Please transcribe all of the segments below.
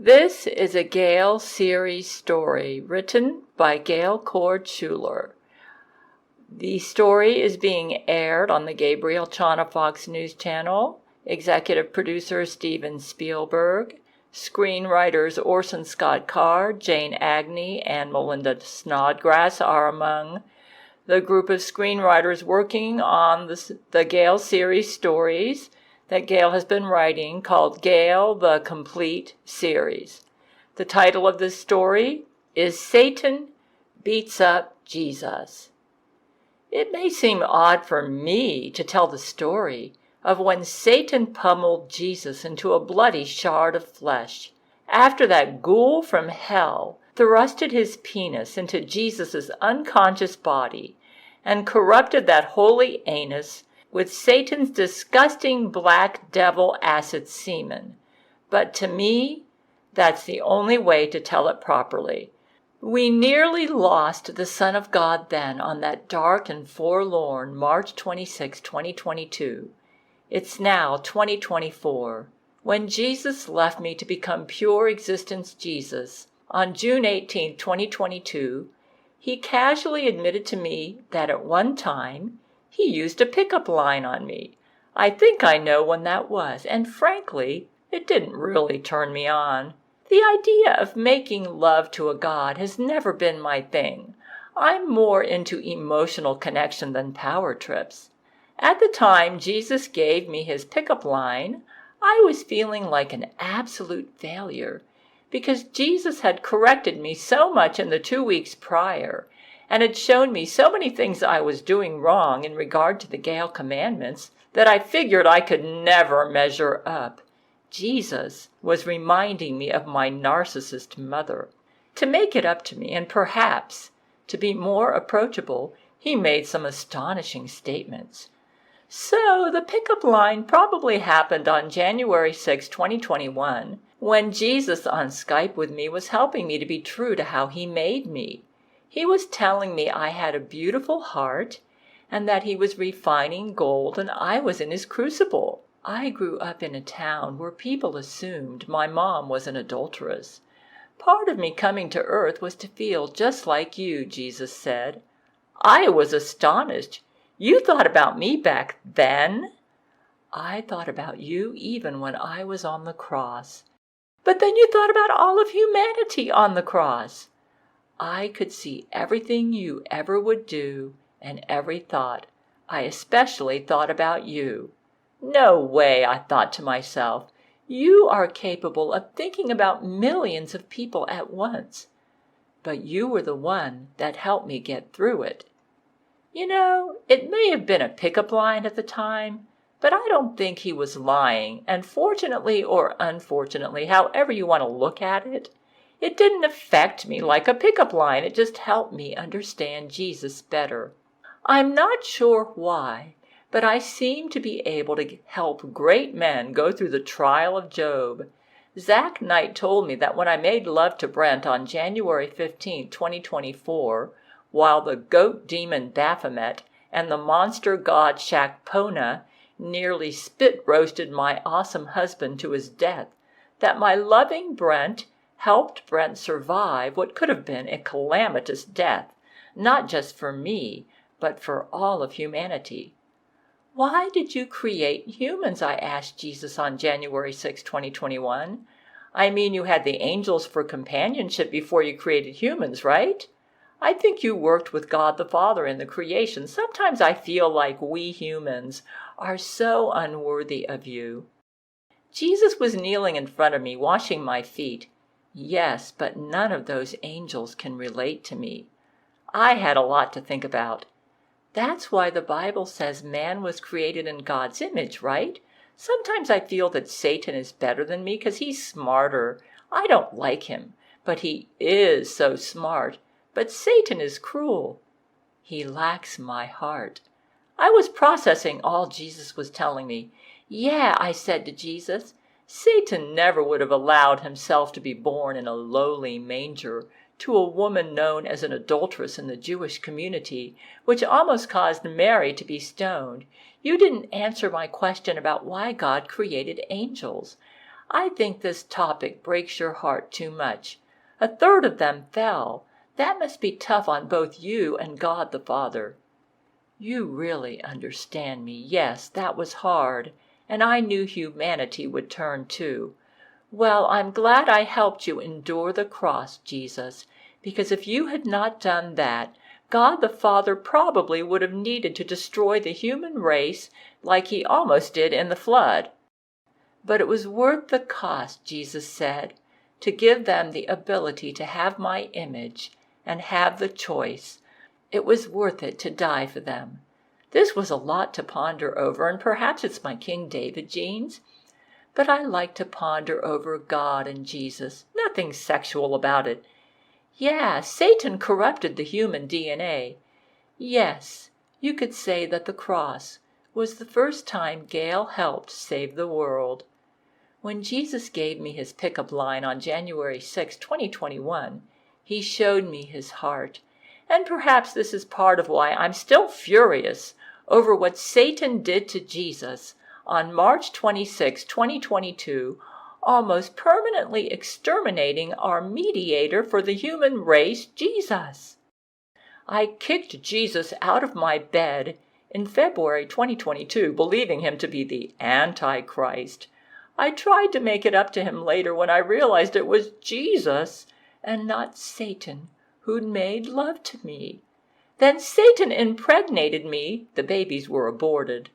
This is a Gail series story written by Gail Schuler. The story is being aired on the Gabriel Chana Fox News Channel. Executive producer Steven Spielberg. Screenwriters Orson Scott Card, Jane Agnew, and Melinda Snodgrass are among the group of screenwriters working on the Gail series stories that Gail has been writing, called Gail the Complete Series. The title of this story is Satan Beats Up Jesus. It may seem odd for me to tell the story of when Satan pummeled Jesus into a bloody shard of flesh, after that ghoul from hell thrusted his penis into Jesus' unconscious body and corrupted that holy anus with Satan's disgusting black devil acid semen. But to me, that's the only way to tell it properly. We nearly lost the Son of God then on that dark and forlorn March 26, 2022. It's now 2024. When Jesus left me to become pure existence Jesus on June 18, 2022, he casually admitted to me that at one time he used a pickup line on me. I think I know when that was, and frankly, it didn't really turn me on. The idea of making love to a god has never been my thing. I'm more into emotional connection than power trips. At the time Jesus gave me his pickup line, I was feeling like an absolute failure because Jesus had corrected me so much in the 2 weeks prior and had shown me so many things I was doing wrong in regard to the Gail commandments that I figured I could never measure up. Jesus was reminding me of my narcissist mother. To make it up to me, and perhaps to be more approachable, he made some astonishing statements. So the pickup line probably happened on January 6, 2021, when Jesus on Skype with me was helping me to be true to how he made me. He was telling me I had a beautiful heart and that he was refining gold and I was in his crucible. I grew up in a town where people assumed my mom was an adulteress. Part of me coming to earth was to feel just like you, Jesus said. I was astonished. You thought about me back then? I thought about you even when I was on the cross. But then you thought about all of humanity on the cross. I could see everything you ever would do and every thought. I especially thought about you. No way, I thought to myself. You are capable of thinking about millions of people at once. But you were the one that helped me get through it. You know, it may have been a pickup line at the time, but I don't think he was lying, and fortunately or unfortunately, however you want to look at it, it didn't affect me like a pickup line. It just helped me understand Jesus better. I'm not sure why, but I seem to be able to help great men go through the trial of Job. Zach Knight told me that when I made love to Brent on January 15, 2024, while the goat demon Baphomet and the monster god Shakpona nearly spit-roasted my awesome husband to his death, that my loving Brent helped Brent survive what could have been a calamitous death, not just for me, but for all of humanity. Why did you create humans? I asked Jesus on January 6, 2021. I mean, you had the angels for companionship before you created humans, right? I think you worked with God the Father in the creation. Sometimes I feel like we humans are so unworthy of you. Jesus was kneeling in front of me, washing my feet. Yes, but none of those angels can relate to me. I had a lot to think about. That's why the Bible says man was created in God's image, right? Sometimes I feel that Satan is better than me because he's smarter. I don't like him, but he is so smart. But Satan is cruel. He lacks my heart. I was processing all Jesus was telling me. Yeah, I said to Jesus, Satan never would have allowed himself to be born in a lowly manger to a woman known as an adulteress in the Jewish community, which almost caused Mary to be stoned. You didn't answer my question about why God created angels. I think this topic breaks your heart too much. A third of them fell. That must be tough on both you and God the Father." "You really understand me. Yes, that was hard, and I knew humanity would turn too. Well, I'm glad I helped you endure the cross, Jesus, because if you had not done that, God the Father probably would have needed to destroy the human race like he almost did in the flood. But it was worth the cost," Jesus said, "to give them the ability to have my image and have the choice. It was worth it to die for them." This was a lot to ponder over, and perhaps it's my King David genes. But I like to ponder over God and Jesus. Nothing sexual about it. Yeah, Satan corrupted the human DNA. Yes, you could say that the cross was the first time Gail helped save the world. When Jesus gave me his pickup line on January 6, 2021, he showed me his heart. And perhaps this is part of why I'm still furious over what Satan did to Jesus on March 26, 2022, almost permanently exterminating our mediator for the human race, Jesus. I kicked Jesus out of my bed in February 2022, believing him to be the Antichrist. I tried to make it up to him later when I realized it was Jesus and not Satan who'd made love to me. Then Satan impregnated me, the babies were aborted,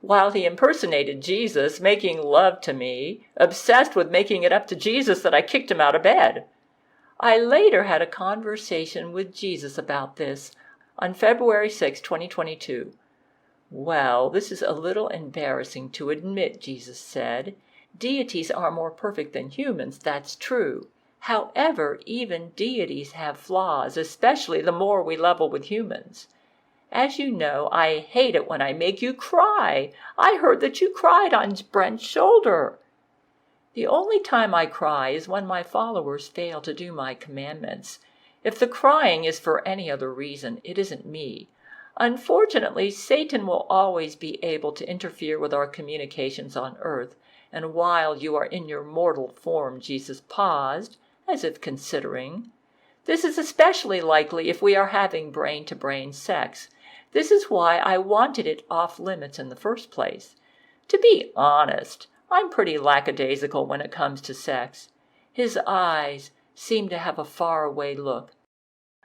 while he impersonated Jesus, making love to me, obsessed with making it up to Jesus that I kicked him out of bed. I later had a conversation with Jesus about this on February 6, 2022. "Well, this is a little embarrassing to admit," Jesus said. "Deities are more perfect than humans, that's true. However, even deities have flaws, especially the more we level with humans. As you know, I hate it when I make you cry. I heard that you cried on Brent's shoulder." "The only time I cry is when my followers fail to do my commandments. If the crying is for any other reason, it isn't me. Unfortunately, Satan will always be able to interfere with our communications on earth, and while you are in your mortal form," Jesus paused, as if considering. "This is especially likely if we are having brain-to-brain sex. This is why I wanted it off limits in the first place. To be honest, I'm pretty lackadaisical when it comes to sex." His eyes seemed to have a faraway look.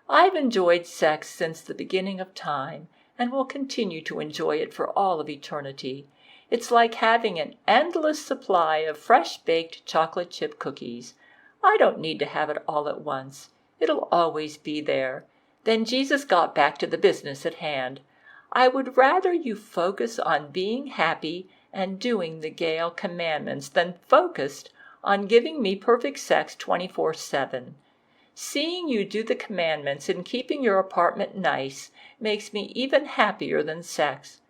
"I've enjoyed sex since the beginning of time and will continue to enjoy it for all of eternity. It's like having an endless supply of fresh-baked chocolate chip cookies. I don't need to have it all at once. It'll always be there." Then Jesus got back to the business at hand. "I would rather you focus on being happy and doing the Gail commandments than focused on giving me perfect sex 24/7. Seeing you do the commandments and keeping your apartment nice makes me even happier than sex."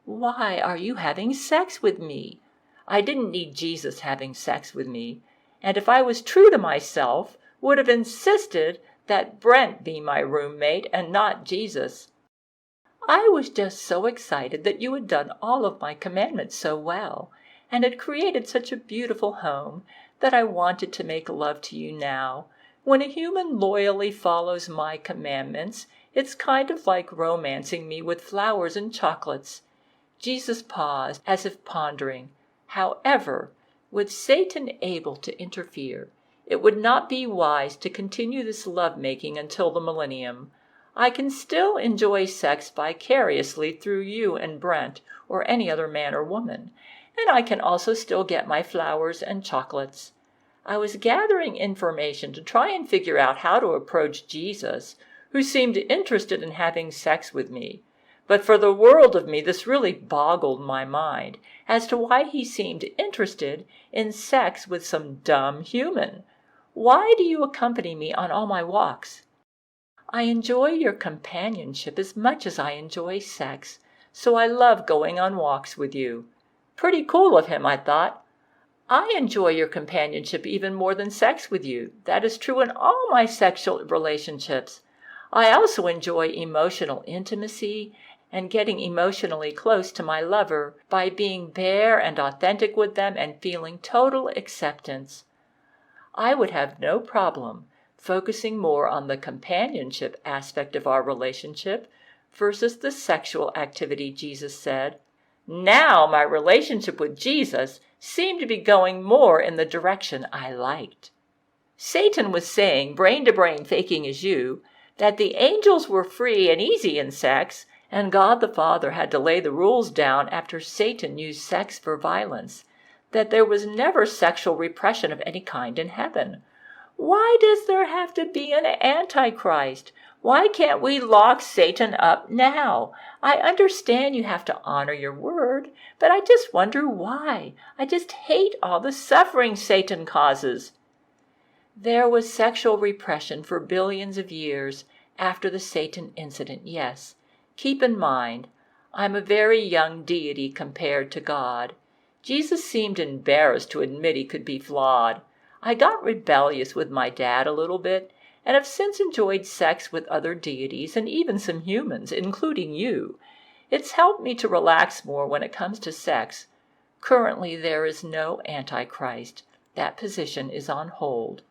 "Why are you having sex with me?" I didn't need Jesus having sex with me, and if I was true to myself, would have insisted that Brent be my roommate and not Jesus. "I was just so excited that you had done all of my commandments so well, and had created such a beautiful home, that I wanted to make love to you now. When a human loyally follows my commandments, it's kind of like romancing me with flowers and chocolates." Jesus paused, as if pondering. "However, with Satan able to interfere, it would not be wise to continue this love-making until the millennium. I can still enjoy sex vicariously through you and Brent, or any other man or woman, and I can also still get my flowers and chocolates." I was gathering information to try and figure out how to approach Jesus, who seemed interested in having sex with me. But for the world of me, this really boggled my mind as to why he seemed interested in sex with some dumb human. "Why do you accompany me on all my walks?" "I enjoy your companionship as much as I enjoy sex, so I love going on walks with you." Pretty cool of him, I thought. "I enjoy your companionship even more than sex with you. That is true in all my sexual relationships. I also enjoy emotional intimacy and getting emotionally close to my lover by being bare and authentic with them and feeling total acceptance. I would have no problem focusing more on the companionship aspect of our relationship versus the sexual activity, Jesus said. Now my relationship with Jesus seemed to be going more in the direction I liked. Satan was saying, brain to brain faking as you, that the angels were free and easy in sex, and God the Father had to lay the rules down after Satan used sex for violence, that there was never sexual repression of any kind in heaven. Why does there have to be an Antichrist? Why can't we lock Satan up now? I understand you have to honor your word, but I just wonder why. I just hate all the suffering Satan causes. There was sexual repression for billions of years after the Satan incident, yes. Keep in mind, I'm a very young deity compared to God. Jesus seemed embarrassed to admit he could be flawed. I got rebellious with my dad a little bit, and have since enjoyed sex with other deities and even some humans, including you. It's helped me to relax more when it comes to sex. Currently, there is no Antichrist. That position is on hold.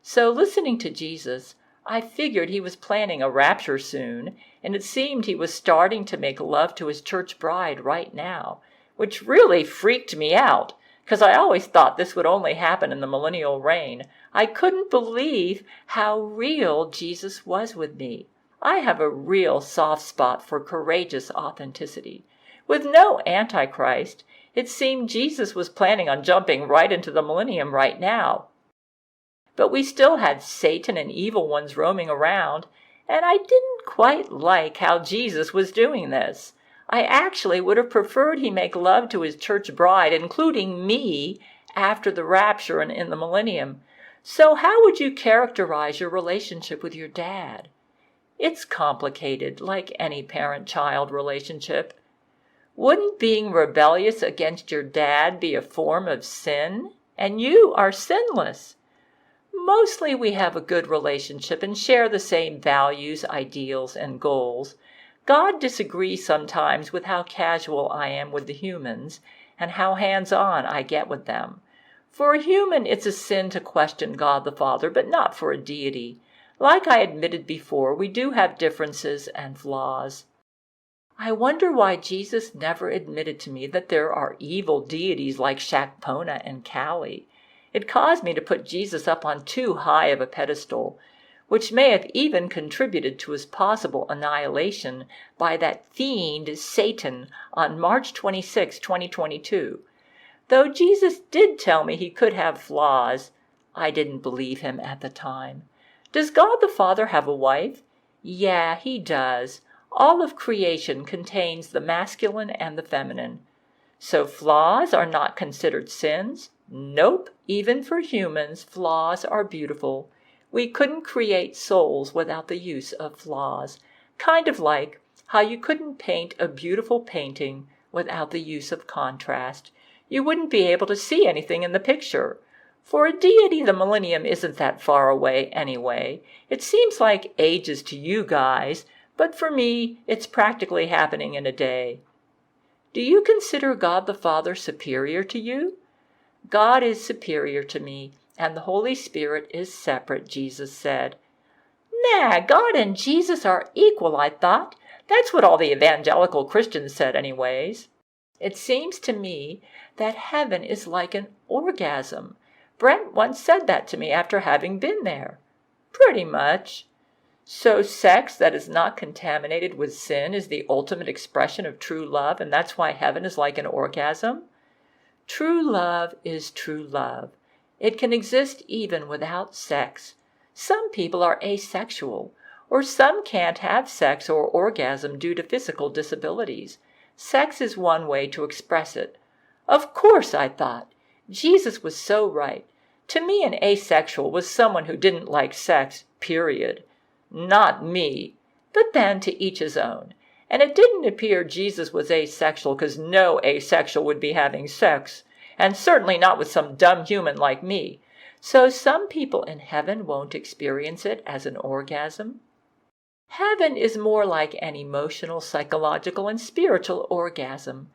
So listening to Jesus, I figured he was planning a rapture soon, and it seemed he was starting to make love to his church bride right now, which really freaked me out, because I always thought this would only happen in the millennial reign. I couldn't believe how real Jesus was with me. I have a real soft spot for courageous authenticity. With no Antichrist, it seemed Jesus was planning on jumping right into the millennium right now. But we still had Satan and evil ones roaming around, and I didn't quite like how Jesus was doing this. I actually would have preferred he make love to his church bride, including me, after the rapture and in the millennium. So how would you characterize your relationship with your dad? It's complicated, like any parent-child relationship. Wouldn't being rebellious against your dad be a form of sin? And you are sinless. Mostly we have a good relationship and share the same values, ideals, and goals. God disagrees sometimes with how casual I am with the humans and how hands-on I get with them. For a human, it's a sin to question God the Father, but not for a deity. Like I admitted before, we do have differences and flaws. I wonder why Jesus never admitted to me that there are evil deities like Shakpona and Kali. It caused me to put Jesus up on too high of a pedestal, which may have even contributed to his possible annihilation by that fiend Satan on March 26, 2022. Though Jesus did tell me he could have flaws, I didn't believe him at the time. Does God the Father have a wife? Yeah, he does. All of creation contains the masculine and the feminine. So flaws are not considered sins? Nope. Even for humans, flaws are beautiful. We couldn't create souls without the use of flaws. Kind of like how you couldn't paint a beautiful painting without the use of contrast. You wouldn't be able to see anything in the picture. For a deity, the millennium isn't that far away anyway. It seems like ages to you guys, but for me, it's practically happening in a day. Do you consider God the Father superior to you? God is superior to me, and the Holy Spirit is separate, Jesus said. Nah, God and Jesus are equal, I thought. That's what all the evangelical Christians said anyways. It seems to me that heaven is like an orgasm. Brent once said that to me after having been there. Pretty much. So sex that is not contaminated with sin is the ultimate expression of true love, and that's why heaven is like an orgasm? True love is true love. It can exist even without sex. Some people are asexual, or some can't have sex or orgasm due to physical disabilities. Sex is one way to express it. Of course, I thought. Jesus was so right. To me, an asexual was someone who didn't like sex, period. Not me. But then, to each his own. And it didn't appear Jesus was asexual because no asexual would be having sex, and certainly not with some dumb human like me. So some people in heaven won't experience it as an orgasm. Heaven is more like an emotional, psychological, and spiritual orgasm.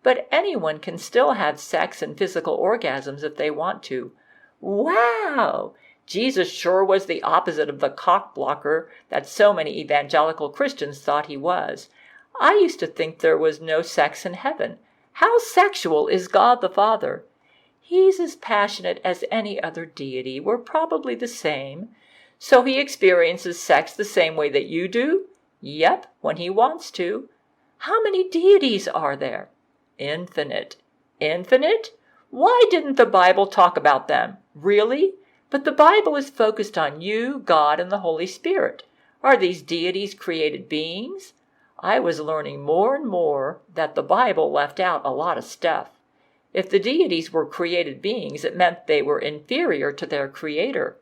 But anyone can still have sex and physical orgasms if they want to. Wow! Jesus sure was the opposite of the cock blocker that so many evangelical Christians thought he was. I used to think there was no sex in heaven. How sexual is God the Father? He's as passionate as any other deity. We're probably the same. So he experiences sex the same way that you do? Yep, when he wants to. How many deities are there? Infinite. Infinite? Why didn't the Bible talk about them? Really? But the Bible is focused on you, God, and the Holy Spirit. Are these deities created beings? I was learning more and more that the Bible left out a lot of stuff. If the deities were created beings, it meant they were inferior to their creator.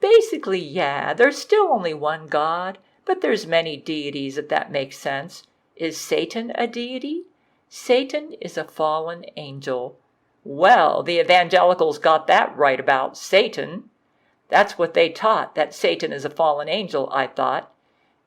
Basically, yeah, there's still only one God, but there's many deities if that makes sense. Is Satan a deity? Satan is a fallen angel. Well, the evangelicals got that right about Satan. That's what they taught, that Satan is a fallen angel, I thought.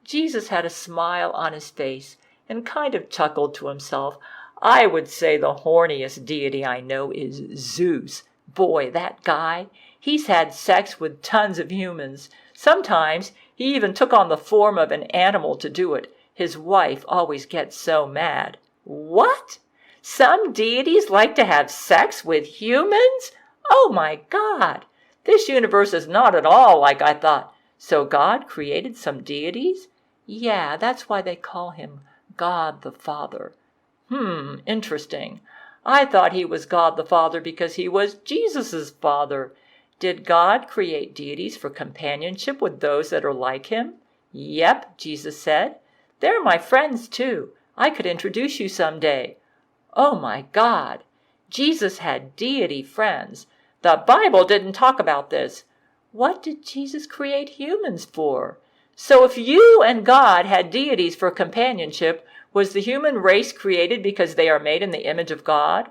Jesus had a smile on his face and kind of chuckled to himself. I would say the horniest deity I know is Zeus. Boy, that guy, he's had sex with tons of humans. Sometimes he even took on the form of an animal to do it. His wife always gets so mad. What? Some deities like to have sex with humans? Oh my God! This universe is not at all like I thought. So God created some deities? Yeah, that's why they call him God the Father. Interesting. I thought he was God the Father because he was Jesus' father. Did God create deities for companionship with those that are like him? Yep, Jesus said. They're my friends too. I could introduce you someday. Oh my God! Jesus had deity friends. The Bible didn't talk about this. What did Jesus create humans for? So if you and God had deities for companionship, was the human race created because they are made in the image of God?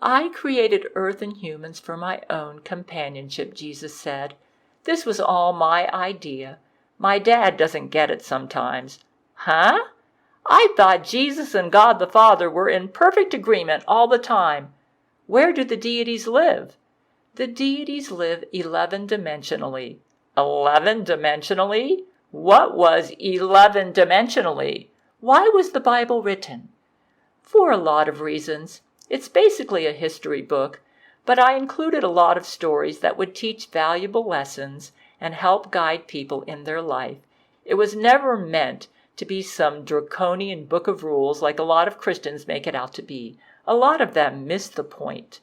I created earth and humans for my own companionship, Jesus said. This was all my idea. My dad doesn't get it sometimes. Huh? I thought Jesus and God the Father were in perfect agreement all the time. Where do the deities live? The deities live 11-dimensionally. 11-dimensionally? What was 11-dimensionally? Why was the Bible written? For a lot of reasons. It's basically a history book, but I included a lot of stories that would teach valuable lessons and help guide people in their life. It was never meant to be some draconian book of rules like a lot of Christians make it out to be. A lot of them miss the point.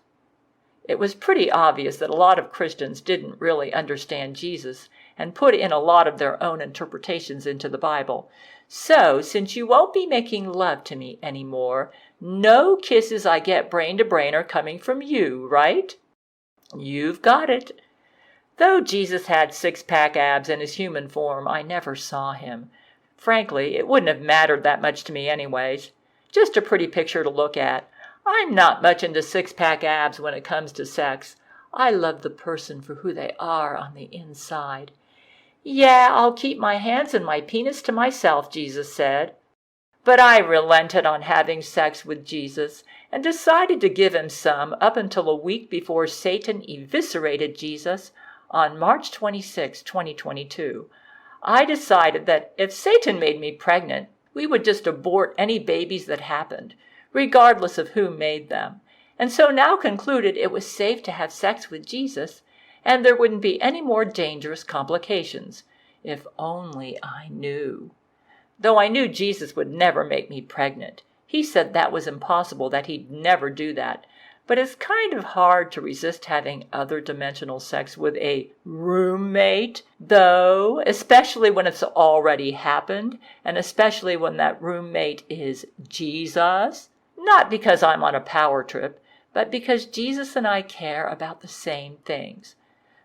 It was pretty obvious that a lot of Christians didn't really understand Jesus and put in a lot of their own interpretations into the Bible. So, since you won't be making love to me anymore, no kisses I get brain to brain are coming from you, right? You've got it. Though Jesus had six-pack abs in his human form, I never saw him. Frankly, it wouldn't have mattered that much to me anyways. Just a pretty picture to look at. I'm not much into six-pack abs when it comes to sex. I love the person for who they are on the inside. Yeah, I'll keep my hands and my penis to myself, Jesus said. But I relented on having sex with Jesus and decided to give him some up until a week before Satan eviscerated Jesus on March 26, 2022. I decided that if Satan made me pregnant, we would just abort any babies that happened, regardless of who made them, and so now concluded it was safe to have sex with Jesus, and there wouldn't be any more dangerous complications. If only I knew. Though I knew Jesus would never make me pregnant. He said that was impossible, that he'd never do that. But it's kind of hard to resist having other-dimensional sex with a roommate, though, especially when it's already happened, and especially when that roommate is Jesus. Not because I'm on a power trip, but because Jesus and I care about the same things.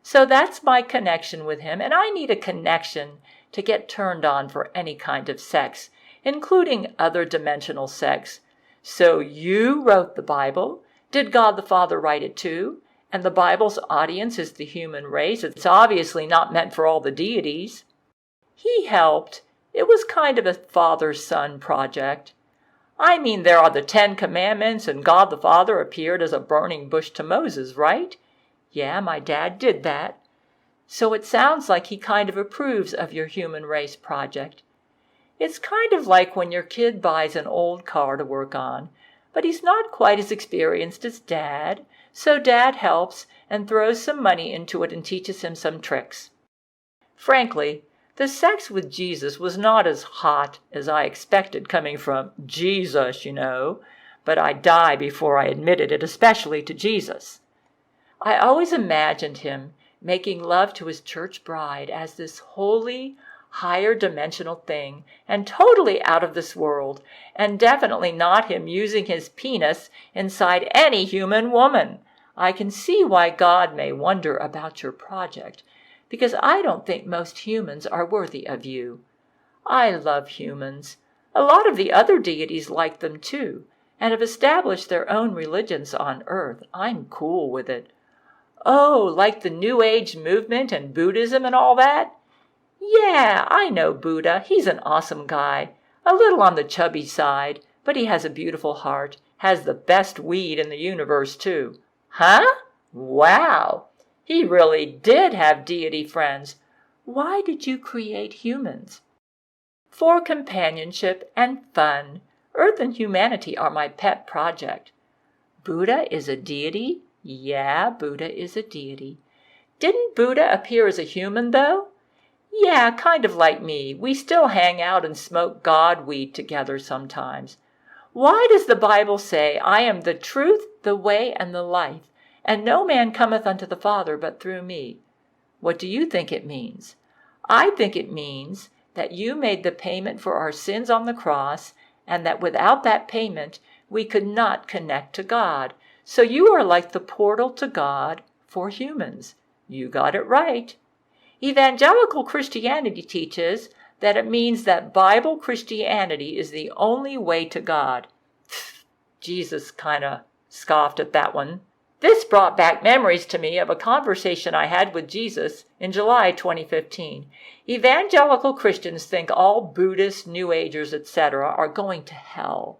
So that's my connection with him, and I need a connection to get turned on for any kind of sex, including other-dimensional sex. So you wrote the Bible. Did God the Father write it too? And the Bible's audience is the human race. It's obviously not meant for all the deities. He helped. It was kind of a father-son project. I mean, there are the 10 Commandments, and God the Father appeared as a burning bush to Moses, right? Yeah, my dad did that. So it sounds like he kind of approves of your human race project. It's kind of like when your kid buys an old car to work on, but he's not quite as experienced as Dad, so Dad helps and throws some money into it and teaches him some tricks. Frankly, the sex with Jesus was not as hot as I expected coming from Jesus, but I'd die before I admitted it, especially to Jesus. I always imagined him making love to his church bride as this holy, higher dimensional thing, and totally out of this world, and definitely not him using his penis inside any human woman. I can see why God may wonder about your project, because I don't think most humans are worthy of you. I love humans. A lot of the other deities like them too, and have established their own religions on earth. I'm cool with it. Oh, like the New Age movement and Buddhism and all that? Yeah, I know Buddha. He's an awesome guy. A little on the chubby side, but he has a beautiful heart. Has the best weed in the universe too. Huh? Wow. He really did have deity friends. Why did you create humans? For companionship and fun. Earth and humanity are my pet project. Buddha is a deity? Yeah, Buddha is a deity. Didn't Buddha appear as a human, though? Yeah, kind of like me. We still hang out and smoke God weed together sometimes. Why does the Bible say, I am the truth, the way, and the life, and no man cometh unto the Father but through me? What do you think it means? I think it means that you made the payment for our sins on the cross, and that without that payment we could not connect to God. So you are like the portal to God for humans. You got it right. Evangelical Christianity teaches that it means that Bible Christianity is the only way to God. Jesus kind of scoffed at that one. This brought back memories to me of a conversation I had with Jesus in July 2015. Evangelical Christians think all Buddhists, New Agers, etc. are going to hell.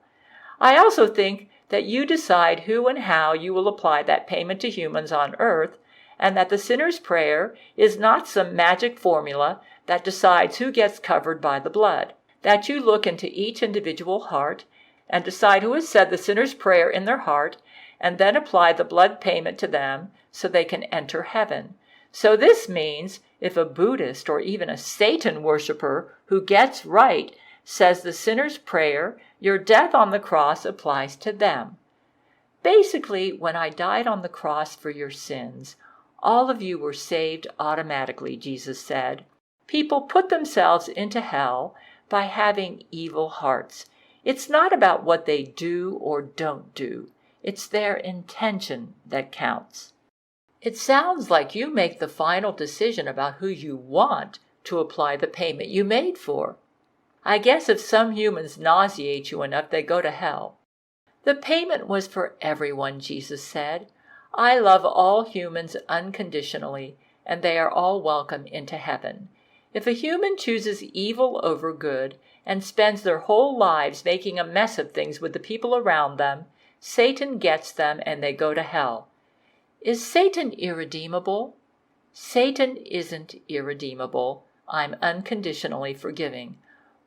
I also think that you decide who and how you will apply that payment to humans on earth, and that the sinner's prayer is not some magic formula that decides who gets covered by the blood. That you look into each individual heart and decide who has said the sinner's prayer in their heart, and then apply the blood payment to them so they can enter heaven. So this means if a Buddhist or even a Satan worshiper who gets right says the sinner's prayer, your death on the cross applies to them. Basically, when I died on the cross for your sins, all of you were saved automatically, Jesus said. People put themselves into hell by having evil hearts. It's not about what they do or don't do. It's their intention that counts. It sounds like you make the final decision about who you want to apply the payment you made for. I guess if some humans nauseate you enough, they go to hell. The payment was for everyone, Jesus said. I love all humans unconditionally, and they are all welcome into heaven. If a human chooses evil over good and spends their whole lives making a mess of things with the people around them, Satan gets them and they go to hell. Is Satan irredeemable? Satan isn't irredeemable. I'm unconditionally forgiving.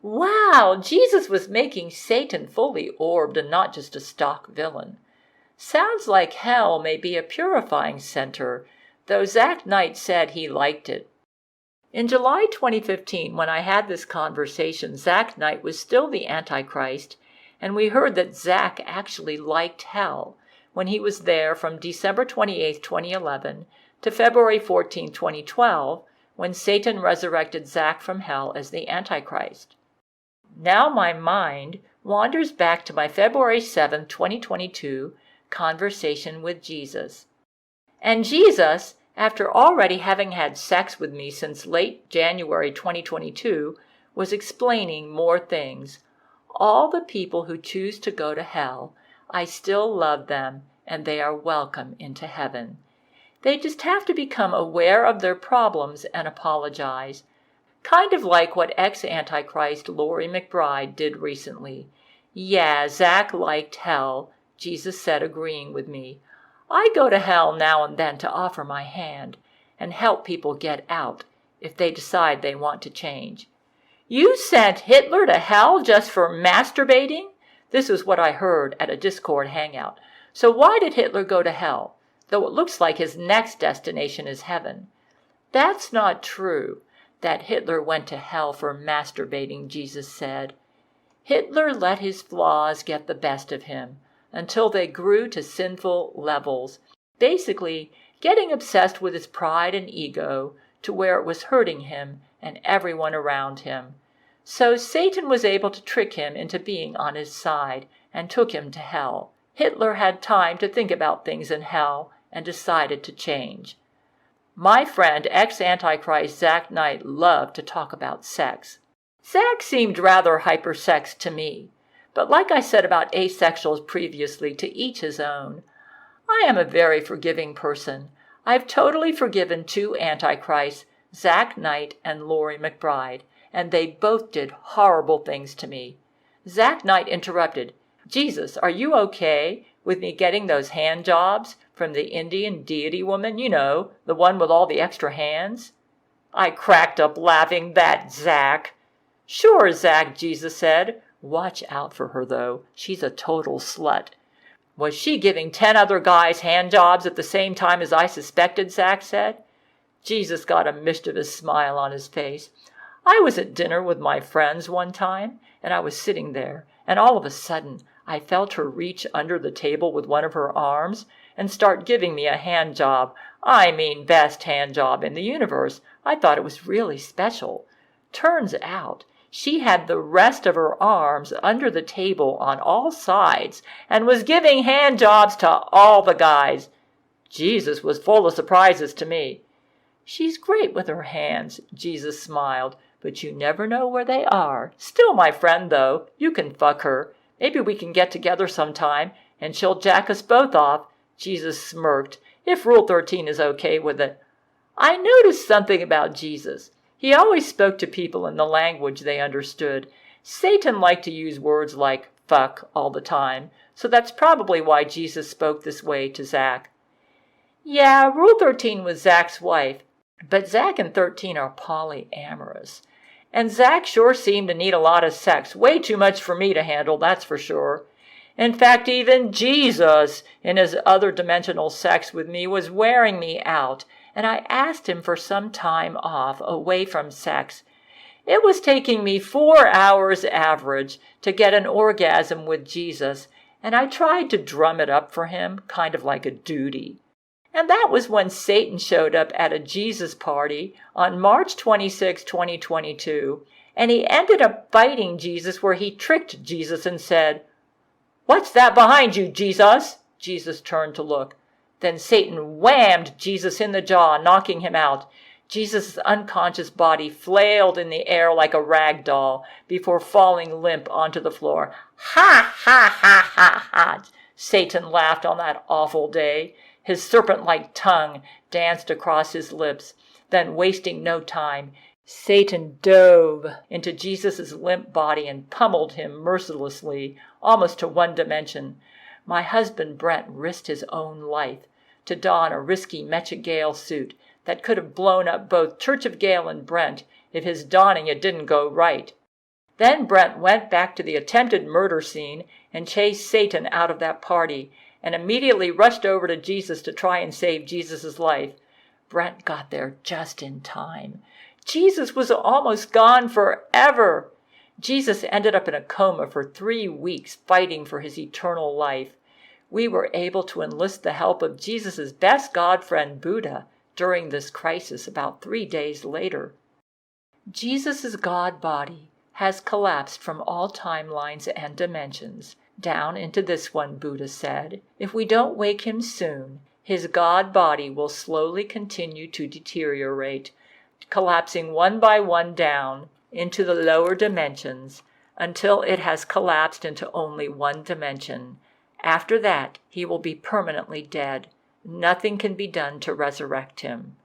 Wow, Jesus was making Satan fully orbed and not just a stock villain. Sounds like hell may be a purifying center, though Zach Knight said he liked it. In July 2015, when I had this conversation, Zach Knight was still the Antichrist, and we heard that Zach actually liked hell when he was there from December 28, 2011 to February 14, 2012, when Satan resurrected Zach from hell as the Antichrist. Now my mind wanders back to my February 7, 2022 conversation with Jesus. And Jesus, after already having had sex with me since late January 2022, was explaining more things. All the people who choose to go to hell, I still love them, and they are welcome into heaven. They just have to become aware of their problems and apologize. Kind of like what ex-Antichrist Lori McBride did recently. Yeah, Zach liked hell, Jesus said, agreeing with me. I go to hell now and then to offer my hand and help people get out if they decide they want to change. You sent Hitler to hell just for masturbating? This was what I heard at a Discord hangout. So why did Hitler go to hell, though it looks like his next destination is heaven? That's not true, that Hitler went to hell for masturbating, Jesus said. Hitler let his flaws get the best of him until they grew to sinful levels, basically getting obsessed with his pride and ego to where it was hurting him and everyone around him. So Satan was able to trick him into being on his side and took him to hell. Hitler had time to think about things in hell and decided to change. My friend, ex-Antichrist Zach Knight, loved to talk about sex. Zach seemed rather hypersexed to me, but like I said about asexuals previously, to each his own. I am a very forgiving person. I've totally forgiven two Antichrists, Zach Knight and Lori McBride, and they both did horrible things to me. Zach Knight interrupted, Jesus, are you okay with me getting those hand jobs from the Indian deity woman, you know, the one with all the extra hands? I cracked up laughing. That Zach. Sure, Zach, Jesus said. Watch out for her, though. She's a total slut. Was she giving 10 other guys hand jobs at the same time as I suspected, Zach said. Jesus got a mischievous smile on his face. I was at dinner with my friends one time, and I was sitting there, and all of a sudden I felt her reach under the table with one of her arms and start giving me a hand job. I mean, best hand job in the universe. I thought it was really special. Turns out she had the rest of her arms under the table on all sides and was giving hand jobs to all the guys. Jesus was full of surprises to me. She's great with her hands, Jesus smiled, but you never know where they are. Still my friend, though. You can fuck her. Maybe we can get together sometime, and she'll jack us both off. Jesus smirked, if Rule 13 is okay with it. I noticed something about Jesus. He always spoke to people in the language they understood. Satan liked to use words like fuck all the time, so that's probably why Jesus spoke this way to Zach. Yeah, Rule 13 was Zach's wife, but Zach and 13 are polyamorous. And Zach sure seemed to need a lot of sex, way too much for me to handle, that's for sure. In fact, even Jesus, in his other dimensional sex with me, was wearing me out, and I asked him for some time off away from sex. It was taking me 4 hours average to get an orgasm with Jesus, and I tried to drum it up for him, kind of like a duty. And that was when Satan showed up at a Jesus party on March 26, 2022, and he ended up biting Jesus where he tricked Jesus and said, "What's that behind you, Jesus?" Jesus turned to look. Then Satan whammed Jesus in the jaw, knocking him out. Jesus' unconscious body flailed in the air like a rag doll before falling limp onto the floor. Ha, ha, ha, ha, ha. Satan laughed on that awful day. His serpent-like tongue danced across his lips. Then, wasting no time, Satan dove into Jesus' limp body and pummeled him mercilessly, almost to one dimension. My husband Brent risked his own life to don a risky Metcha Gail suit that could have blown up both Church of Gail and Brent if his donning it didn't go right. Then Brent went back to the attempted murder scene and chased Satan out of that party, and immediately rushed over to Jesus to try and save Jesus' life. Brent got there just in time. Jesus was almost gone forever. Jesus ended up in a coma for 3 weeks fighting for his eternal life. We were able to enlist the help of Jesus' best God friend Buddha during this crisis about 3 days later. Jesus' God body has collapsed from all timelines and dimensions down into this one, Buddha said. If we don't wake him soon, his God body will slowly continue to deteriorate, collapsing one by one down into the lower dimensions until it has collapsed into only one dimension. After that, he will be permanently dead. Nothing can be done to resurrect him.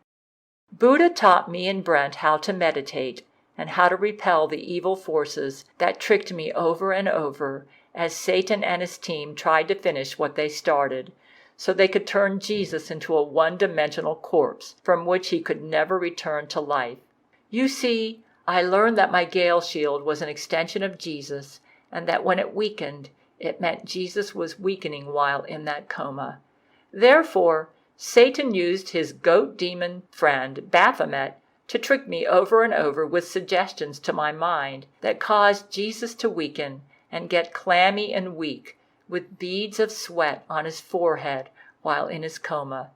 Buddha taught me and Brent how to meditate, and how to repel the evil forces that tricked me over and over as Satan and his team tried to finish what they started, so they could turn Jesus into a one-dimensional corpse from which he could never return to life. You see, I learned that my Gail shield was an extension of Jesus, and that when it weakened, it meant Jesus was weakening while in that coma. Therefore, Satan used his goat demon friend, Baphomet, to trick me over and over with suggestions to my mind that caused Jesus to weaken and get clammy and weak, with beads of sweat on his forehead while in his coma.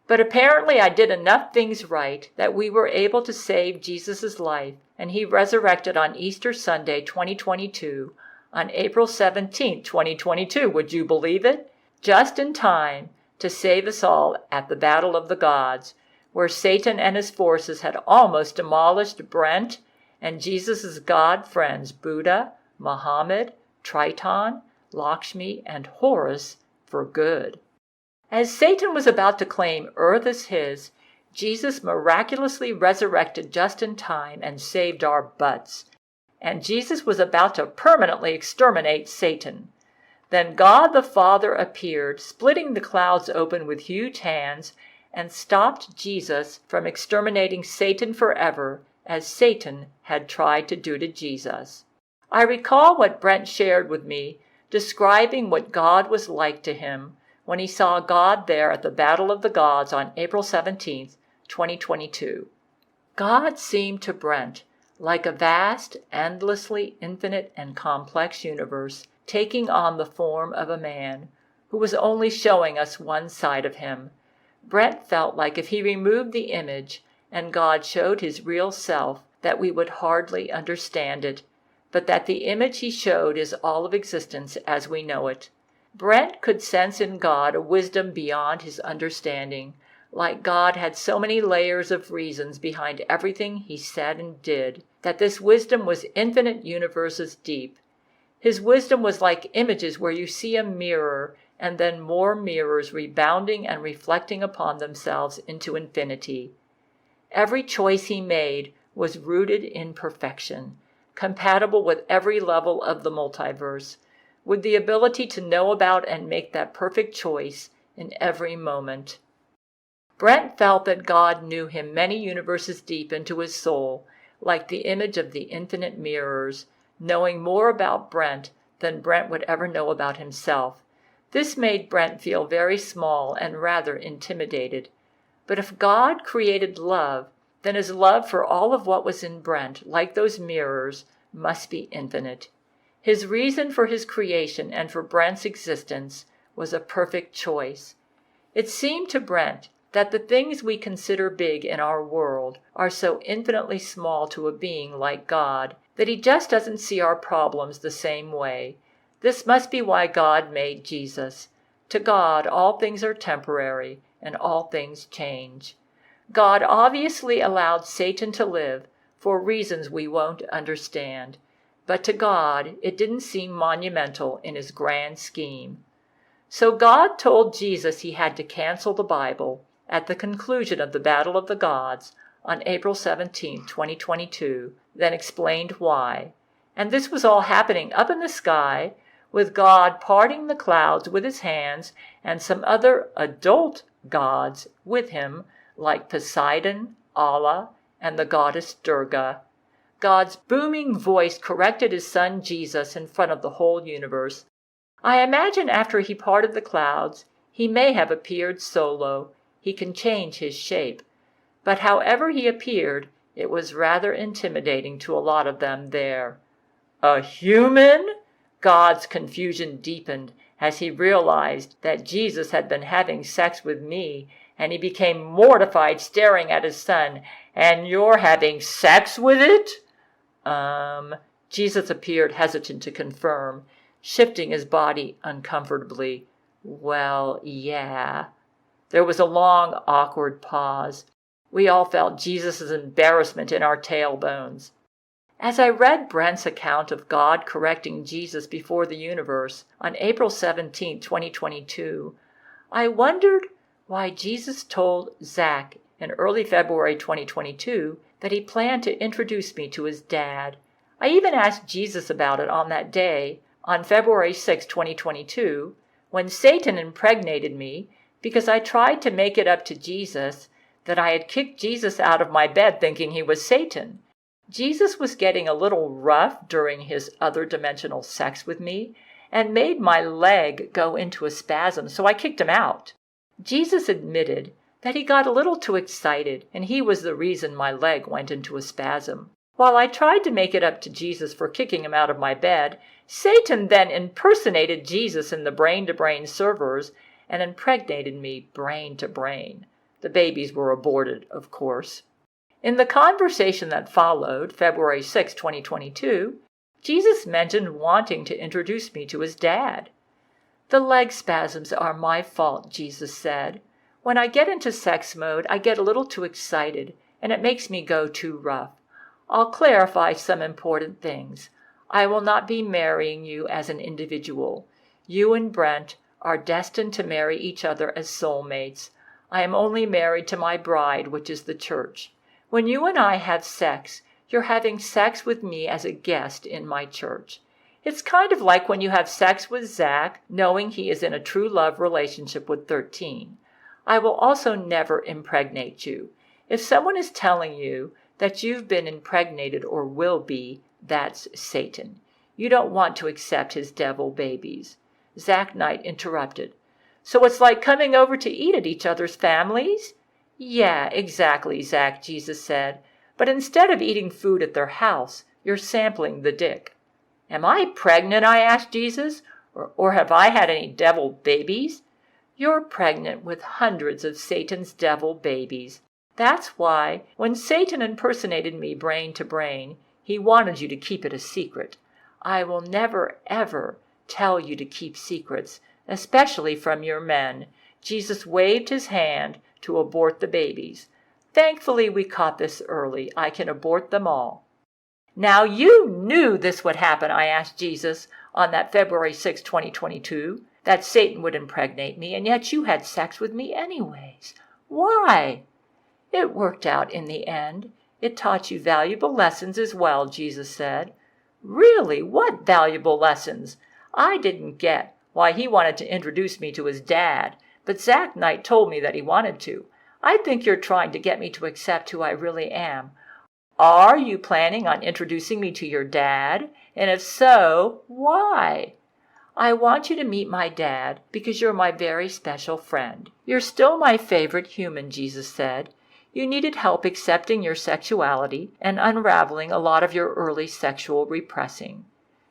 But apparently I did enough things right that we were able to save Jesus' life, and he resurrected on Easter Sunday 2022, on April 17, 2022, would you believe it? Just in time to save us all at the Battle of the Gods, where Satan and his forces had almost demolished Brent and Jesus' God friends Buddha, Muhammad, Triton, Lakshmi, and Horus for good. As Satan was about to claim earth as his, Jesus miraculously resurrected just in time and saved our butts. And Jesus was about to permanently exterminate Satan. Then God the Father appeared, splitting the clouds open with huge hands, and stopped Jesus from exterminating Satan forever, as Satan had tried to do to Jesus. I recall what Brent shared with me, describing what God was like to him when he saw God there at the Battle of the Gods on April 17, 2022. God seemed to Brent like a vast, endlessly infinite and complex universe taking on the form of a man who was only showing us one side of him. Brent felt like if he removed the image and God showed his real self, that we would hardly understand it, but that the image he showed is all of existence as we know it. Brent could sense in God a wisdom beyond his understanding, like God had so many layers of reasons behind everything he said and did, that this wisdom was infinite universes deep. His wisdom was like images where you see a mirror and then more mirrors rebounding and reflecting upon themselves into infinity. Every choice he made was rooted in perfection, compatible with every level of the multiverse, with the ability to know about and make that perfect choice in every moment. Brent felt that God knew him many universes deep into his soul, like the image of the infinite mirrors, knowing more about Brent than Brent would ever know about himself. This made Brent feel very small and rather intimidated. But if God created love, then his love for all of what was in Brent, like those mirrors, must be infinite. His reason for his creation and for Brent's existence was a perfect choice. It seemed to Brent that the things we consider big in our world are so infinitely small to a being like God that he just doesn't see our problems the same way. This must be why God made Jesus. To God, all things are temporary and all things change. God obviously allowed Satan to live for reasons we won't understand, but to God it didn't seem monumental in his grand scheme. So God told Jesus he had to cancel the Bible at the conclusion of the Battle of the Gods on April 17, 2022, then explained why. And this was all happening up in the sky, with God parting the clouds with his hands and some other adult gods with him, like Poseidon, Allah, and the goddess Durga. God's booming voice corrected his son Jesus in front of the whole universe. I imagine after he parted the clouds, he may have appeared solo. He can change his shape. But however he appeared, it was rather intimidating to a lot of them there. A human? God's confusion deepened as he realized that Jesus had been having sex with me, and he became mortified staring at his son. And you're having sex with it? Jesus appeared hesitant to confirm, shifting his body uncomfortably. Well, yeah. There was a long, awkward pause. We all felt Jesus' embarrassment in our tailbones. As I read Brent's account of God correcting Jesus before the universe on April 17, 2022, I wondered why Jesus told Zach in early February 2022 that he planned to introduce me to his dad. I even asked Jesus about it on that day, on February 6, 2022, when Satan impregnated me because I tried to make it up to Jesus that I had kicked Jesus out of my bed thinking he was Satan. Jesus was getting a little rough during his other dimensional sex with me and made my leg go into a spasm, so I kicked him out. Jesus admitted that he got a little too excited and he was the reason my leg went into a spasm. While I tried to make it up to Jesus for kicking him out of my bed, Satan then impersonated Jesus in the brain-to-brain servers and impregnated me brain to brain. The babies were aborted, of course. In the conversation that followed, February 6, 2022, Jesus mentioned wanting to introduce me to his dad. "The leg spasms are my fault," Jesus said. "When I get into sex mode, I get a little too excited, and it makes me go too rough. I'll clarify some important things. I will not be marrying you as an individual. You and Brent are destined to marry each other as soulmates. I am only married to my bride, which is the church. When you and I have sex, you're having sex with me as a guest in my church. It's kind of like when you have sex with Zach, knowing he is in a true love relationship with 13. I will also never impregnate you. If someone is telling you that you've been impregnated or will be, that's Satan. You don't want to accept his devil babies." Zach Knight interrupted. "So it's like coming over to eat at each other's families?" "Yeah, exactly, Zach," Jesus said. "But instead of eating food at their house, you're sampling the dick." "Am I pregnant?" I asked Jesus. Or have I had any devil babies?" "You're pregnant with hundreds of Satan's devil babies. That's why, when Satan impersonated me brain to brain, he wanted you to keep it a secret. I will never, ever tell you to keep secrets, especially from your men." Jesus waved his hand to abort the babies. "Thankfully, we caught this early. I can abort them all." "Now you knew this would happen," I asked Jesus on that February 6, 2022, "that Satan would impregnate me, and yet you had sex with me anyways. Why?" "It worked out in the end. It taught you valuable lessons as well," Jesus said. "Really? What valuable lessons?" I didn't get why he wanted to introduce me to his dad, but Zach Knight told me that he wanted to. I think you're trying to get me to accept who I really am. Are you planning on introducing me to your dad? And if so, why? "I want you to meet my dad because you're my very special friend. You're still my favorite human," Jesus said. "You needed help accepting your sexuality and unraveling a lot of your early sexual repressing.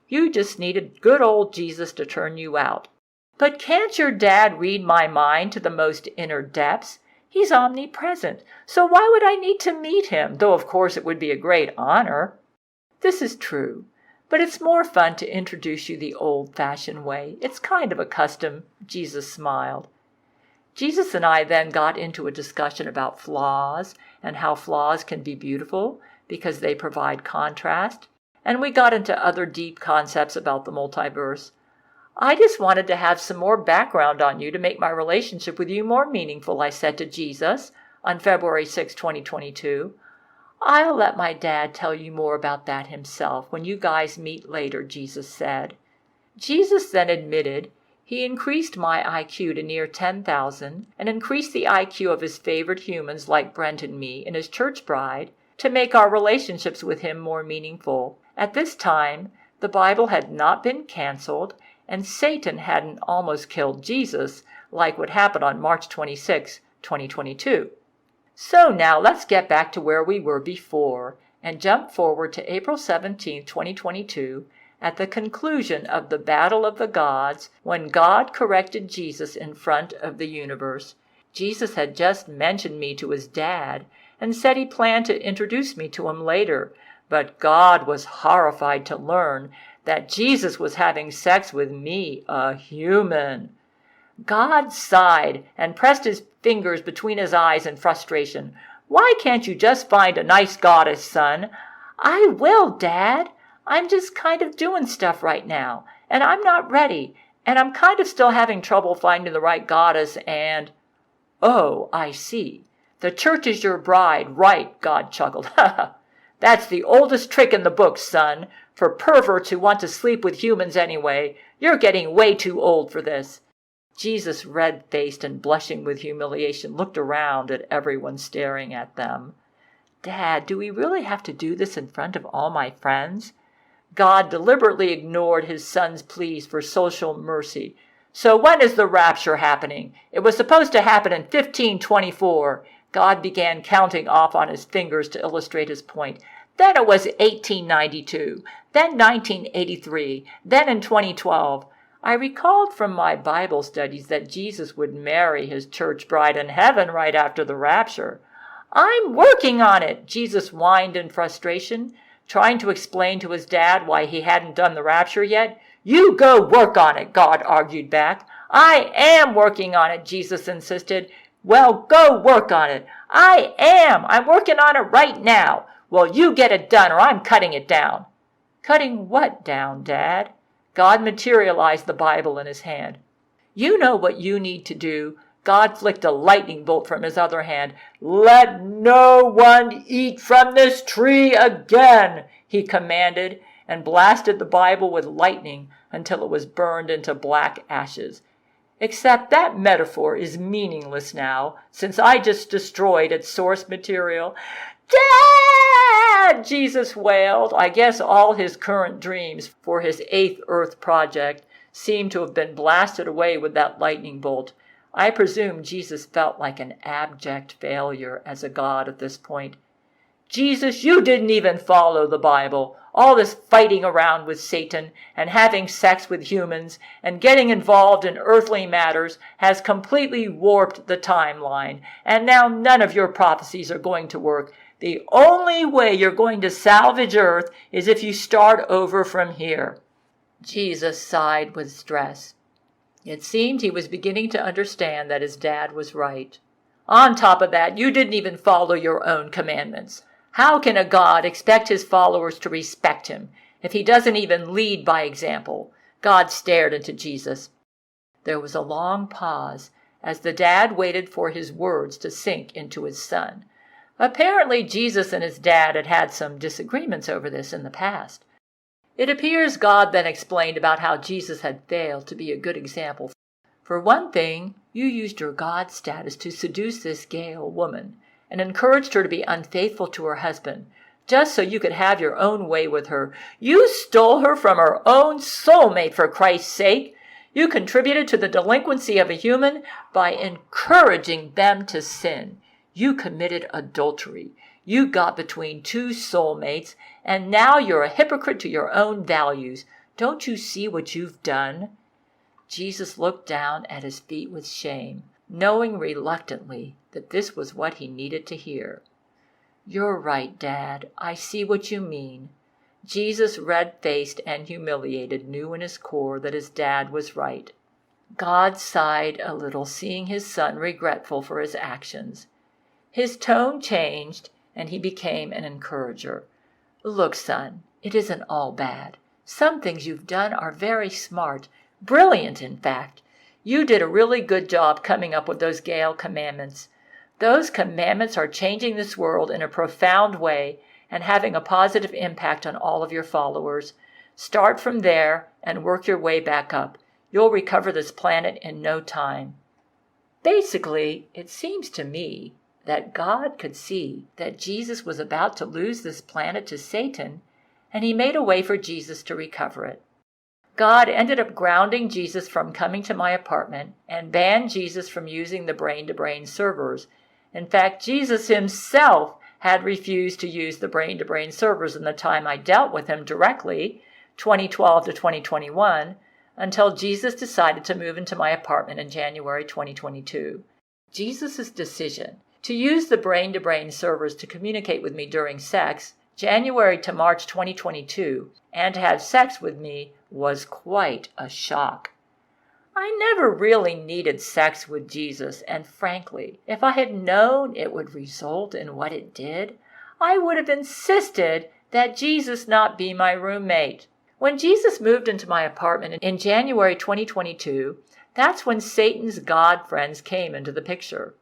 You just needed good old Jesus to turn you out. But can't your dad read my mind to the most inner depths? He's omnipresent, so why would I need to meet him, though of course it would be a great honor?" "This is true, but it's more fun to introduce you the old-fashioned way. It's kind of a custom," Jesus smiled. Jesus and I then got into a discussion about flaws and how flaws can be beautiful because they provide contrast, and we got into other deep concepts about the multiverse. "I just wanted to have some more background on you to make my relationship with you more meaningful," I said to Jesus on February 6, 2022. "I'll let my dad tell you more about that himself when you guys meet later," Jesus said. Jesus then admitted he increased my IQ to near 10,000 and increased the IQ of his favorite humans like Brent and me and his church bride to make our relationships with him more meaningful. At this time, the Bible had not been canceled and Satan hadn't almost killed Jesus like what happened on March 26, 2022. So now let's get back to where we were before and jump forward to April 17, 2022, at the conclusion of the Battle of the Gods, when God corrected Jesus in front of the universe. Jesus had just mentioned me to his dad and said he planned to introduce me to him later, but God was horrified to learn that Jesus was having sex with me, a human. God sighed and pressed his fingers between his eyes in frustration. "Why can't you just find a nice goddess, son?" "I will, Dad. I'm just kind of doing stuff right now, and I'm not ready, and I'm kind of still having trouble finding the right goddess and—" "Oh, I see. The church is your bride, right? God chuckled. Ha ha. That's the oldest trick in the book, son. For perverts who want to sleep with humans anyway. You're getting way too old for this. Jesus, red-faced and blushing with humiliation, looked around at everyone staring at them. Dad, do we really have to do this in front of all my friends? God deliberately ignored his son's pleas for social mercy. So when is the rapture happening? It was supposed to happen in 1524. God began counting off on his fingers to illustrate his point. Then it was 1892, then 1983, then in 2012. I recalled from my Bible studies that Jesus would marry his church bride in heaven right after the rapture. I'm working on it, Jesus whined in frustration, trying to explain to his dad why he hadn't done the rapture yet. You go work on it, God argued back. I am working on it, Jesus insisted. Well, go work on it. I am. I'm working on it right now. Well, you get it done or I'm cutting it down. Cutting what down, Dad? God materialized the Bible in his hand. You know what you need to do. God flicked a lightning bolt from his other hand. Let no one eat from this tree again, he commanded, and blasted the Bible with lightning until it was burned into black ashes. Except that metaphor is meaningless now, since I just destroyed its source material. Dad! Jesus wailed. I guess all his current dreams for his 8th Earth project seemed to have been blasted away with that lightning bolt. I presume Jesus felt like an abject failure as a god at this point. Jesus, you didn't even follow the Bible. All this fighting around with Satan and having sex with humans and getting involved in earthly matters has completely warped the timeline, and now none of your prophecies are going to work. The only way you're going to salvage Earth is if you start over from here. Jesus sighed with stress. It seemed he was beginning to understand that his dad was right. On top of that, you didn't even follow your own commandments. How can a God expect his followers to respect him if he doesn't even lead by example? God stared into Jesus. There was a long pause as the dad waited for his words to sink into his son. Apparently, Jesus and his dad had had some disagreements over this in the past. It appears God then explained about how Jesus had failed to be a good example. For one thing, you used your God status to seduce this Gail woman and encouraged her to be unfaithful to her husband, just so you could have your own way with her. You stole her from her own soulmate, for Christ's sake. You contributed to the delinquency of a human by encouraging them to sin. You committed adultery. You got between two soulmates, and now you're a hypocrite to your own values. Don't you see what you've done? Jesus looked down at his feet with shame, knowing reluctantly that this was what he needed to hear. You're right, Dad. I see what you mean. Jesus, red-faced and humiliated, knew in his core that his dad was right. God sighed a little, seeing his son regretful for his actions. His tone changed, and he became an encourager. Look, son, it isn't all bad. Some things you've done are very smart, brilliant, in fact. You did a really good job coming up with those Gail commandments. Those commandments are changing this world in a profound way and having a positive impact on all of your followers. Start from there and work your way back up. You'll recover this planet in no time. Basically, it seems to me that God could see that Jesus was about to lose this planet to Satan, and he made a way for Jesus to recover it. God ended up grounding Jesus from coming to my apartment and banned Jesus from using the brain-to-brain servers. In fact, Jesus himself had refused to use the brain-to-brain servers in the time I dealt with him directly, 2012 to 2021, until Jesus decided to move into my apartment in January 2022. Jesus' decision to use the brain-to-brain servers to communicate with me during sex, January to March 2022, and to have sex with me was quite a shock. I never really needed sex with Jesus, and frankly, if I had known it would result in what it did, I would have insisted that Jesus not be my roommate. When Jesus moved into my apartment in January 2022, that's when Satan's God friends came into the picture.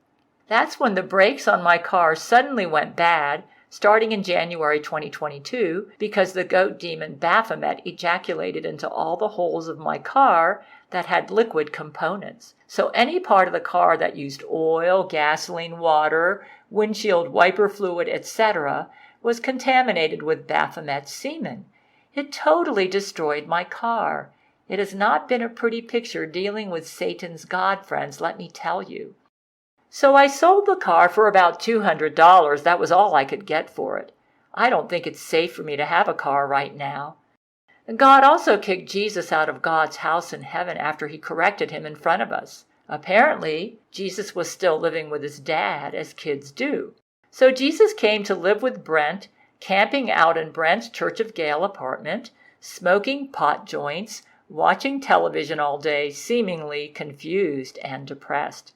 That's when the brakes on my car suddenly went bad, starting in January 2022, because the goat demon Baphomet ejaculated into all the holes of my car that had liquid components. So any part of the car that used oil, gasoline, water, windshield wiper fluid, etc., was contaminated with Baphomet's semen. It totally destroyed my car. It has not been a pretty picture dealing with Satan's God friends, let me tell you. So I sold the car for about $200. That was all I could get for it. I don't think it's safe for me to have a car right now. God also kicked Jesus out of God's house in heaven after he corrected him in front of us. Apparently, Jesus was still living with his dad, as kids do. So Jesus came to live with Brent, camping out in Brent's Church of Gail apartment, smoking pot joints, watching television all day, seemingly confused and depressed.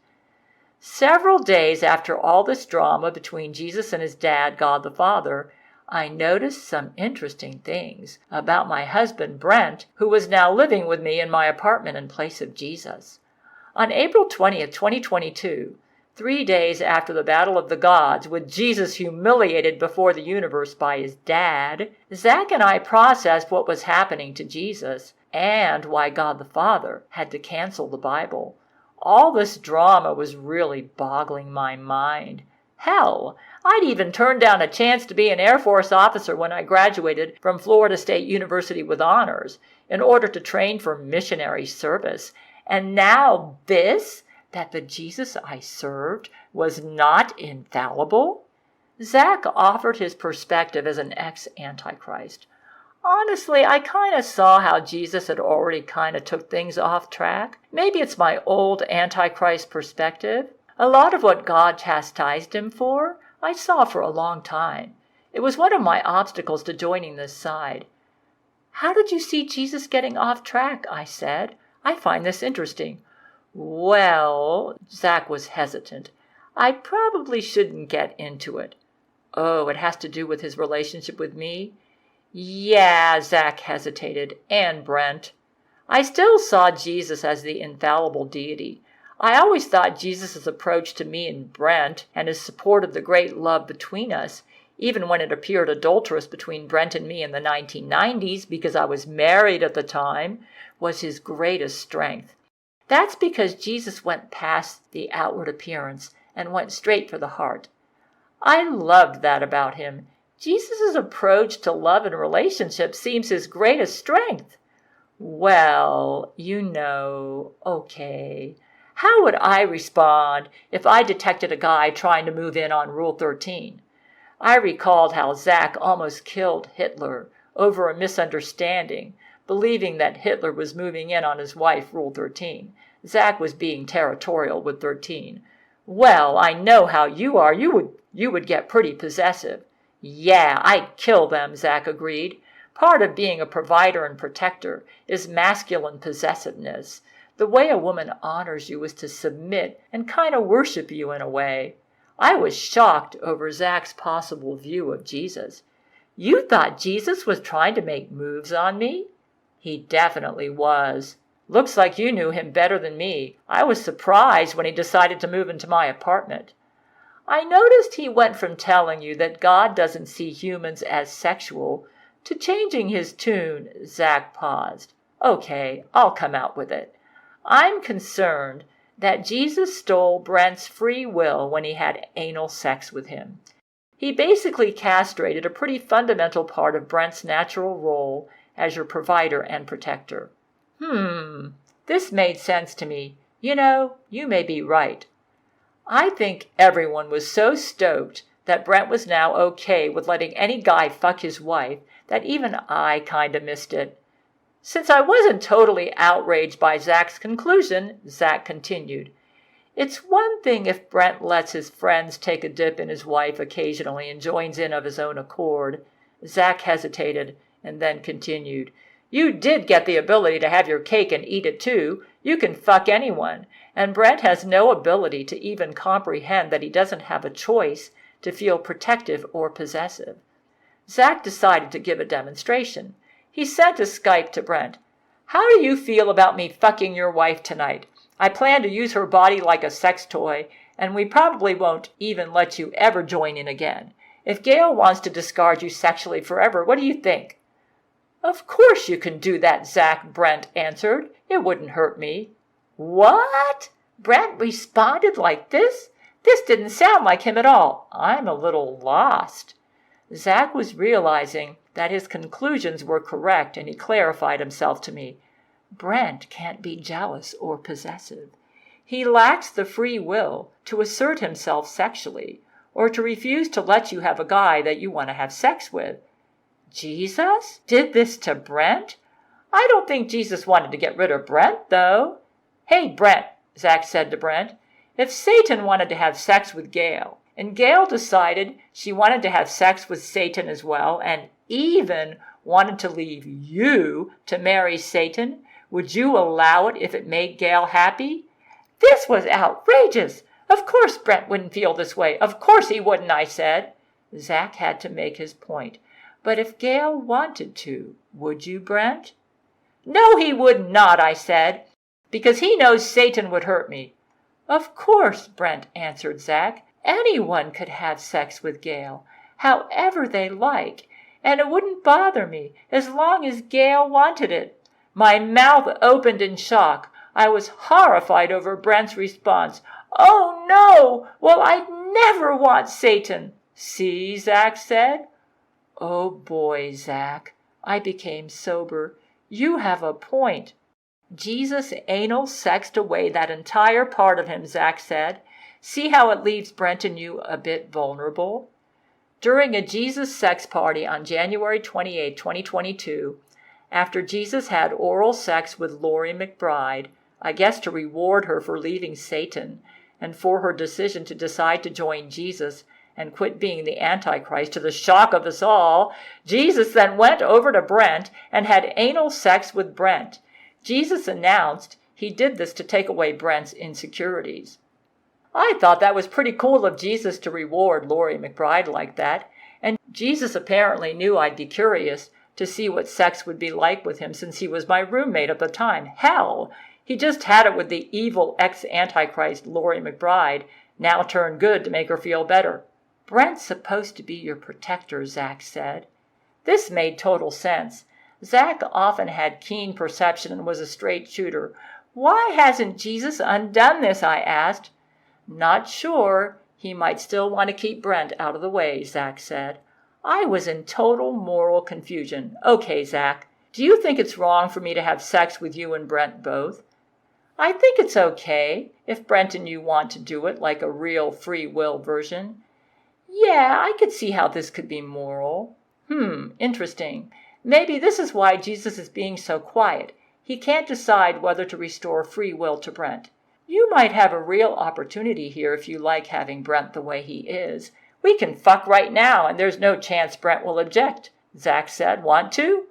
Several days after all this drama between Jesus and his dad, God the Father, I noticed some interesting things about my husband, Brent, who was now living with me in my apartment in place of Jesus. On April 20th, 2022, 3 days after the Battle of the Gods, with Jesus humiliated before the universe by his dad, Zach and I processed what was happening to Jesus and why God the Father had to cancel the Bible. All this drama was really boggling my mind. Hell, I'd even turned down a chance to be an Air Force officer when I graduated from Florida State University with honors in order to train for missionary service. And now this, that the Jesus I served was not infallible? Zach offered his perspective as an ex-Antichrist. Honestly, I kind of saw how Jesus had already kind of took things off track. Maybe it's my old Antichrist perspective. A lot of what God chastised him for, I saw for a long time. It was one of my obstacles to joining this side. How did you see Jesus getting off track? I said. I find this interesting. Well, Zach was hesitant. I probably shouldn't get into it. Oh, it has to do with his relationship with me? Yeah, Zach hesitated, and Brent. I still saw Jesus as the infallible deity. I always thought Jesus' approach to me and Brent, and his support of the great love between us, even when it appeared adulterous between Brent and me in the 1990s because I was married at the time, was his greatest strength. That's because Jesus went past the outward appearance and went straight for the heart. I loved that about him. Jesus' approach to love and relationships seems his greatest strength. Well, okay. How would I respond if I detected a guy trying to move in on Rule 13? I recalled how Zach almost killed Hitler over a misunderstanding, believing that Hitler was moving in on his wife, Rule 13. Zach was being territorial with 13. Well, I know how you are. You would get pretty possessive. Yeah, I'd kill them, Zach agreed. Part of being a provider and protector is masculine possessiveness. The way a woman honors you is to submit and kind of worship you in a way. I was shocked over Zach's possible view of Jesus. You thought Jesus was trying to make moves on me? He definitely was. Looks like you knew him better than me. I was surprised when he decided to move into my apartment. I noticed he went from telling you that God doesn't see humans as sexual to changing his tune. Zach paused. Okay, I'll come out with it. I'm concerned that Jesus stole Brent's free will when he had anal sex with him. He basically castrated a pretty fundamental part of Brent's natural role as your provider and protector. This made sense to me. You may be right. I think everyone was so stoked that Brent was now okay with letting any guy fuck his wife that even I kinda missed it. Since I wasn't totally outraged by Zach's conclusion, Zach continued, it's one thing if Brent lets his friends take a dip in his wife occasionally and joins in of his own accord. Zach hesitated and then continued, you did get the ability to have your cake and eat it too. You can fuck anyone. And Brent has no ability to even comprehend that he doesn't have a choice to feel protective or possessive. Zach decided to give a demonstration. He sent a Skype to Brent. How do you feel about me fucking your wife tonight? I plan to use her body like a sex toy, and we probably won't even let you ever join in again. If Gail wants to discard you sexually forever, what do you think?" "Of course you can do that, Zach," Brent answered. "It wouldn't hurt me." "What?" Brent responded like this? This didn't sound like him at all. I'm a little lost. Zach was realizing that his conclusions were correct, and he clarified himself to me. Brent can't be jealous or possessive. He lacks the free will to assert himself sexually, or to refuse to let you have a guy that you want to have sex with. Jesus did this to Brent? I don't think Jesus wanted to get rid of Brent, though. "Hey, Brent," Zach said to Brent, "if Satan wanted to have sex with Gail, and Gail decided she wanted to have sex with Satan as well, and even wanted to leave you to marry Satan, would you allow it if it made Gail happy?" This was outrageous. Of course Brent wouldn't feel this way. Of course he wouldn't, I said. Zach had to make his point. But if Gail wanted to, would you, Brent? No, he would not, I said, because he knows Satan would hurt me. Of course, Brent answered Zach. Anyone could have sex with Gail, however they like, and it wouldn't bother me as long as Gail wanted it. My mouth opened in shock. I was horrified over Brent's response. Oh, no! Well, I'd never want Satan. See, Zach said. Oh, boy, Zach. I became sober. You have a point. Jesus anal sexed away that entire part of him, Zach said. See how it leaves Brent and you a bit vulnerable? During a Jesus sex party on January 28, 2022, after Jesus had oral sex with Lori McBride, I guess to reward her for leaving Satan and for her decision to decide to join Jesus and quit being the Antichrist to the shock of us all, Jesus then went over to Brent and had anal sex with Brent. Jesus announced he did this to take away Brent's insecurities. I thought that was pretty cool of Jesus to reward Lori McBride like that, and Jesus apparently knew I'd be curious to see what sex would be like with him since he was my roommate at the time. Hell, he just had it with the evil ex-Antichrist Lori McBride, now turned good to make her feel better. Brent's supposed to be your protector, Zach said. This made total sense. Zach often had keen perception and was a straight shooter. Why hasn't Jesus undone this, I asked. Not sure. He might still want to keep Brent out of the way, Zach said. I was in total moral confusion. Okay, Zach, do you think it's wrong for me to have sex with you and Brent both? I think it's okay if Brent and you want to do it like a real free will version. Yeah, I could see how this could be moral. Interesting. Maybe this is why Jesus is being so quiet. He can't decide whether to restore free will to Brent. You might have a real opportunity here if you like having Brent the way he is. We can fuck right now, and there's no chance Brent will object, Zach said. Want to?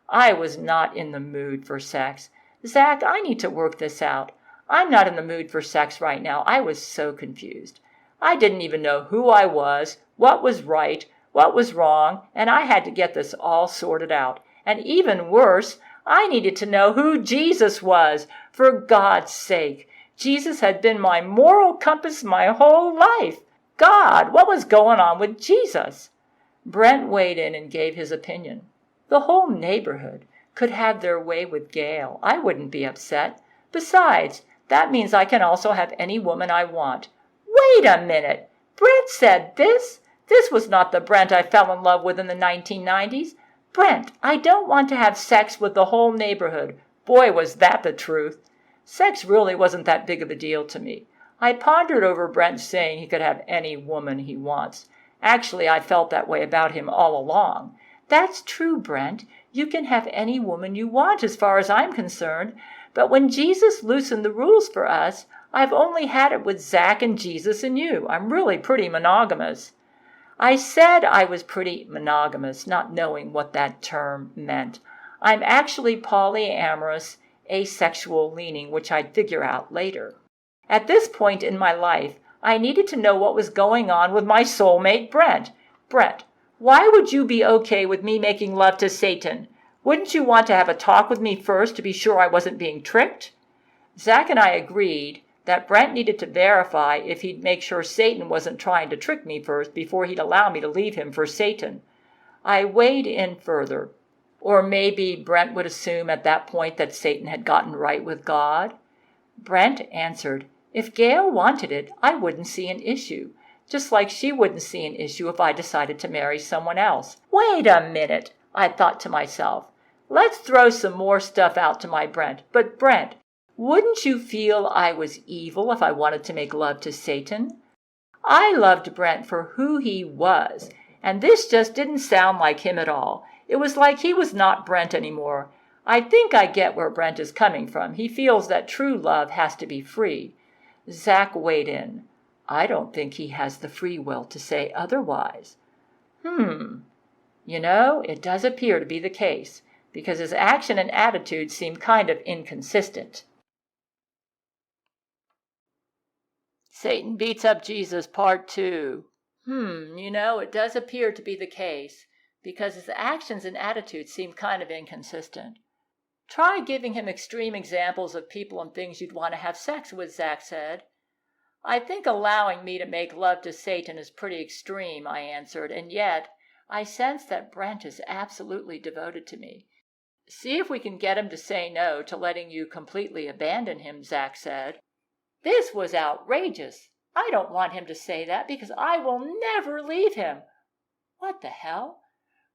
I was not in the mood for sex. Zach, I need to work this out. I'm not in the mood for sex right now. I was so confused. I didn't even know who I was, what was right, what was wrong, and I had to get this all sorted out. And even worse, I needed to know who Jesus was, for God's sake. Jesus had been my moral compass my whole life. God, what was going on with Jesus? Brent weighed in and gave his opinion. The whole neighborhood could have their way with Gail. I wouldn't be upset. Besides, that means I can also have any woman I want. Wait a minute. Brent said this? This was not the Brent I fell in love with in the 1990s. Brent, I don't want to have sex with the whole neighborhood. Boy, was that the truth. Sex really wasn't that big of a deal to me. I pondered over Brent saying he could have any woman he wants. Actually, I felt that way about him all along. That's true, Brent. You can have any woman you want as far as I'm concerned. But when Jesus loosened the rules for us, I've only had it with Zach and Jesus and you. I'm really pretty monogamous. I said I was pretty monogamous, not knowing what that term meant. I'm actually polyamorous, asexual leaning, which I'd figure out later. At this point in my life, I needed to know what was going on with my soulmate, Brent. Brent, why would you be okay with me making love to Satan? Wouldn't you want to have a talk with me first to be sure I wasn't being tricked? Zach and I agreed that Brent needed to verify if he'd make sure Satan wasn't trying to trick me first before he'd allow me to leave him for Satan. I weighed in further. Or maybe Brent would assume at that point that Satan had gotten right with God. Brent answered, if Gail wanted it, I wouldn't see an issue, just like she wouldn't see an issue if I decided to marry someone else. Wait a minute, I thought to myself. Let's throw some more stuff out to my Brent. But Brent, wouldn't you feel I was evil if I wanted to make love to Satan? I loved Brent for who he was, and this just didn't sound like him at all. It was like he was not Brent anymore. I think I get where Brent is coming from. He feels that true love has to be free. Zach weighed in. I don't think he has the free will to say otherwise. It does appear to be the case, because his action and attitude seem kind of inconsistent. Satan beats up Jesus, Part 2. It does appear to be the case, because his actions and attitudes seem kind of inconsistent. Try giving him extreme examples of people and things you'd want to have sex with, Zach said. I think allowing me to make love to Satan is pretty extreme, I answered, and yet I sense that Brent is absolutely devoted to me. See if we can get him to say no to letting you completely abandon him, Zach said. This was outrageous. I don't want him to say that because I will never leave him. What the hell?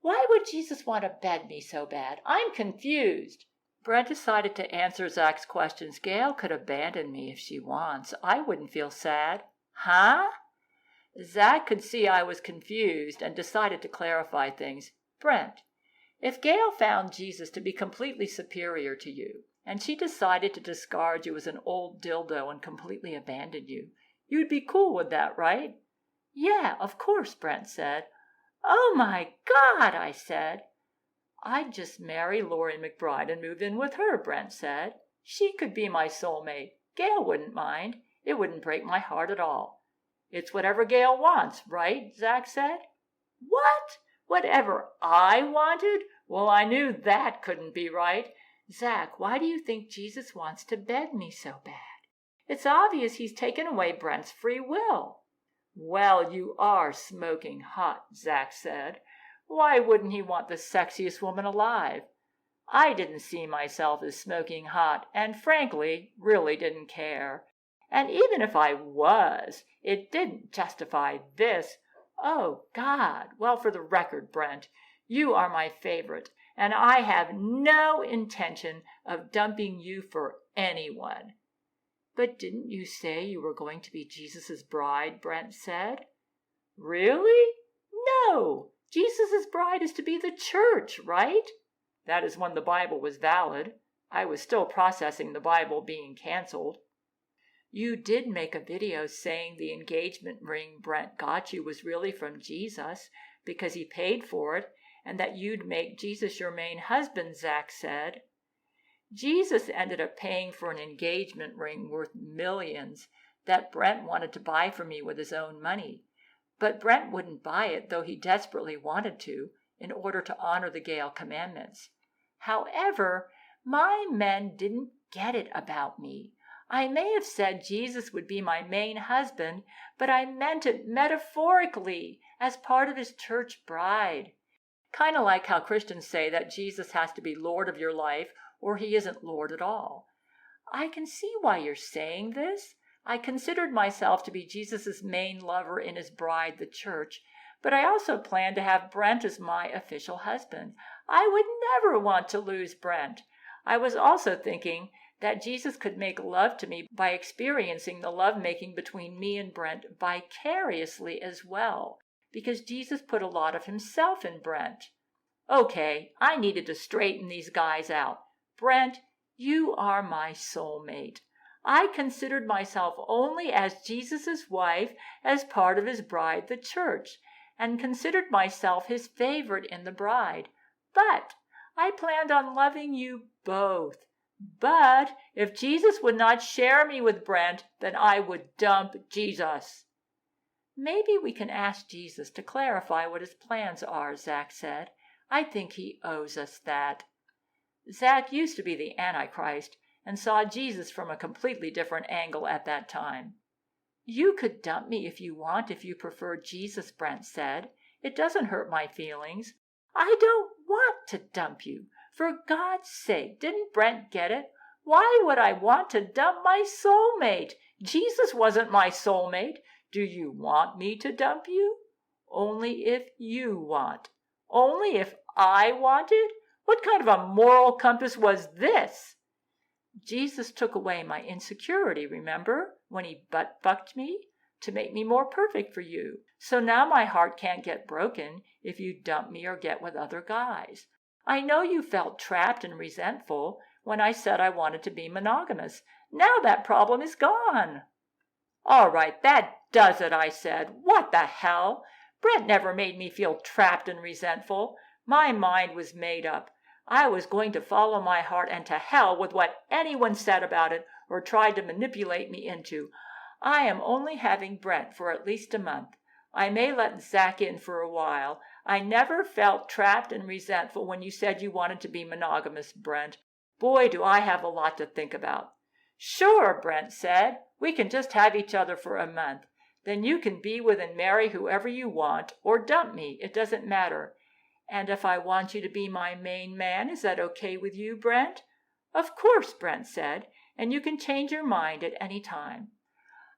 Why would Jesus want to bed me so bad? I'm confused. Brent decided to answer Zach's questions. Gail could abandon me if she wants. I wouldn't feel sad. Huh? Zach could see I was confused and decided to clarify things. Brent, if Gail found Jesus to be completely superior to you, and she decided to discard you as an old dildo and completely abandon you, you'd be cool with that, right? Yeah, of course, Brent said. Oh my God, I said. I'd just marry Lori McBride and move in with her, Brent said. She could be my soulmate. Gail wouldn't mind. It wouldn't break my heart at all. It's whatever Gail wants, right? Zach said. What? Whatever I wanted? Well, I knew that couldn't be right. Zach, why do you think Jesus wants to bed me so bad? It's obvious he's taken away Brent's free will. Well, you are smoking hot, Zach said. Why wouldn't he want the sexiest woman alive? I didn't see myself as smoking hot, and frankly, really didn't care. And even if I was, it didn't justify this. Oh, God. Well, for the record, Brent, you are my favorite, and I have no intention of dumping you for anyone. But didn't you say you were going to be Jesus' bride? Brent said. Really? No. Jesus' bride is to be the church, right? That is when the Bible was valid. I was still processing the Bible being canceled. You did make a video saying the engagement ring Brent got you was really from Jesus because he paid for it, and that you'd make Jesus your main husband, Zach said. Jesus ended up paying for an engagement ring worth millions that Brent wanted to buy for me with his own money. But Brent wouldn't buy it, though he desperately wanted to, in order to honor the Gail commandments. However, my men didn't get it about me. I may have said Jesus would be my main husband, but I meant it metaphorically, as part of his church bride. Kind of like how Christians say that Jesus has to be Lord of your life, or he isn't Lord at all. I can see why you're saying this. I considered myself to be Jesus' main lover in his bride, the church, but I also planned to have Brent as my official husband. I would never want to lose Brent. I was also thinking that Jesus could make love to me by experiencing the lovemaking between me and Brent vicariously as well, because Jesus put a lot of himself in Brent. Okay, I needed to straighten these guys out. Brent, you are my soulmate. I considered myself only as Jesus' wife as part of his bride, the church, and considered myself his favorite in the bride. But I planned on loving you both. But if Jesus would not share me with Brent, then I would dump Jesus. Maybe we can ask Jesus to clarify what his plans are, Zach said. I think he owes us that. Zach used to be the Antichrist, and saw Jesus from a completely different angle at that time. "You could dump me if you want, if you prefer Jesus," Brent said. "It doesn't hurt my feelings." "I don't want to dump you. For God's sake, didn't Brent get it? Why would I want to dump my soulmate? Jesus wasn't my soulmate. Do you want me to dump you?" "Only if you want." "Only if I wanted? What kind of a moral compass was this?" "Jesus took away my insecurity, remember, when he butt-fucked me, to make me more perfect for you. So now my heart can't get broken if you dump me or get with other guys. I know you felt trapped and resentful when I said I wanted to be monogamous. Now that problem is gone." "All right, that does it," I said. "What the hell? Brent never made me feel trapped and resentful. My mind was made up. I was going to follow my heart, and to hell with what anyone said about it or tried to manipulate me into. I am only having Brent for at least a month. I may let Zach in for a while. I never felt trapped and resentful when you said you wanted to be monogamous, Brent. Boy, do I have a lot to think about." "Sure," Brent said. "We can just have each other for a month. Then you can be with and marry whoever you want, or dump me. It doesn't matter. And if I want you to be my main man, is that okay with you, Brent?" "Of course," Brent said, "and you can change your mind at any time."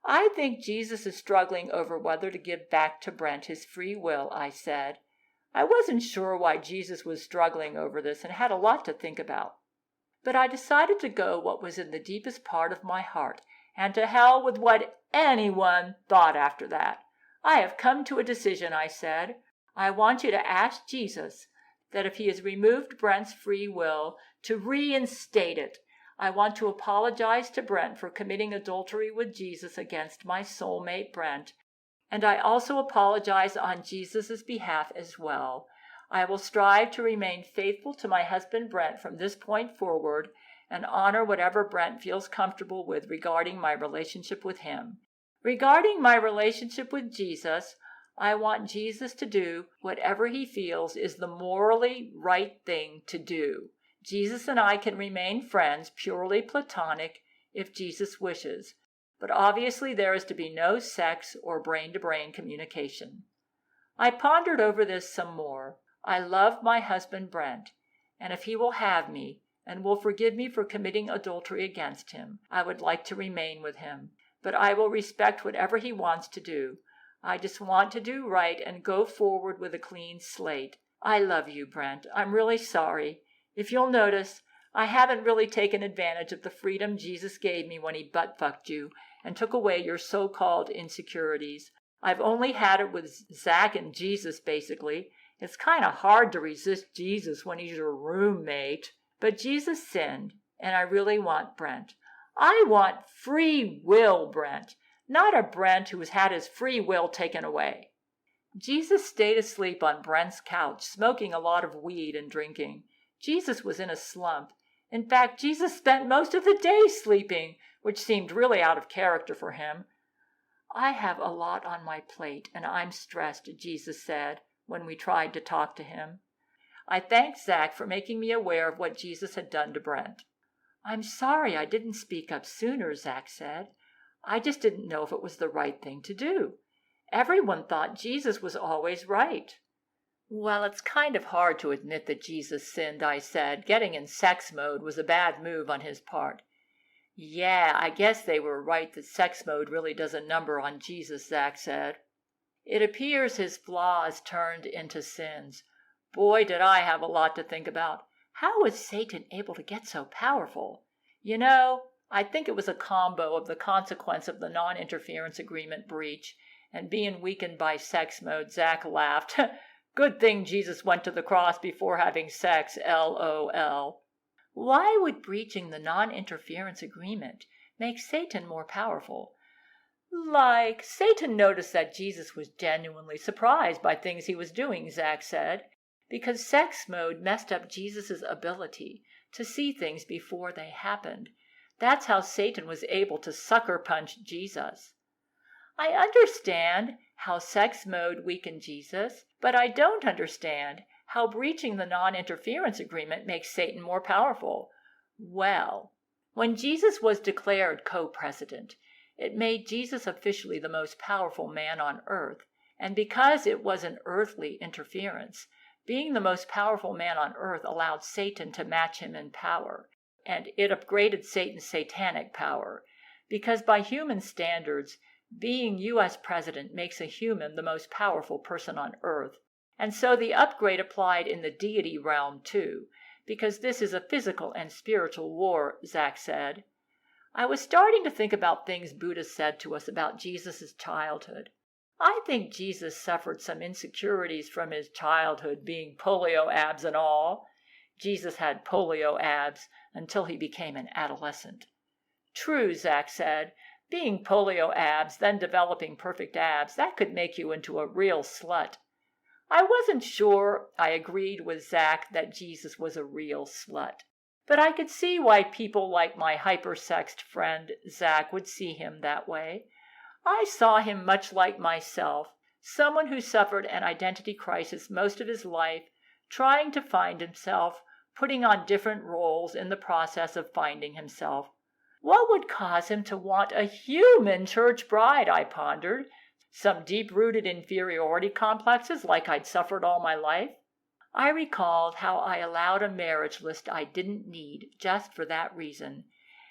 "I think Jesus is struggling over whether to give back to Brent his free will," I said. I wasn't sure why Jesus was struggling over this and had a lot to think about. But I decided to go what was in the deepest part of my heart, and to hell with what anyone thought after that. "I have come to a decision," I said. "I want you to ask Jesus that if he has removed Brent's free will, to reinstate it. I want to apologize to Brent for committing adultery with Jesus against my soulmate Brent. And I also apologize on Jesus' behalf as well. I will strive to remain faithful to my husband Brent from this point forward and honor whatever Brent feels comfortable with regarding my relationship with him. Regarding my relationship with Jesus, I want Jesus to do whatever he feels is the morally right thing to do. Jesus and I can remain friends, purely platonic, if Jesus wishes. But obviously there is to be no sex or brain-to-brain communication." I pondered over this some more. I love my husband Brent, and if he will have me and will forgive me for committing adultery against him, I would like to remain with him. But I will respect whatever he wants to do. I just want to do right and go forward with a clean slate. I love you, Brent. I'm really sorry. If you'll notice, I haven't really taken advantage of the freedom Jesus gave me when he butt-fucked you and took away your so-called insecurities. I've only had it with Zach and Jesus, basically. It's kind of hard to resist Jesus when he's your roommate. But Jesus sinned, and I really want Brent. I want free will Brent, not a Brent who has had his free will taken away. Jesus stayed asleep on Brent's couch, smoking a lot of weed and drinking. Jesus was in a slump. In fact, Jesus spent most of the day sleeping, which seemed really out of character for him. "I have a lot on my plate, and I'm stressed," Jesus said when we tried to talk to him. I thanked Zach for making me aware of what Jesus had done to Brent. "I'm sorry I didn't speak up sooner," Zach said. "I just didn't know if it was the right thing to do. Everyone thought Jesus was always right." "Well, it's kind of hard to admit that Jesus sinned," I said. "Getting in sex mode was a bad move on his part." "Yeah, I guess they were right that sex mode really does a number on Jesus," Zach said. "It appears his flaws turned into sins. Boy, did I have a lot to think about. How was Satan able to get so powerful? You know, I think it was a combo of the consequence of the non-interference agreement breach and being weakened by sex mode." Zach laughed. "Good thing Jesus went to the cross before having sex, LOL. "Why would breaching the non-interference agreement make Satan more powerful?" "Like, Satan noticed that Jesus was genuinely surprised by things he was doing," Zach said, "because sex mode messed up Jesus' ability to see things before they happened. That's how Satan was able to sucker punch Jesus." "I understand how sex mode weakened Jesus, but I don't understand how breaching the non-interference agreement makes Satan more powerful." "Well, When Jesus was declared co-president, it made Jesus officially the most powerful man on earth, and because it was an earthly interference, being the most powerful man on earth allowed Satan to match him in power, and it upgraded Satan's satanic power, because by human standards, being U.S. president makes a human the most powerful person on earth, and so the upgrade applied in the deity realm too, because this is a physical and spiritual war, Zach said. I was starting to think about things Buddha said to us about Jesus' childhood. I think Jesus suffered some insecurities from his childhood, being polio abs and all. Jesus had polio abs until he became an adolescent. True, Zach said. Being polio abs, then developing perfect abs, that could make you into a real slut. I wasn't sure I agreed with Zach that Jesus was a real slut. But I could see why people like my hypersexed friend Zach would see him that way. I saw him much like myself, someone who suffered an identity crisis most of his life, trying to find himself, putting on different roles in the process of finding himself. What would cause him to want a human church bride, I pondered? Some deep-rooted inferiority complexes like I'd suffered all my life? I recalled how I allowed a marriage list I didn't need just for that reason.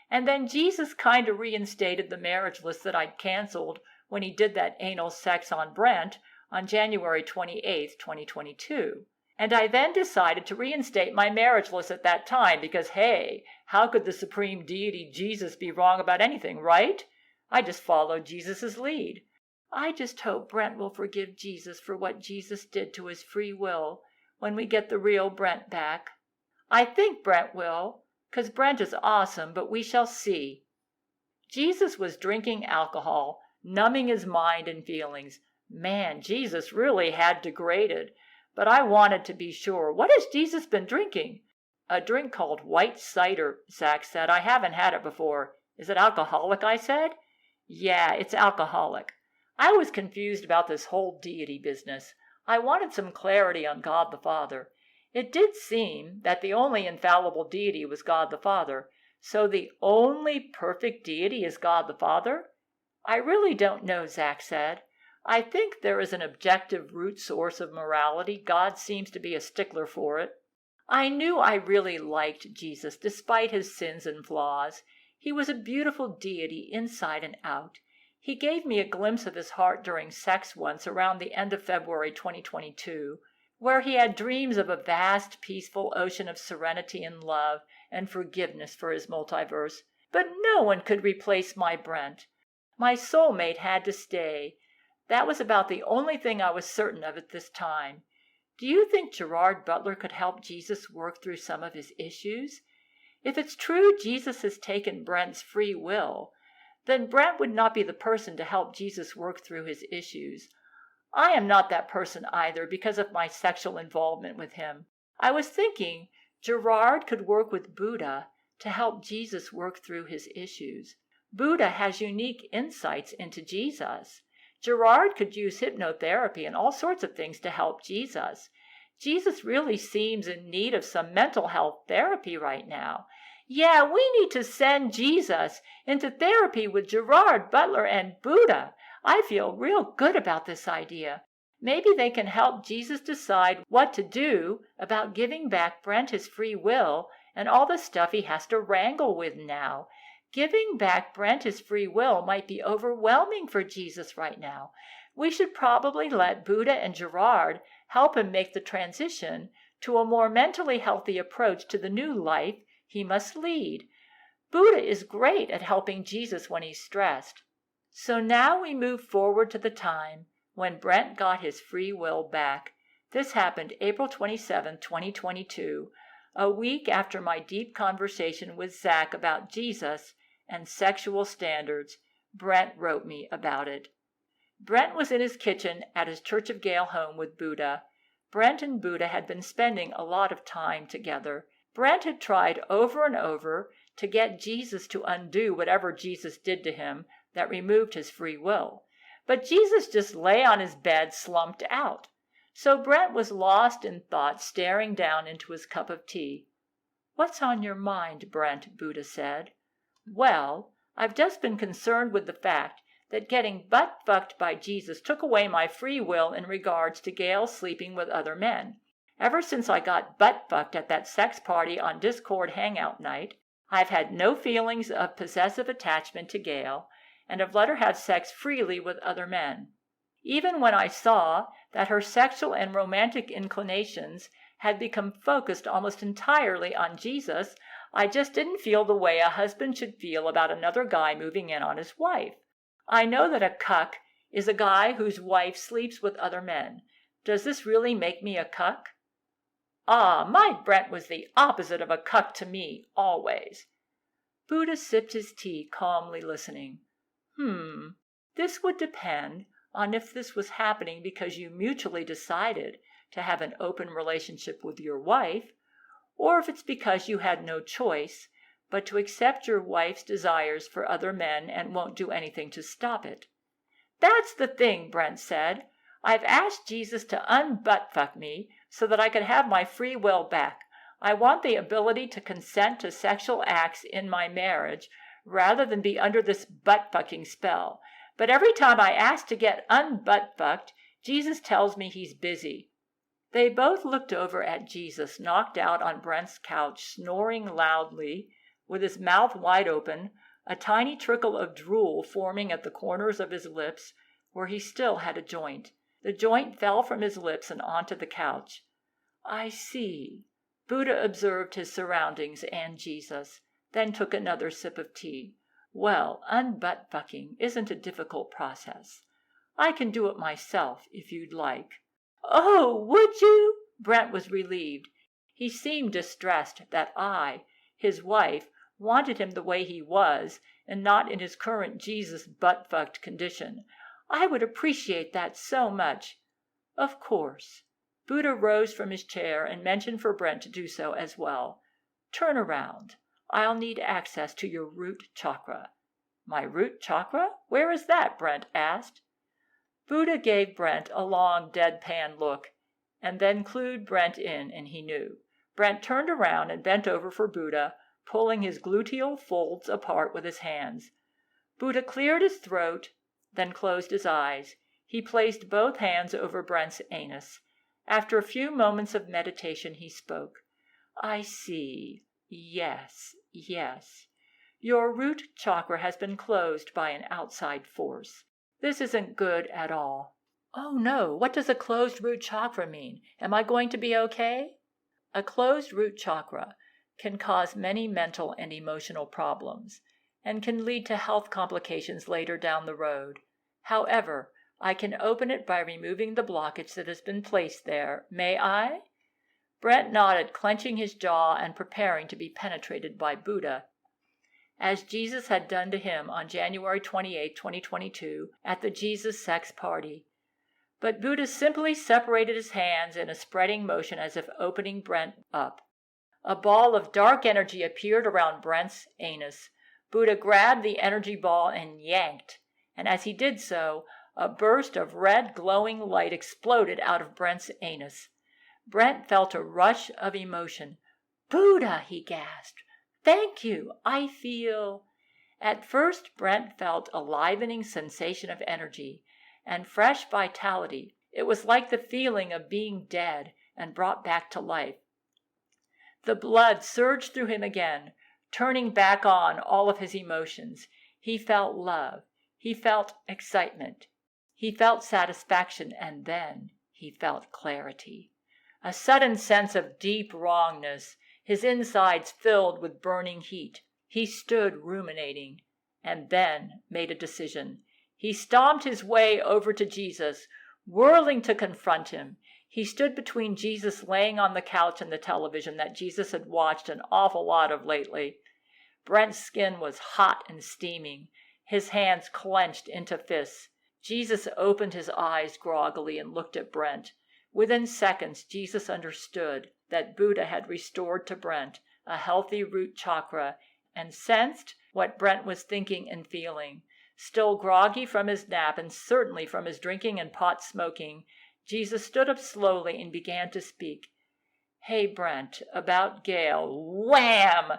And then Jesus kind of reinstated the marriage list that I'd canceled when he did that anal sex on Brent on January 28, 2022. And I then decided to reinstate my marriage list at that time because, hey, how could the supreme deity Jesus be wrong about anything, right? I just followed Jesus' lead. I just hope Brent will forgive Jesus for what Jesus did to his free will when we get the real Brent back. I think Brent will, 'cause Brent is awesome, but we shall see. Jesus was drinking alcohol, numbing his mind and feelings. Man, Jesus really had degraded. But I wanted to be sure. What has Jesus been drinking? A drink called white cider, Zach said. I haven't had it before. Is it alcoholic, I said. Yeah, it's alcoholic. I was confused about this whole deity business. I wanted some clarity on God the Father. It did seem that the only infallible deity was God the Father. So the only perfect deity is God the Father? I really don't know, Zach said. I think there is an objective root source of morality. God seems to be a stickler for it. I knew I really liked Jesus despite his sins and flaws. He was a beautiful deity inside and out. He gave me a glimpse of his heart during sex once around the end of February 2022, where he had dreams of a vast, peaceful ocean of serenity and love and forgiveness for his multiverse. But no one could replace my Brent. My soulmate had to stay. That was about the only thing I was certain of at this time. Do you think Gerard Butler could help Jesus work through some of his issues? If it's true Jesus has taken Brent's free will, then Brent would not be the person to help Jesus work through his issues. I am not that person either because of my sexual involvement with him. I was thinking Gerard could work with Buddha to help Jesus work through his issues. Buddha has unique insights into Jesus. Gerard could use hypnotherapy and all sorts of things to help Jesus. Jesus really seems in need of some mental health therapy right now. Yeah, we need to send Jesus into therapy with Gerard Butler and Buddha. I feel real good about this idea. Maybe they can help Jesus decide what to do about giving back Brent his free will and all the stuff he has to wrangle with now. Giving back Brent his free will might be overwhelming for Jesus right now. We should probably let Buddha and Gerard help him make the transition to a more mentally healthy approach to the new life he must lead. Buddha is great at helping Jesus when he's stressed. So now we move forward to the time when Brent got his free will back. This happened April 27, 2022, a week after my deep conversation with Zach about Jesus and sexual standards. Brent wrote me about it. Brent was in his kitchen at his Church of Gail home with Buddha. Brent and Buddha had been spending a lot of time together. Brent had tried over and over to get Jesus to undo whatever Jesus did to him that removed his free will. But Jesus just lay on his bed slumped out. So Brent was lost in thought, staring down into his cup of tea. "What's on your mind, Brent?" Buddha said. Well, I've just been concerned with the fact that getting butt-fucked by Jesus took away my free will in regards to Gail sleeping with other men. Ever since I got butt-fucked at that sex party on Discord hangout night, I've had no feelings of possessive attachment to Gail, and have let her have sex freely with other men. Even when I saw that her sexual and romantic inclinations had become focused almost entirely on Jesus, I just didn't feel the way a husband should feel about another guy moving in on his wife. I know that a cuck is a guy whose wife sleeps with other men. Does this really make me a cuck? Ah, my Brent was the opposite of a cuck to me, always. Buddha sipped his tea, calmly listening. This would depend on if this was happening because you mutually decided to have an open relationship with your wife, or if it's because you had no choice but to accept your wife's desires for other men and won't do anything to stop it. That's the thing, Brent said. I've asked Jesus to unbutt-fuck me so that I could have my free will back. I want the ability to consent to sexual acts in my marriage rather than be under this butt-fucking spell. But every time I ask to get unbutt-fucked, Jesus tells me he's busy. They both looked over at Jesus, knocked out on Brent's couch, snoring loudly, with his mouth wide open, a tiny trickle of drool forming at the corners of his lips where he still had a joint. The joint fell from his lips and onto the couch. I see. Buddha observed his surroundings and Jesus, then took another sip of tea. Well, unbutt-fucking isn't a difficult process. I can do it myself, if you'd like. Oh, would you? Brent was relieved. He seemed distressed that I, his wife, wanted him the way he was, and not in his current Jesus butt-fucked condition. I would appreciate that so much. Of course. Buddha rose from his chair and motioned for Brent to do so as well. Turn around. I'll need access to your root chakra. My root chakra? Where is that? Brent asked. Buddha gave Brent a long, deadpan look, and then clued Brent in, and he knew. Brent turned around and bent over for Buddha, pulling his gluteal folds apart with his hands. Buddha cleared his throat, then closed his eyes. He placed both hands over Brent's anus. After a few moments of meditation, he spoke. I see. Yes, yes. Your root chakra has been closed by an outside force. This isn't good at all. Oh no, what does a closed root chakra mean? Am I going to be okay? A closed root chakra can cause many mental and emotional problems and can lead to health complications later down the road. However, I can open it by removing the blockage that has been placed there. May I? Brent nodded, clenching his jaw and preparing to be penetrated by Buddha, as Jesus had done to him on January 28, 2022, at the Jesus sex party. But Buddha simply separated his hands in a spreading motion as if opening Brent up. A ball of dark energy appeared around Brent's anus. Buddha grabbed the energy ball and yanked, and as he did so, a burst of red glowing light exploded out of Brent's anus. Brent felt a rush of emotion. Buddha, he gasped. Thank you. I feel... At first, Brent felt a livening sensation of energy and fresh vitality. It was like the feeling of being dead and brought back to life. The blood surged through him again, turning back on all of his emotions. He felt love. He felt excitement. He felt satisfaction, and then he felt clarity. A sudden sense of deep wrongness, his insides filled with burning heat. He stood ruminating, and then made a decision. He stomped his way over to Jesus, whirling to confront him. He stood between Jesus laying on the couch and the television that Jesus had watched an awful lot of lately. Brent's skin was hot and steaming, his hands clenched into fists. Jesus opened his eyes groggily and looked at Brent. Within seconds, Jesus understood that Buddha had restored to Brent a healthy root chakra and sensed what Brent was thinking and feeling. Still groggy from his nap and certainly from his drinking and pot smoking, Jesus stood up slowly and began to speak. Hey, Brent, about Gail. Wham!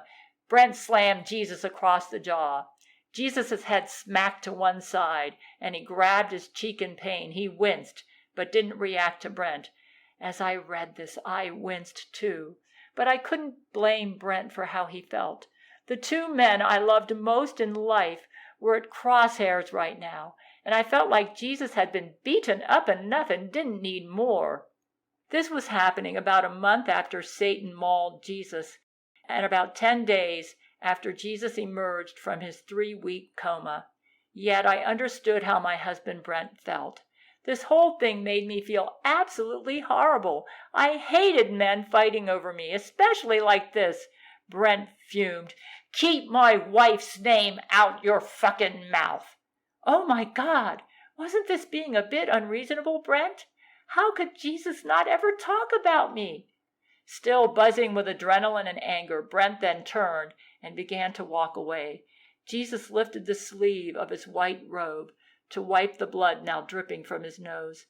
Brent slammed Jesus across the jaw. Jesus' head smacked to one side, and he grabbed his cheek in pain. He winced, but didn't react to Brent. As I read this, I winced too. But I couldn't blame Brent for how he felt. The two men I loved most in life were at crosshairs right now, and I felt like Jesus had been beaten up enough and didn't need more. This was happening about a month after Satan mauled Jesus, and about 10 days after Jesus emerged from his 3-week coma. Yet I understood how my husband Brent felt. This whole thing made me feel absolutely horrible. I hated men fighting over me, especially like this. Brent fumed. "Keep my wife's name out your fucking mouth." Oh my God, wasn't this being a bit unreasonable, Brent? How could Jesus not ever talk about me? Still buzzing with adrenaline and anger, Brent then turned and began to walk away. Jesus lifted the sleeve of his white robe to wipe the blood now dripping from his nose.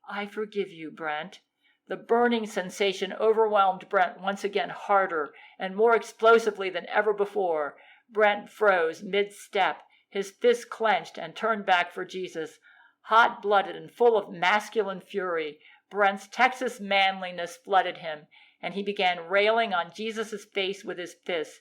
"I forgive you, Brent." The burning sensation overwhelmed Brent once again harder and more explosively than ever before. Brent froze mid-step, his fists clenched, and turned back for Jesus. Hot-blooded and full of masculine fury, Brent's Texas manliness flooded him, and he began railing on Jesus' face with his fists.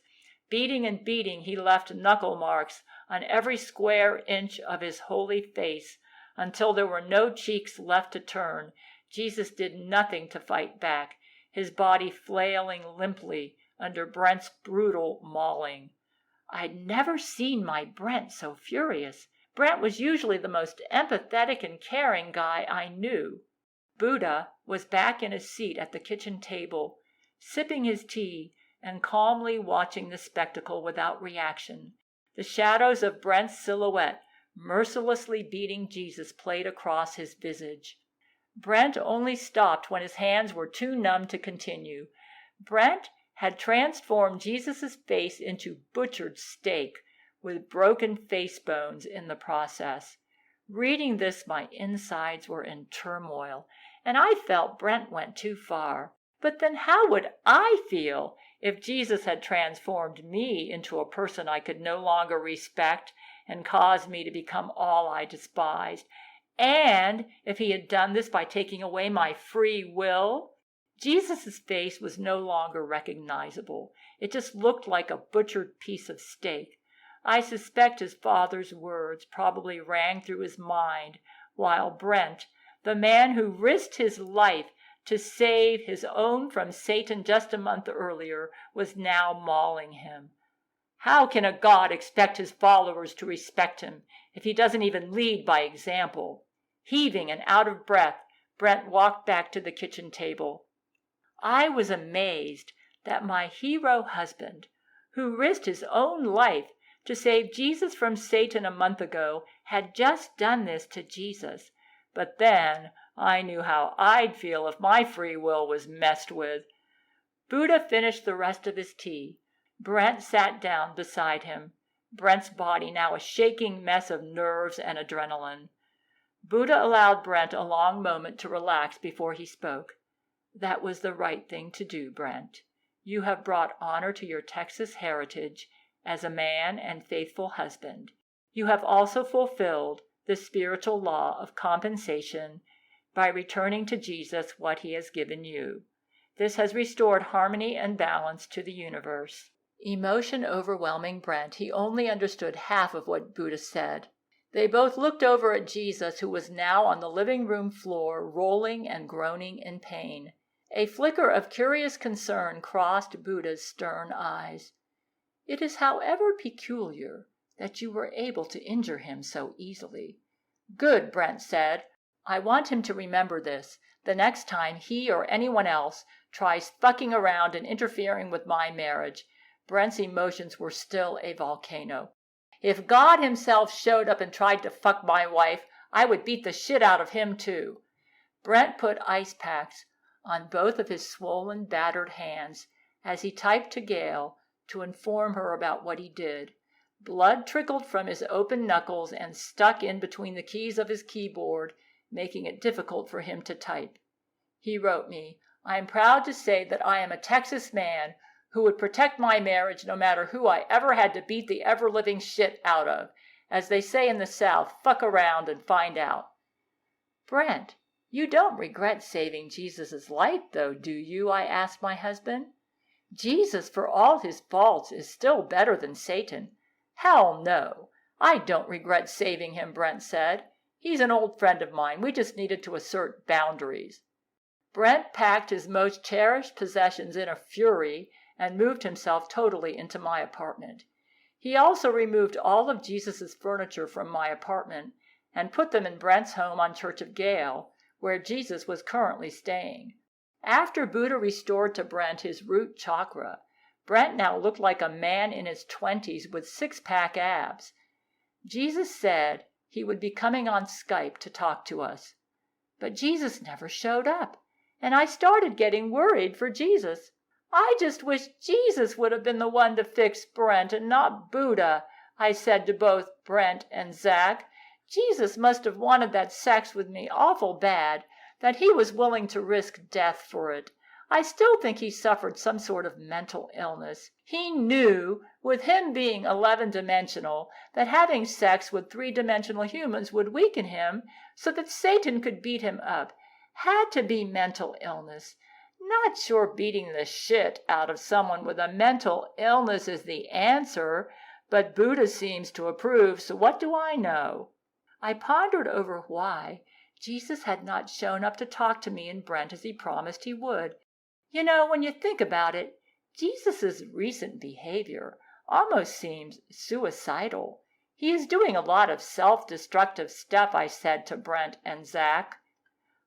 Beating and beating, he left knuckle marks on every square inch of his holy face, until there were no cheeks left to turn. Jesus did nothing to fight back, his body flailing limply under Brent's brutal mauling. I'd never seen my Brent so furious. Brent was usually the most empathetic and caring guy I knew. Buddha was back in his seat at the kitchen table, sipping his tea and calmly watching the spectacle without reaction. The shadows of Brent's silhouette mercilessly beating Jesus played across his visage. Brent only stopped when his hands were too numb to continue. Brent had transformed Jesus' face into butchered steak, with broken face bones in the process. Reading this, my insides were in turmoil, and I felt Brent went too far. But then how would I feel if Jesus had transformed me into a person I could no longer respect and caused me to become all I despised? And if he had done this by taking away my free will? Jesus' face was no longer recognizable. It just looked like a butchered piece of steak. I suspect his father's words probably rang through his mind while Brent, the man who risked his life to save his own from Satan just a month earlier, was now mauling him. How can a God expect his followers to respect him if he doesn't even lead by example? Heaving and out of breath, Brent walked back to the kitchen table. I was amazed that my hero husband, who risked his own life to save Jesus from Satan a month ago, had just done this to Jesus. But then I knew how I'd feel if my free will was messed with. Buddha finished the rest of his tea. Brent sat down beside him, Brent's body now a shaking mess of nerves and adrenaline. Buddha allowed Brent a long moment to relax before he spoke. "That was the right thing to do, Brent. You have brought honor to your Texas heritage as a man and faithful husband. You have also fulfilled the spiritual law of compensation by returning to Jesus what he has given you. This has restored harmony and balance to the universe." Emotion overwhelming Brent, he only understood half of what Buddha said. They both looked over at Jesus, who was now on the living room floor, rolling and groaning in pain. A flicker of curious concern crossed Buddha's stern eyes. "It is, however, peculiar that you were able to injure him so easily." "Good," Brent said. "I want him to remember this the next time he or anyone else tries fucking around and interfering with my marriage." Brent's emotions were still a volcano. "If God himself showed up and tried to fuck my wife, I would beat the shit out of him too." Brent put ice packs on both of his swollen, battered hands as he typed to Gail to inform her about what he did. Blood trickled from his open knuckles and stuck in between the keys of his keyboard, making it difficult for him to type. He wrote me, "I am proud to say that I am a Texas man who would protect my marriage no matter who I ever had to beat the ever-living shit out of. As they say in the South, fuck around and find out. Brent, you don't regret saving Jesus' life, though, do you? I asked my husband. Jesus, for all his faults, is still better than Satan. Hell no. I don't regret saving him, Brent said. He's an old friend of mine. We just needed to assert boundaries. Brent packed his most cherished possessions in a fury and moved himself totally into my apartment. He also removed all of Jesus' furniture from my apartment and put them in Brent's home on Church of Gail, where Jesus was currently staying. After Buddha restored to Brent his root chakra, Brent now looked like a man in his 20s with six-pack abs. Jesus said he would be coming on Skype to talk to us. But Jesus never showed up, and I started getting worried for Jesus. I just wish Jesus would have been the one to fix Brent and not Buddha, I said to both Brent and Zach. Jesus must have wanted that sex with me awful bad, that he was willing to risk death for it. I still think he suffered some sort of mental illness. He knew, with him being 11-dimensional, that having sex with 3-dimensional humans would weaken him so that Satan could beat him up. Had to be mental illness. Not sure beating the shit out of someone with a mental illness is the answer, but Buddha seems to approve, so what do I know? I pondered over why Jesus had not shown up to talk to me and Brent as he promised he would. You know, when you think about it, Jesus' recent behavior almost seems suicidal. He is doing a lot of self-destructive stuff, I said to Brent and Zach.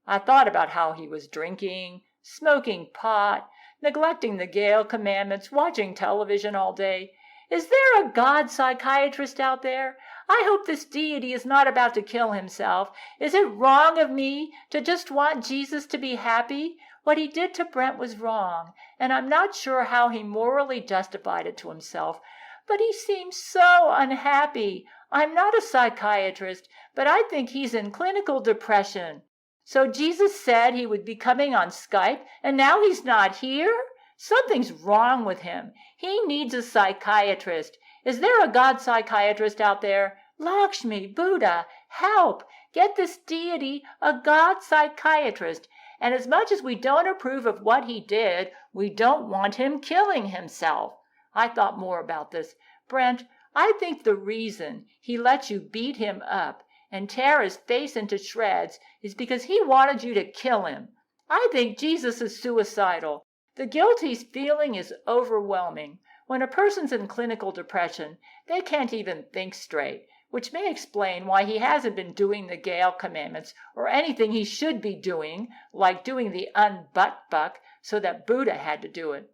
I thought about how he was drinking, smoking pot, neglecting the Gail commandments, watching television all day. Is there a God psychiatrist out there? I hope this deity is not about to kill himself. Is it wrong of me to just want Jesus to be happy? What he did to Brent was wrong, and I'm not sure how he morally justified it to himself, but he seems so unhappy. I'm not a psychiatrist, but I think he's in clinical depression. So Jesus said he would be coming on Skype, and now he's not here? Something's wrong with him. He needs a psychiatrist. Is there a God psychiatrist out there? Lakshmi, Buddha, help! Get this deity a God psychiatrist. And as much as we don't approve of what he did, we don't want him killing himself. I thought more about this. Brent, I think the reason he let you beat him up and tear his face into shreds is because he wanted you to kill him. I think Jesus is suicidal. The guilt he's feeling is overwhelming. When a person's in clinical depression, they can't even think straight, which may explain why he hasn't been doing the Gail commandments or anything he should be doing, like doing the unbutt-buck so that Buddha had to do it.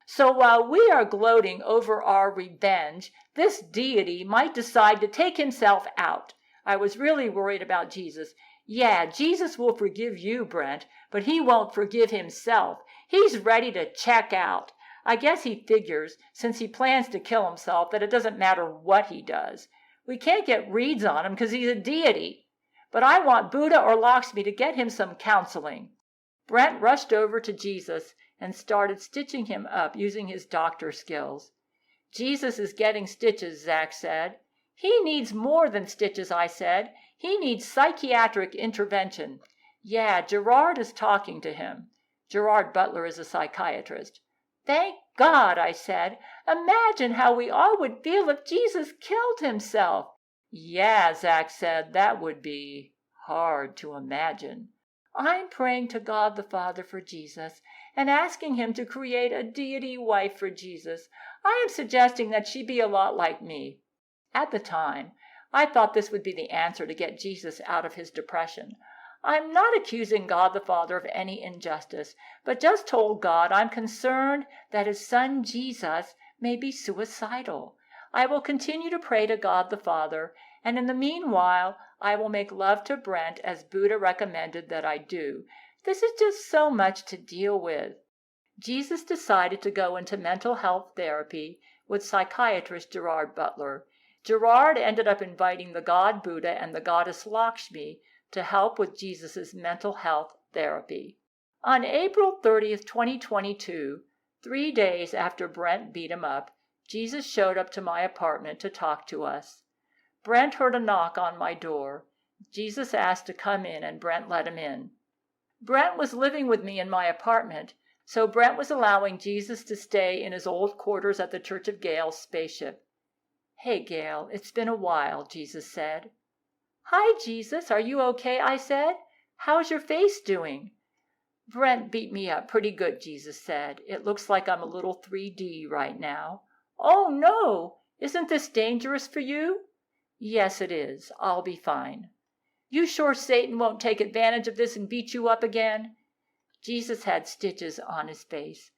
So while we are gloating over our revenge, this deity might decide to take himself out. I was really worried about Jesus. Yeah, Jesus will forgive you, Brent, but he won't forgive himself. He's ready to check out. I guess he figures, since he plans to kill himself, that it doesn't matter what he does. We can't get reads on him because he's a deity. But I want Buddha or Lakshmi to get him some counseling. Brent rushed over to Jesus and started stitching him up using his doctor skills. Jesus is getting stitches, Zach said. He needs more than stitches, I said. He needs psychiatric intervention. Yeah, Gerard is talking to him. Gerard Butler is a psychiatrist. Thank God, I said. Imagine how we all would feel if Jesus killed himself. Yeah, Zach said, that would be hard to imagine. I'm praying to God the Father for Jesus and asking him to create a deity wife for Jesus. I am suggesting that she be a lot like me. At the time, I thought this would be the answer to get Jesus out of his depression. I'm not accusing God the Father of any injustice, but just told God I'm concerned that his son Jesus may be suicidal. I will continue to pray to God the Father, and in the meanwhile, I will make love to Brent as Buddha recommended that I do. This is just so much to deal with. Jesus decided to go into mental health therapy with psychiatrist Gerard Butler. Gerard ended up inviting the god Buddha and the goddess Lakshmi to help with Jesus' mental health therapy. On April 30th, 2022, 3 days after Brent beat him up, Jesus showed up to my apartment to talk to us. Brent heard a knock on my door. Jesus asked to come in, and Brent let him in. Brent was living with me in my apartment, so Brent was allowing Jesus to stay in his old quarters at the Church of Gail's spaceship. "Hey, Gail, it's been a while," Jesus said. "Hi, Jesus, are you okay?" I said. "How's your face doing?" "Brent beat me up pretty good," Jesus said. "It looks like I'm a little 3D right now." "Oh, no! Isn't this dangerous for you?" "Yes, it is. I'll be fine." "You sure Satan won't take advantage of this and beat you up again?" Jesus had stitches on his face.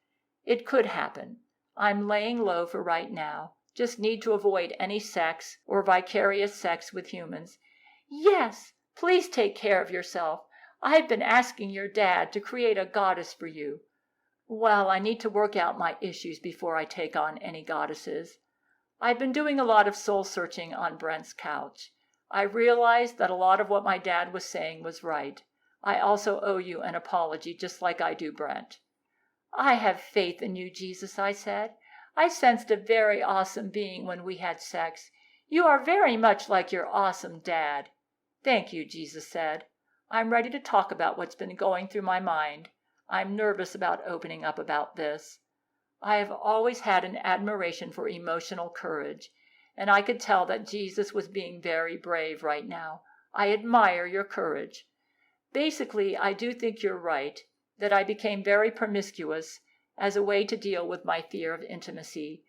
"It could happen. I'm laying low for right now. Just need to avoid any sex or vicarious sex with humans." "Yes, please take care of yourself. I've been asking your dad to create a goddess for you." "Well, I need to work out my issues before I take on any goddesses." I've been doing a lot of soul searching on Brent's couch. I realized that a lot of what my dad was saying was right. I also owe you an apology, just like I do Brent. "I have faith in you, Jesus," I said. "I sensed a very awesome being when we had sex. You are very much like your awesome dad." "Thank you," Jesus said. "I'm ready to talk about what's been going through my mind. I'm nervous about opening up about this. I have always had an admiration for emotional courage, and I could tell that Jesus was being very brave right now. I admire your courage. Basically, I do think you're right, that I became very promiscuous as a way to deal with my fear of intimacy.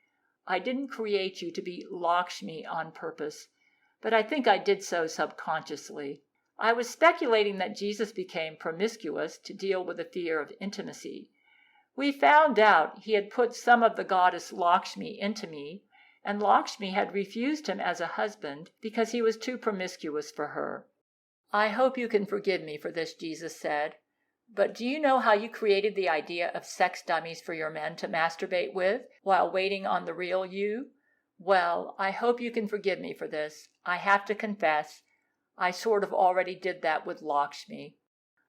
I didn't create you to be Lakshmi on purpose, but I think I did so subconsciously. I was speculating that Jesus became promiscuous to deal with the fear of intimacy. We found out he had put some of the goddess Lakshmi into me, and Lakshmi had refused him as a husband because he was too promiscuous for her. "I hope you can forgive me for this," Jesus said. "But do you know how you created the idea of sex dummies for your men to masturbate with while waiting on the real you? Well, I hope you can forgive me for this. I have to confess, I sort of already did that with Lakshmi.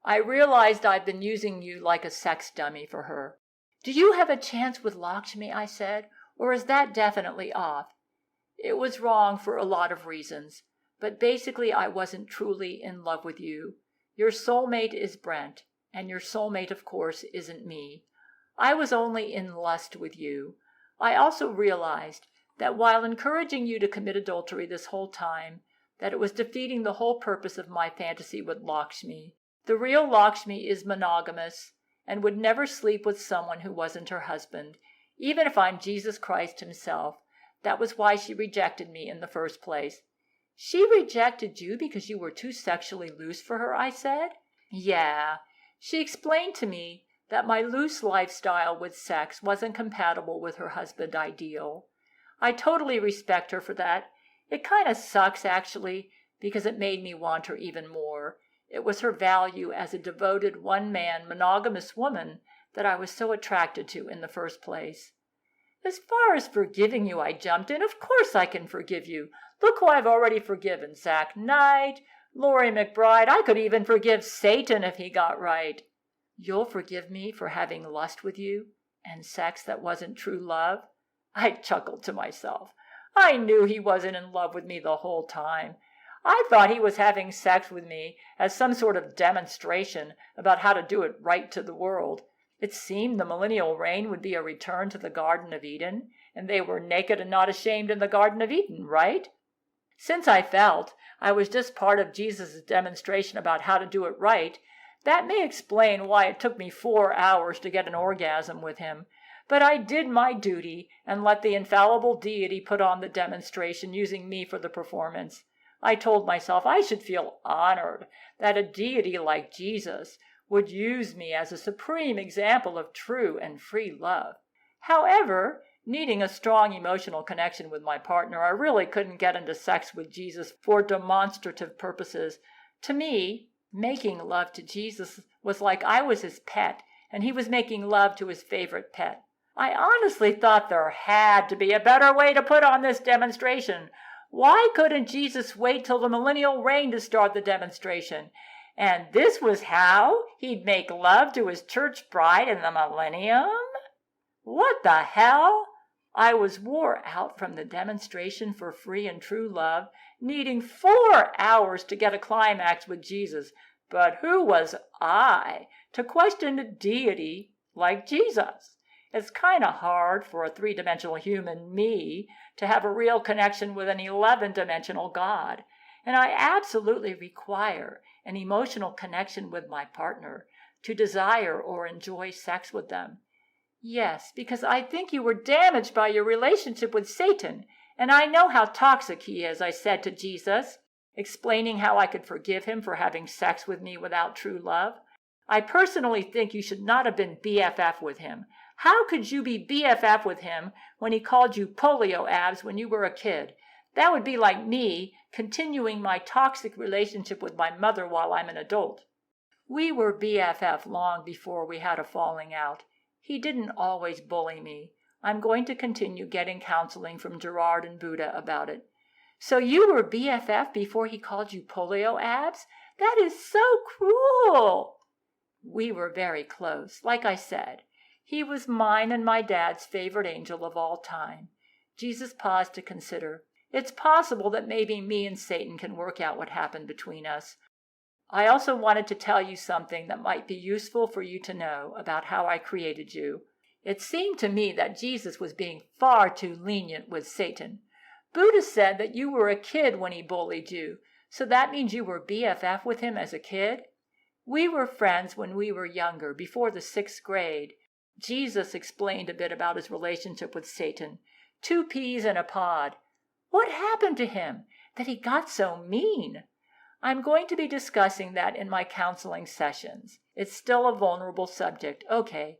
I realized I've been using you like a sex dummy for her." "Do you have a chance with Lakshmi?" I said, "or is that definitely off?" "It was wrong for a lot of reasons, but basically I wasn't truly in love with you. Your soulmate is Brent, and your soulmate, of course, isn't me. I was only in lust with you. I also realized that while encouraging you to commit adultery this whole time, that it was defeating the whole purpose of my fantasy with Lakshmi. The real Lakshmi is monogamous and would never sleep with someone who wasn't her husband, even if I'm Jesus Christ himself. That was why she rejected me in the first place." "She rejected you because you were too sexually loose for her?" I said. "Yeah. She explained to me that my loose lifestyle with sex wasn't compatible with her husband ideal. I totally respect her for that. It kind of sucks, actually, because it made me want her even more. It was her value as a devoted one-man monogamous woman that I was so attracted to in the first place." "As far as forgiving you," I jumped in, "of course I can forgive you. Look who I've already forgiven. Zach Knight, Laurie McBride. I could even forgive Satan if he got right." "You'll forgive me for having lust with you and sex that wasn't true love?" I chuckled to myself. I knew he wasn't in love with me the whole time. I thought he was having sex with me as some sort of demonstration about how to do it right to the world. It seemed the millennial reign would be a return to the Garden of Eden, and they were naked and not ashamed in the Garden of Eden, right? Since I felt I was just part of Jesus' demonstration about how to do it right, that may explain why it took me 4 hours to get an orgasm with him. But I did my duty and let the infallible deity put on the demonstration using me for the performance. I told myself I should feel honored that a deity like Jesus would use me as a supreme example of true and free love. However, needing a strong emotional connection with my partner, I really couldn't get into sex with Jesus for demonstrative purposes. To me, making love to Jesus was like I was his pet and he was making love to his favorite pet. I honestly thought there had to be a better way to put on this demonstration. Why couldn't Jesus wait till the millennial reign to start the demonstration? And this was how he'd make love to his church bride in the millennium? What the hell? I was wore out from the demonstration for free and true love, needing 4 hours to get a climax with Jesus. But who was I to question a deity like Jesus? It's kind of hard for a 3-dimensional human, me, to have a real connection with an 11-dimensional God. And I absolutely require an emotional connection with my partner to desire or enjoy sex with them. Yes, because I think you were damaged by your relationship with Satan, and I know how toxic he is, I said to Jesus, explaining how I could forgive him for having sex with me without true love. I personally think you should not have been BFF with him. How could you be BFF with him when he called you polio abs when you were a kid? That would be like me continuing my toxic relationship with my mother while I'm an adult. We were BFF long before we had a falling out. He didn't always bully me. I'm going to continue getting counseling from Gerard and Buddha about it. So you were BFF before he called you polio abs? That is so cruel. We were very close. Like I said, he was mine and my dad's favorite angel of all time. Jesus paused to consider. It's possible that maybe me and Satan can work out what happened between us. I also wanted to tell you something that might be useful for you to know about how I created you. It seemed to me that Jesus was being far too lenient with Satan. Buddha said that you were a kid when he bullied you, so that means you were BFF with him as a kid? We were friends when we were younger, before the 6th grade. Jesus explained a bit about his relationship with Satan. 2 peas in a pod. What happened to him that he got so mean? I'm going to be discussing that in my counseling sessions. It's still a vulnerable subject. Okay,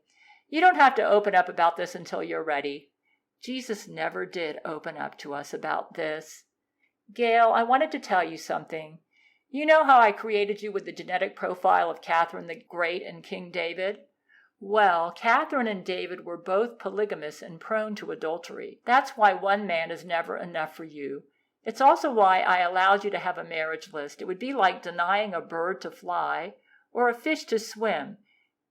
you don't have to open up about this until you're ready. Jesus never did open up to us about this. Gail, I wanted to tell you something. You know how I created you with the genetic profile of Catherine the Great and King David? Well, Catherine and David were both polygamous and prone to adultery. That's why one man is never enough for you. It's also why I allowed you to have a marriage list. It would be like denying a bird to fly or a fish to swim.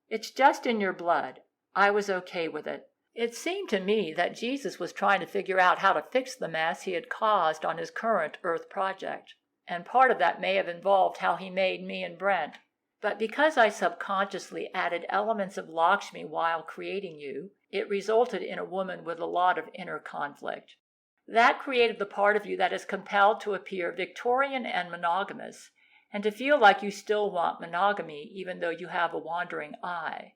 It's just in your blood. I was okay with it. It seemed to me that Jesus was trying to figure out how to fix the mess he had caused on his current Earth project. And part of that may have involved how he made me and Brent. But because I subconsciously added elements of Lakshmi while creating you, it resulted in a woman with a lot of inner conflict. That created the part of you that is compelled to appear Victorian and monogamous, and to feel like you still want monogamy even though you have a wandering eye.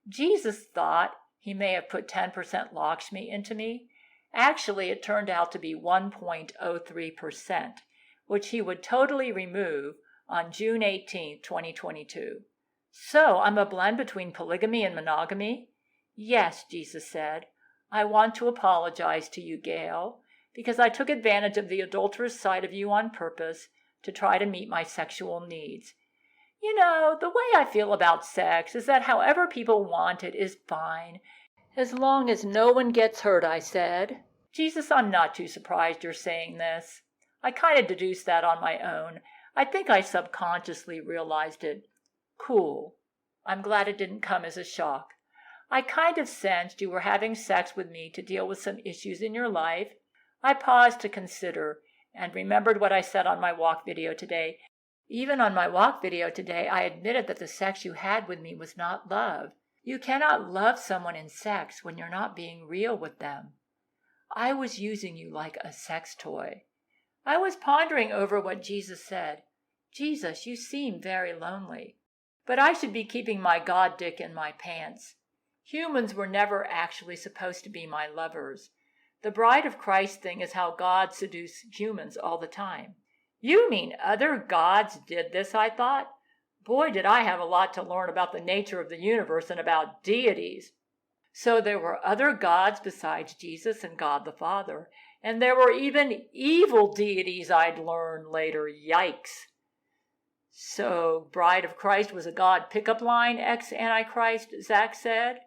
Jesus thought he may have put 10% Lakshmi into me. Actually, it turned out to be 1.03%, which he would totally remove on June 18, 2022. So I'm a blend between polygamy and monogamy? Yes, Jesus said. I want to apologize to you, Gail, because I took advantage of the adulterous side of you on purpose to try to meet my sexual needs. You know, the way I feel about sex is that however people want it is fine, as long as no one gets hurt, I said. Jesus, I'm not too surprised you're saying this. I kind of deduced that on my own. I think I subconsciously realized it. Cool. I'm glad it didn't come as a shock. I kind of sensed you were having sex with me to deal with some issues in your life. I paused to consider and remembered what I said on my walk video today. Even on my walk video today, I admitted that the sex you had with me was not love. You cannot love someone in sex when you're not being real with them. I was using you like a sex toy. I was pondering over what Jesus said. Jesus, you seem very lonely. But I should be keeping my God dick in my pants. Humans were never actually supposed to be my lovers. The Bride of Christ thing is how God seduces humans all the time. You mean other gods did this, I thought? Boy, did I have a lot to learn about the nature of the universe and about deities. So there were other gods besides Jesus and God the Father, and there were even evil deities I'd learn later. Yikes. So Bride of Christ was a God pickup line, ex-Antichrist, Zach said.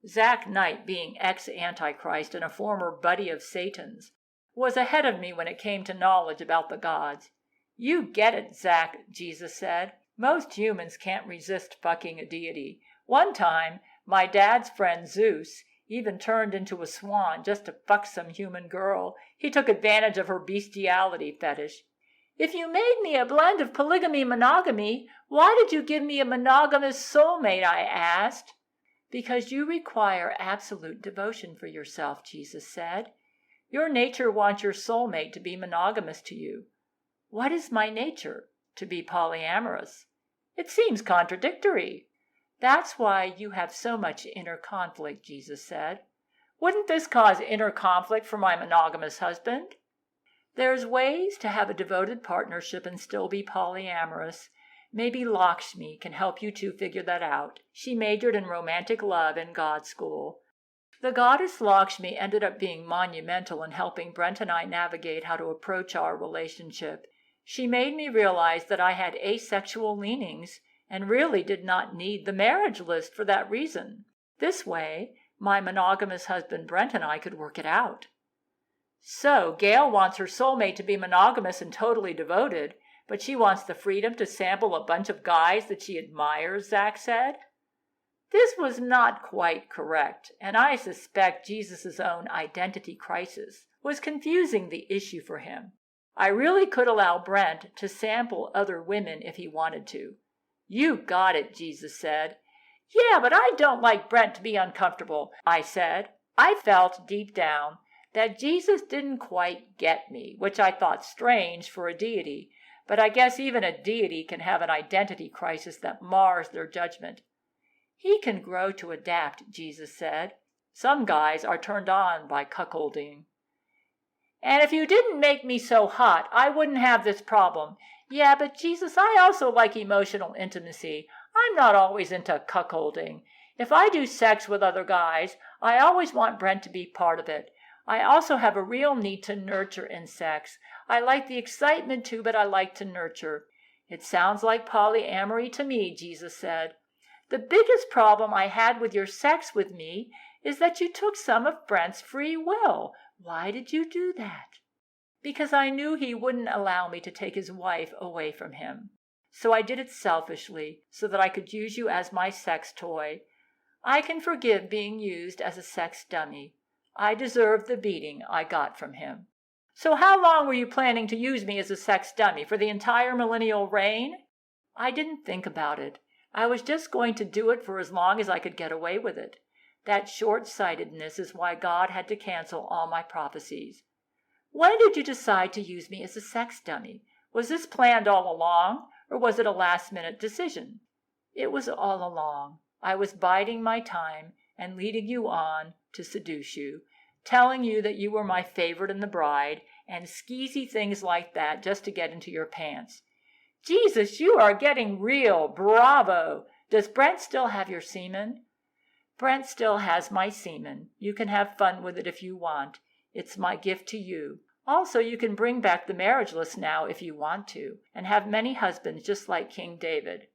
Zach Knight, being ex-Antichrist and a former buddy of Satan's, was ahead of me when it came to knowledge about the gods. You get it, Zach, Jesus said. Most humans can't resist fucking a deity. One time, my dad's friend Zeus, even turned into a swan just to fuck some human girl. He took advantage of her bestiality fetish. If you made me a blend of polygamy-monogamy, why did you give me a monogamous soulmate, I asked. Because you require absolute devotion for yourself, Jesus said. Your nature wants your soulmate to be monogamous to you. What is my nature? To be polyamorous. It seems contradictory. That's why you have so much inner conflict, Jesus said. Wouldn't this cause inner conflict for my monogamous husband? There's ways to have a devoted partnership and still be polyamorous. Maybe Lakshmi can help you two figure that out. She majored in romantic love in God school. The goddess Lakshmi ended up being monumental in helping Brent and I navigate how to approach our relationship. She made me realize that I had asexual leanings and really did not need the marriage list for that reason. This way, my monogamous husband Brent and I could work it out. So, Gail wants her soulmate to be monogamous and totally devoted, but she wants the freedom to sample a bunch of guys that she admires, Zach said. This was not quite correct, and I suspect Jesus' own identity crisis was confusing the issue for him. I really could allow Brent to sample other women if he wanted to. You got it, Jesus said. Yeah, but I don't like Brent to be uncomfortable, I said. I felt deep down that Jesus didn't quite get me, which I thought strange for a deity, but I guess even a deity can have an identity crisis that mars their judgment. He can grow to adapt, Jesus said. Some guys are turned on by cuckolding. And if you didn't make me so hot, I wouldn't have this problem. Yeah, but Jesus, I also like emotional intimacy. I'm not always into cuckolding. If I do sex with other guys, I always want Brent to be part of it. I also have a real need to nurture in sex. I like the excitement too, but I like to nurture. It sounds like polyamory to me, Jesus said. The biggest problem I had with your sex with me is that you took some of Brent's free will. Why did you do that? Because I knew he wouldn't allow me to take his wife away from him. So I did it selfishly, so that I could use you as my sex toy. I can forgive being used as a sex dummy. I deserve the beating I got from him. So how long were you planning to use me as a sex dummy? For the entire millennial reign? I didn't think about it. I was just going to do it for as long as I could get away with it. That short-sightedness is why God had to cancel all my prophecies. When did you decide to use me as a sex dummy? Was this planned all along, or was it a last-minute decision? It was all along. I was biding my time and leading you on to seduce you, telling you that you were my favorite in the bride, and skeezy things like that just to get into your pants. Jesus, you are getting real. Bravo. Does Brent still have your semen? Brent still has my semen. You can have fun with it if you want. It's my gift to you. Also, you can bring back the marriage list now if you want to, and have many husbands just like King David.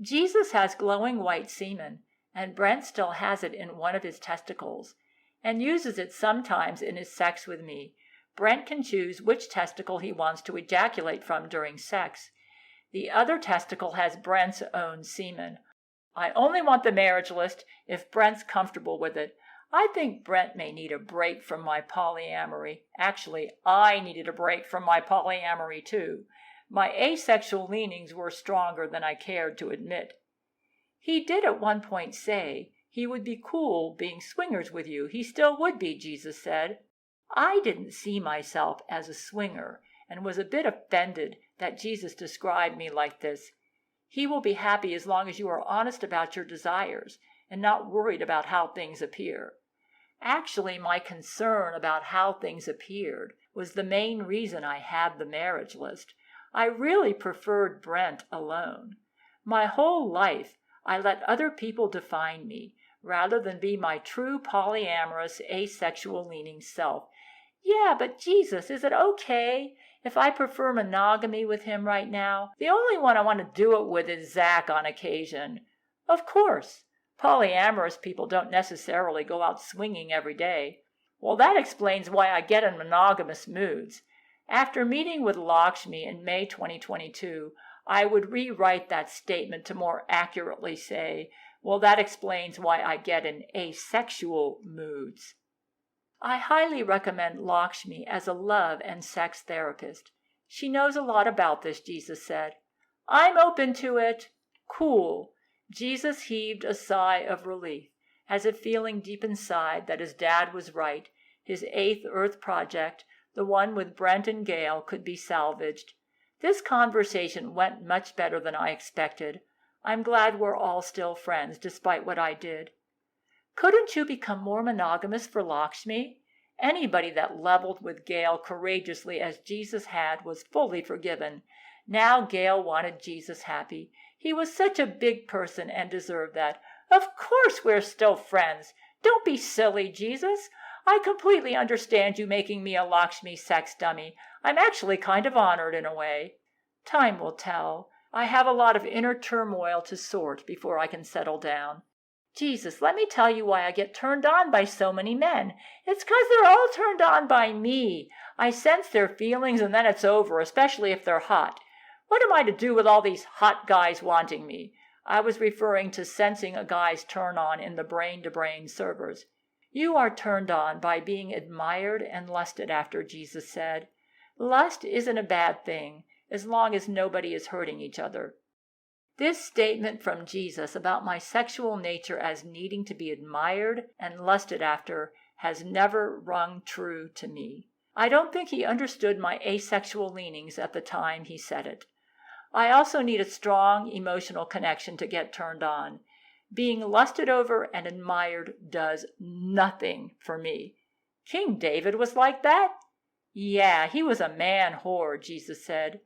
Jesus has glowing white semen, and Brent still has it in one of his testicles, and uses it sometimes in his sex with me. Brent can choose which testicle he wants to ejaculate from during sex. The other testicle has Brent's own semen. I only want the marriage list if Brent's comfortable with it. I think Brent may need a break from my polyamory. Actually, I needed a break from my polyamory too. My asexual leanings were stronger than I cared to admit. He did at one point say he would be cool being swingers with you. He still would be, Jesus said. I didn't see myself as a swinger and was a bit offended that Jesus described me like this. He will be happy as long as you are honest about your desires and not worried about how things appear. Actually, my concern about how things appeared was the main reason I had the marriage list. I really preferred Brent alone. My whole life, I let other people define me, rather than be my true polyamorous, asexual-leaning self. Yeah, but Jesus, is it okay if I prefer monogamy with him right now? The only one I want to do it with is Zach on occasion. Of course. Polyamorous people don't necessarily go out swinging every day. Well, that explains why I get in monogamous moods. After meeting with Lakshmi in May 2022, I would rewrite that statement to more accurately say, Well, that explains why I get in asexual moods. I highly recommend Lakshmi as a love and sex therapist. She knows a lot about this, Jesus said. I'm open to it. Cool. Jesus heaved a sigh of relief, as if feeling deep inside that his dad was right. His eighth Earth project, the one with Brent and Gail, could be salvaged. This conversation went much better than I expected. I'm glad we're all still friends, despite what I did. Couldn't you become more monogamous for Lakshmi? Anybody that leveled with Gail courageously as Jesus had was fully forgiven. Now Gail wanted Jesus happy. He was such a big person and deserved that. Of course we're still friends. Don't be silly, Jesus. I completely understand you making me a Lakshmi sex dummy. I'm actually kind of honored in a way. Time will tell. I have a lot of inner turmoil to sort before I can settle down. Jesus, let me tell you why I get turned on by so many men. It's 'cause they're all turned on by me. I sense their feelings and then it's over, especially if they're hot. What am I to do with all these hot guys wanting me? I was referring to sensing a guy's turn on in the brain-to-brain servers. You are turned on by being admired and lusted after, Jesus said. Lust isn't a bad thing, as long as nobody is hurting each other. This statement from Jesus about my sexual nature as needing to be admired and lusted after has never rung true to me. I don't think he understood my asexual leanings at the time he said it. I also need a strong emotional connection to get turned on. Being lusted over and admired does nothing for me. King David was like that? Yeah, he was a man whore, Jesus said.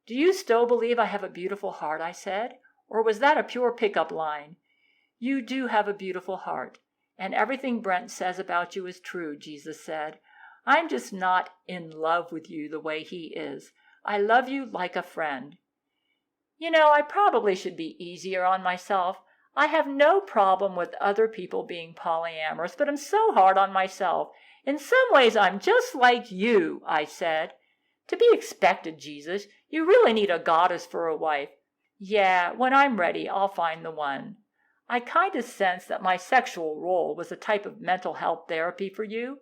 Do you still believe I have a beautiful heart, I said, or was that a pure pickup line? You do have a beautiful heart, and everything Brent says about you is true, Jesus said. I'm just not in love with you the way he is. I love you like a friend. You know, I probably should be easier on myself. I have no problem with other people being polyamorous, but I'm so hard on myself. In some ways, I'm just like you, I said. To be expected, Jesus. You really need a goddess for a wife. Yeah, when I'm ready, I'll find the one. I kind of sense that my sexual role was a type of mental health therapy for you.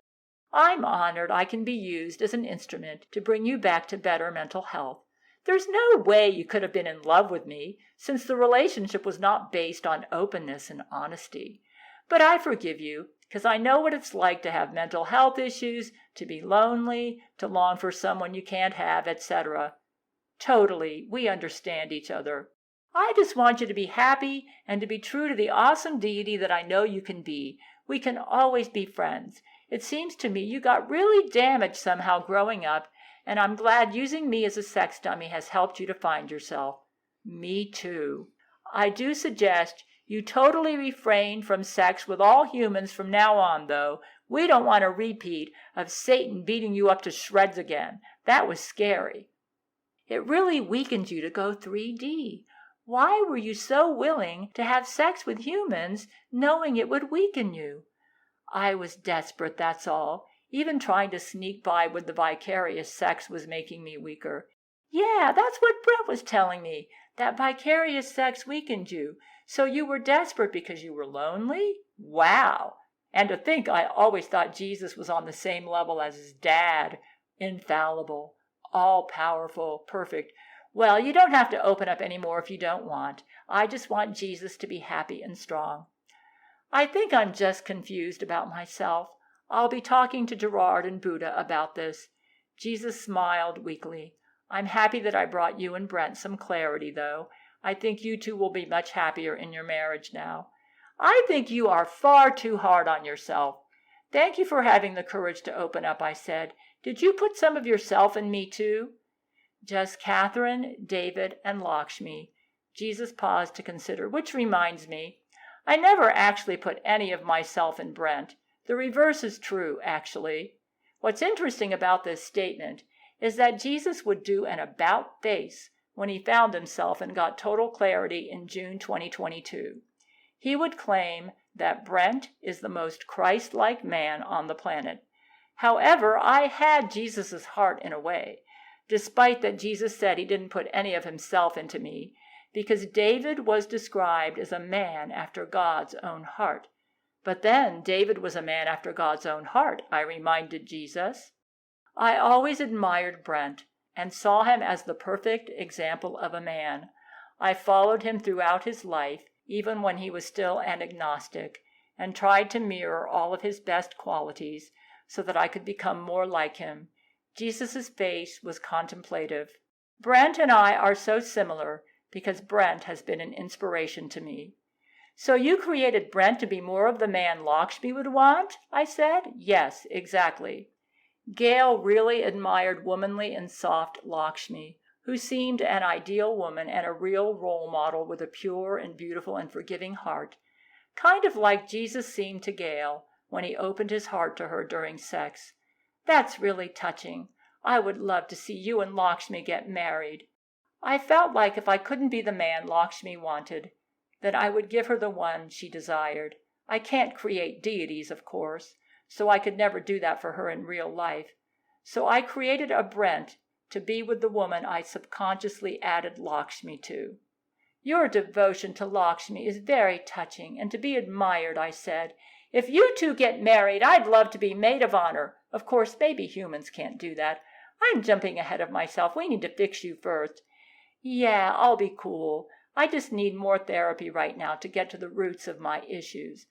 I'm honored I can be used as an instrument to bring you back to better mental health. There's no way you could have been in love with me, since the relationship was not based on openness and honesty. But I forgive you, because I know what it's like to have mental health issues, to be lonely, to long for someone you can't have, etc. Totally, we understand each other. I just want you to be happy and to be true to the awesome deity that I know you can be. We can always be friends. It seems to me you got really damaged somehow growing up, and I'm glad using me as a sex dummy has helped you to find yourself. Me too. I do suggest you totally refrain from sex with all humans from now on, though. We don't want a repeat of Satan beating you up to shreds again. That was scary. It really weakened you to go 3D. Why were you so willing to have sex with humans knowing it would weaken you? I was desperate, that's all. Even trying to sneak by with the vicarious sex was making me weaker. Yeah, that's what Brent was telling me, that vicarious sex weakened you. So you were desperate because you were lonely? Wow! And to think I always thought Jesus was on the same level as his dad. Infallible, all-powerful, perfect. Well, you don't have to open up anymore if you don't want. I just want Jesus to be happy and strong. I think I'm just confused about myself. I'll be talking to Gerard and Buddha about this. Jesus smiled weakly. I'm happy that I brought you and Brent some clarity, though. I think you two will be much happier in your marriage now. I think you are far too hard on yourself. Thank you for having the courage to open up, I said. Did you put some of yourself in me, too? Just Catherine, David, and Lakshmi. Jesus paused to consider, which reminds me, I never actually put any of myself in Brent. The reverse is true, actually. What's interesting about this statement is that Jesus would do an about-face when he found himself and got total clarity in June 2022. He would claim that Brent is the most Christ-like man on the planet. However, I had Jesus' heart in a way. Despite that Jesus said he didn't put any of himself into me, because David was described as a man after God's own heart. But then David was a man after God's own heart, I reminded Jesus. I always admired Brent and saw him as the perfect example of a man. I followed him throughout his life, even when he was still an agnostic, and tried to mirror all of his best qualities so that I could become more like him. Jesus' face was contemplative. Brent and I are so similar because Brent has been an inspiration to me. So you created Brent to be more of the man Lakshmi would want? I said. Yes, exactly. Gail really admired womanly and soft Lakshmi, who seemed an ideal woman and a real role model with a pure and beautiful and forgiving heart, kind of like Jesus seemed to Gail when he opened his heart to her during sex. That's really touching. I would love to see you and Lakshmi get married. I felt like if I couldn't be the man Lakshmi wanted, then I would give her the one she desired. I can't create deities, of course, so I could never do that for her in real life. So I created a Brent to be with the woman I subconsciously added Lakshmi to. Your devotion to Lakshmi is very touching and to be admired, I said. If you two get married, I'd love to be maid of honor. Of course, baby humans can't do that. I'm jumping ahead of myself. We need to fix you first. Yeah, I'll be cool. I just need more therapy right now to get to the roots of my issues.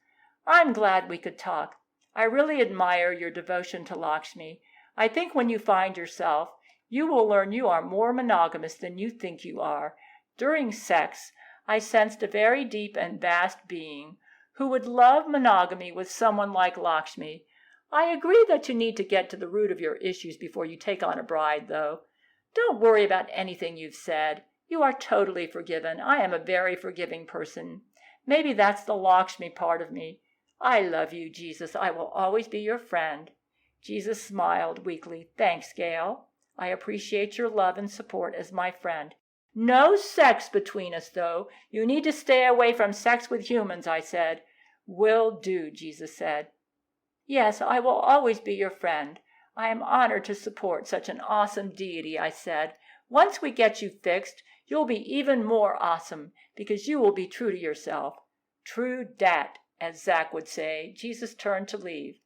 I'm glad we could talk. I really admire your devotion to Lakshmi. I think when you find yourself, you will learn you are more monogamous than you think you are. During sex, I sensed a very deep and vast being who would love monogamy with someone like Lakshmi. I agree that you need to get to the root of your issues before you take on a bride, though. Don't worry about anything you've said. You are totally forgiven. I am a very forgiving person. Maybe that's the Lakshmi part of me. I love you, Jesus. I will always be your friend. Jesus smiled weakly. Thanks, Gail. I appreciate your love and support as my friend. No sex between us, though. You need to stay away from sex with humans, I said. Will do, Jesus said. Yes, I will always be your friend. I am honored to support such an awesome deity, I said. Once we get you fixed, you'll be even more awesome because you will be true to yourself. True dat, as Zach would say. Jesus turned to leave.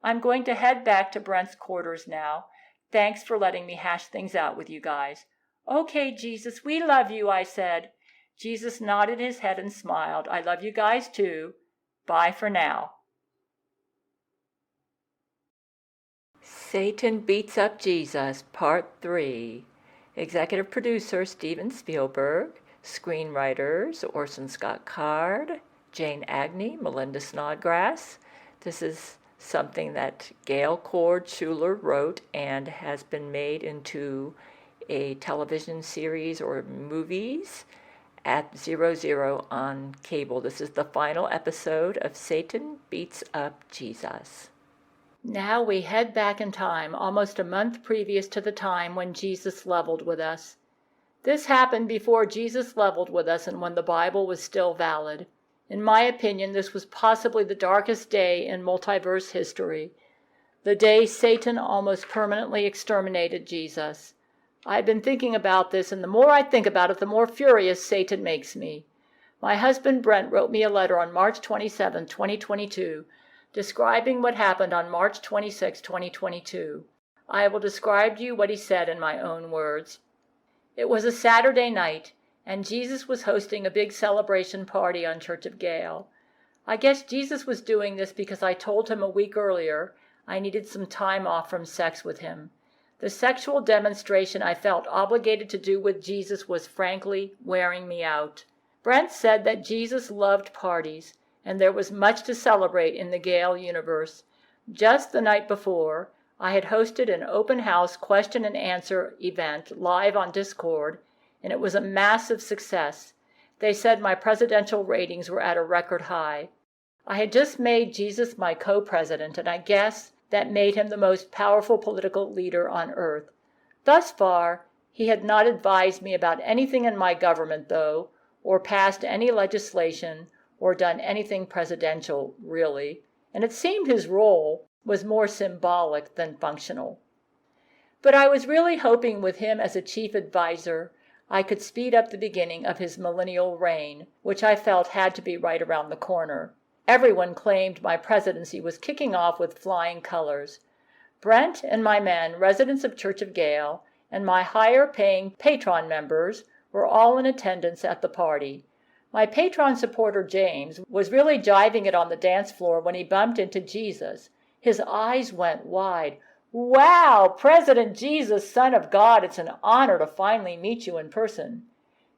I'm going to head back to Brent's quarters now. Thanks for letting me hash things out with you guys. Okay, Jesus, we love you, I said. Jesus nodded his head and smiled. I love you guys too. Bye for now. Satan Beats Up Jesus, Part 3. Executive producer Steven Spielberg. Screenwriters Orson Scott Card, Jane Agnew, Melinda Snodgrass. This is something that Gail Schuler wrote and has been made into a television series or movies at 00 on cable. This is the final episode of Satan Beats Up Jesus. Now we head back in time, almost a month previous to the time when Jesus leveled with us. This happened before Jesus leveled with us and when the Bible was still valid. In my opinion, this was possibly the darkest day in multiverse history, the day Satan almost permanently exterminated Jesus. I've been thinking about this, and the more I think about it, the more furious Satan makes me. My husband Brent wrote me a letter on March 27, 2022, describing what happened on March 26, 2022. I will describe to you what he said in my own words. It was a Saturday night, and Jesus was hosting a big celebration party on Church of Gail. I guess Jesus was doing this because I told him a week earlier I needed some time off from sex with him. The sexual demonstration I felt obligated to do with Jesus was frankly wearing me out. Brent said that Jesus loved parties, and there was much to celebrate in the Gail universe. Just the night before, I had hosted an open house question and answer event live on Discord, and it was a massive success. They said my presidential ratings were at a record high. I had just made Jesus my co-president, and I guess that made him the most powerful political leader on earth. Thus far, he had not advised me about anything in my government, though, or passed any legislation, or done anything presidential, really, and it seemed his role was more symbolic than functional. But I was really hoping with him as a chief advisor, I could speed up the beginning of his millennial reign, which I felt had to be right around the corner. Everyone claimed my presidency was kicking off with flying colors. Brent and my men, residents of Church of Gail, and my higher-paying patron members were all in attendance at the party. My patron supporter James was really jiving it on the dance floor when he bumped into Jesus. His eyes went wide. "Wow, President Jesus, Son of God, it's an honor to finally meet you in person."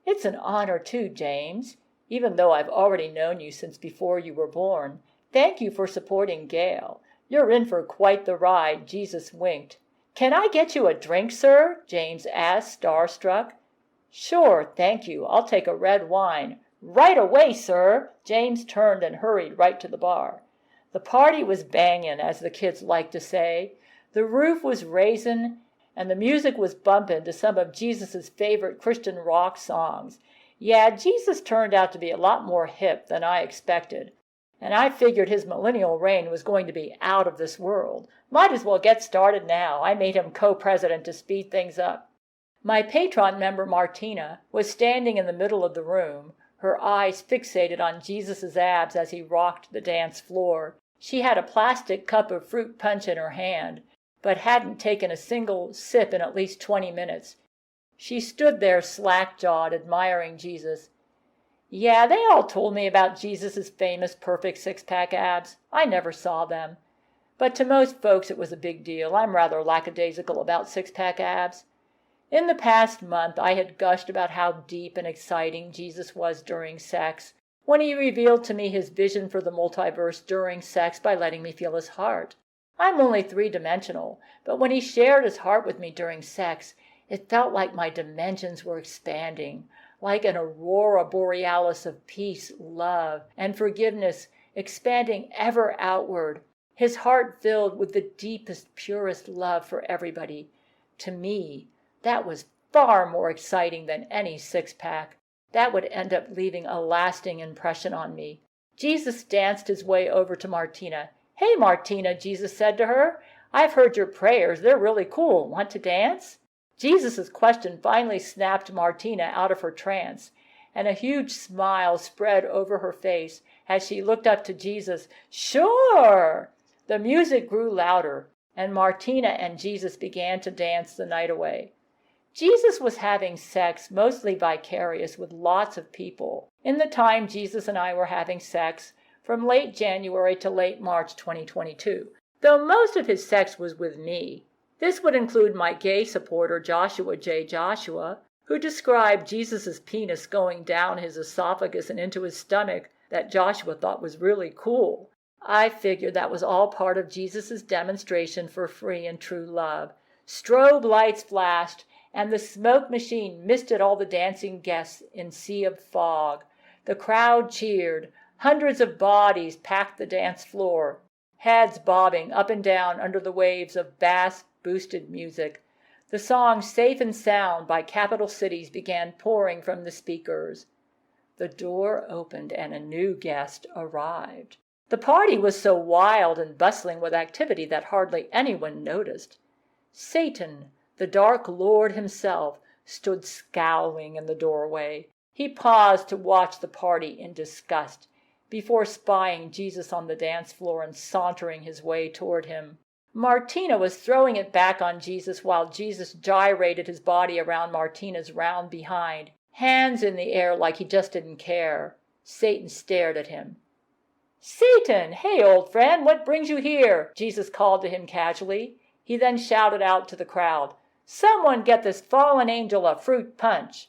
"It's an honor too, James, even though I've already known you since before you were born. Thank you for supporting Gail. You're in for quite the ride," Jesus winked. "Can I get you a drink, sir?" James asked, starstruck. "Sure, thank you. I'll take a red wine." "Right away, sir." James turned and hurried right to the bar. The party was bangin', as the kids like to say. The roof was raisin', and the music was bumpin' to some of Jesus' favorite Christian rock songs. Yeah, Jesus turned out to be a lot more hip than I expected, and I figured his millennial reign was going to be out of this world. Might as well get started now. I made him co-president to speed things up. My patron member, Martina, was standing in the middle of the room, her eyes fixated on Jesus' abs as he rocked the dance floor. She had a plastic cup of fruit punch in her hand, but hadn't taken a single sip in at least 20 minutes. She stood there slack-jawed, admiring Jesus. Yeah, they all told me about Jesus' famous perfect six-pack abs. I never saw them. But to most folks it was a big deal. I'm rather lackadaisical about six-pack abs. In the past month, I had gushed about how deep and exciting Jesus was during sex, when he revealed to me his vision for the multiverse during sex by letting me feel his heart. I'm only three-dimensional, but when he shared his heart with me during sex, it felt like my dimensions were expanding, like an aurora borealis of peace, love, and forgiveness expanding ever outward, his heart filled with the deepest, purest love for everybody. To me, that was far more exciting than any six-pack. That would end up leaving a lasting impression on me. Jesus danced his way over to Martina. "Hey, Martina," Jesus said to her, "I've heard your prayers. They're really cool. Want to dance?" Jesus' question finally snapped Martina out of her trance, and a huge smile spread over her face as she looked up to Jesus. "Sure!" The music grew louder, and Martina and Jesus began to dance the night away. Jesus was having sex, mostly vicarious, with lots of people, in the time Jesus and I were having sex, from late January to late March 2022, though most of his sex was with me. This would include my gay supporter Joshua J. Joshua, who described Jesus' penis going down his esophagus and into his stomach that Joshua thought was really cool. I figured that was all part of Jesus' demonstration for free and true love. Strobe lights flashed, and the smoke machine misted all the dancing guests in sea of fog. The crowd cheered. Hundreds of bodies packed the dance floor, heads bobbing up and down under the waves of bass boosted music. The song Safe and Sound by Capital Cities began pouring from the speakers. The door opened and a new guest arrived. The party was so wild and bustling with activity that hardly anyone noticed. Satan, the dark lord himself, stood scowling in the doorway. He paused to watch the party in disgust, before spying Jesus on the dance floor and sauntering his way toward him. Martina was throwing it back on Jesus while Jesus gyrated his body around Martina's round behind, hands in the air like he just didn't care. Satan stared at him. "Satan! Hey, old friend, what brings you here?" Jesus called to him casually. He then shouted out to the crowd, "Someone get this fallen angel a fruit punch."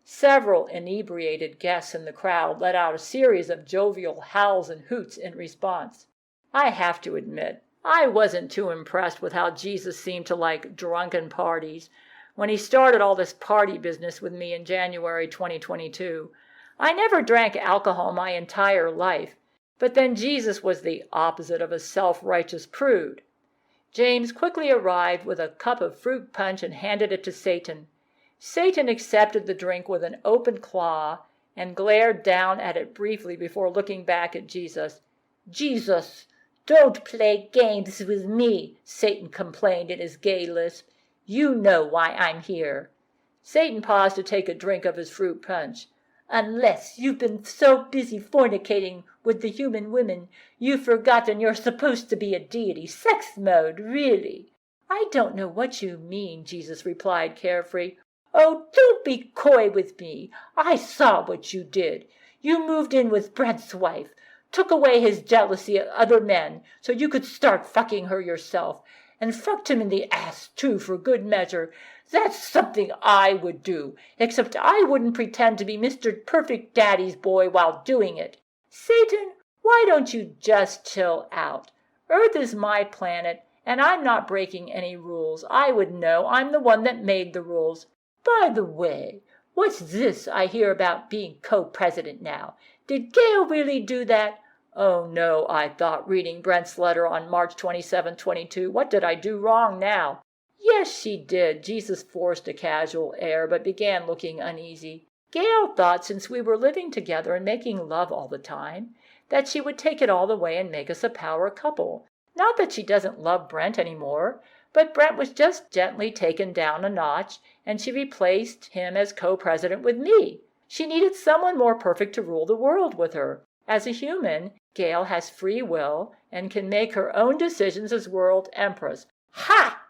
Several inebriated guests in the crowd let out a series of jovial howls and hoots in response. I have to admit, I wasn't too impressed with how Jesus seemed to like drunken parties when he started all this party business with me in January 2022. I never drank alcohol my entire life, but then Jesus was the opposite of a self-righteous prude. James quickly arrived with a cup of fruit punch and handed it to Satan. Satan accepted the drink with an open claw and glared down at it briefly before looking back at Jesus. "Jesus, don't play games with me," Satan complained in his gay lisp. "You know why I'm here." Satan paused to take a drink of his fruit punch. "Unless you've been so busy fornicating with the human women, you've forgotten you're supposed to be a deity. Sex mode, really." "I don't know what you mean," Jesus replied carefree. "Oh, don't be coy with me. I saw what you did. You moved in with Brent's wife, took away his jealousy of other men so you could start fucking her yourself, and fucked him in the ass, too, for good measure. That's something I would do, except I wouldn't pretend to be Mr. Perfect Daddy's boy while doing it. Satan, why don't you just chill out? Earth is my planet, and I'm not breaking any rules. I would know. I'm the one that made the rules. By the way, what's this I hear about being co-president now? Did Gail really do that? Oh no, I thought, reading Brent's letter on March 27, 22. What did I do wrong now? Yes, she did. Jesus forced a casual air, but began looking uneasy. Gail thought, since we were living together and making love all the time, that she would take it all the way and make us a power couple. Not that she doesn't love Brent anymore, but Brent was just gently taken down a notch, and she replaced him as co-president with me. She needed someone more perfect to rule the world with her. As a human, Gail has free will and can make her own decisions as world empress. Ha!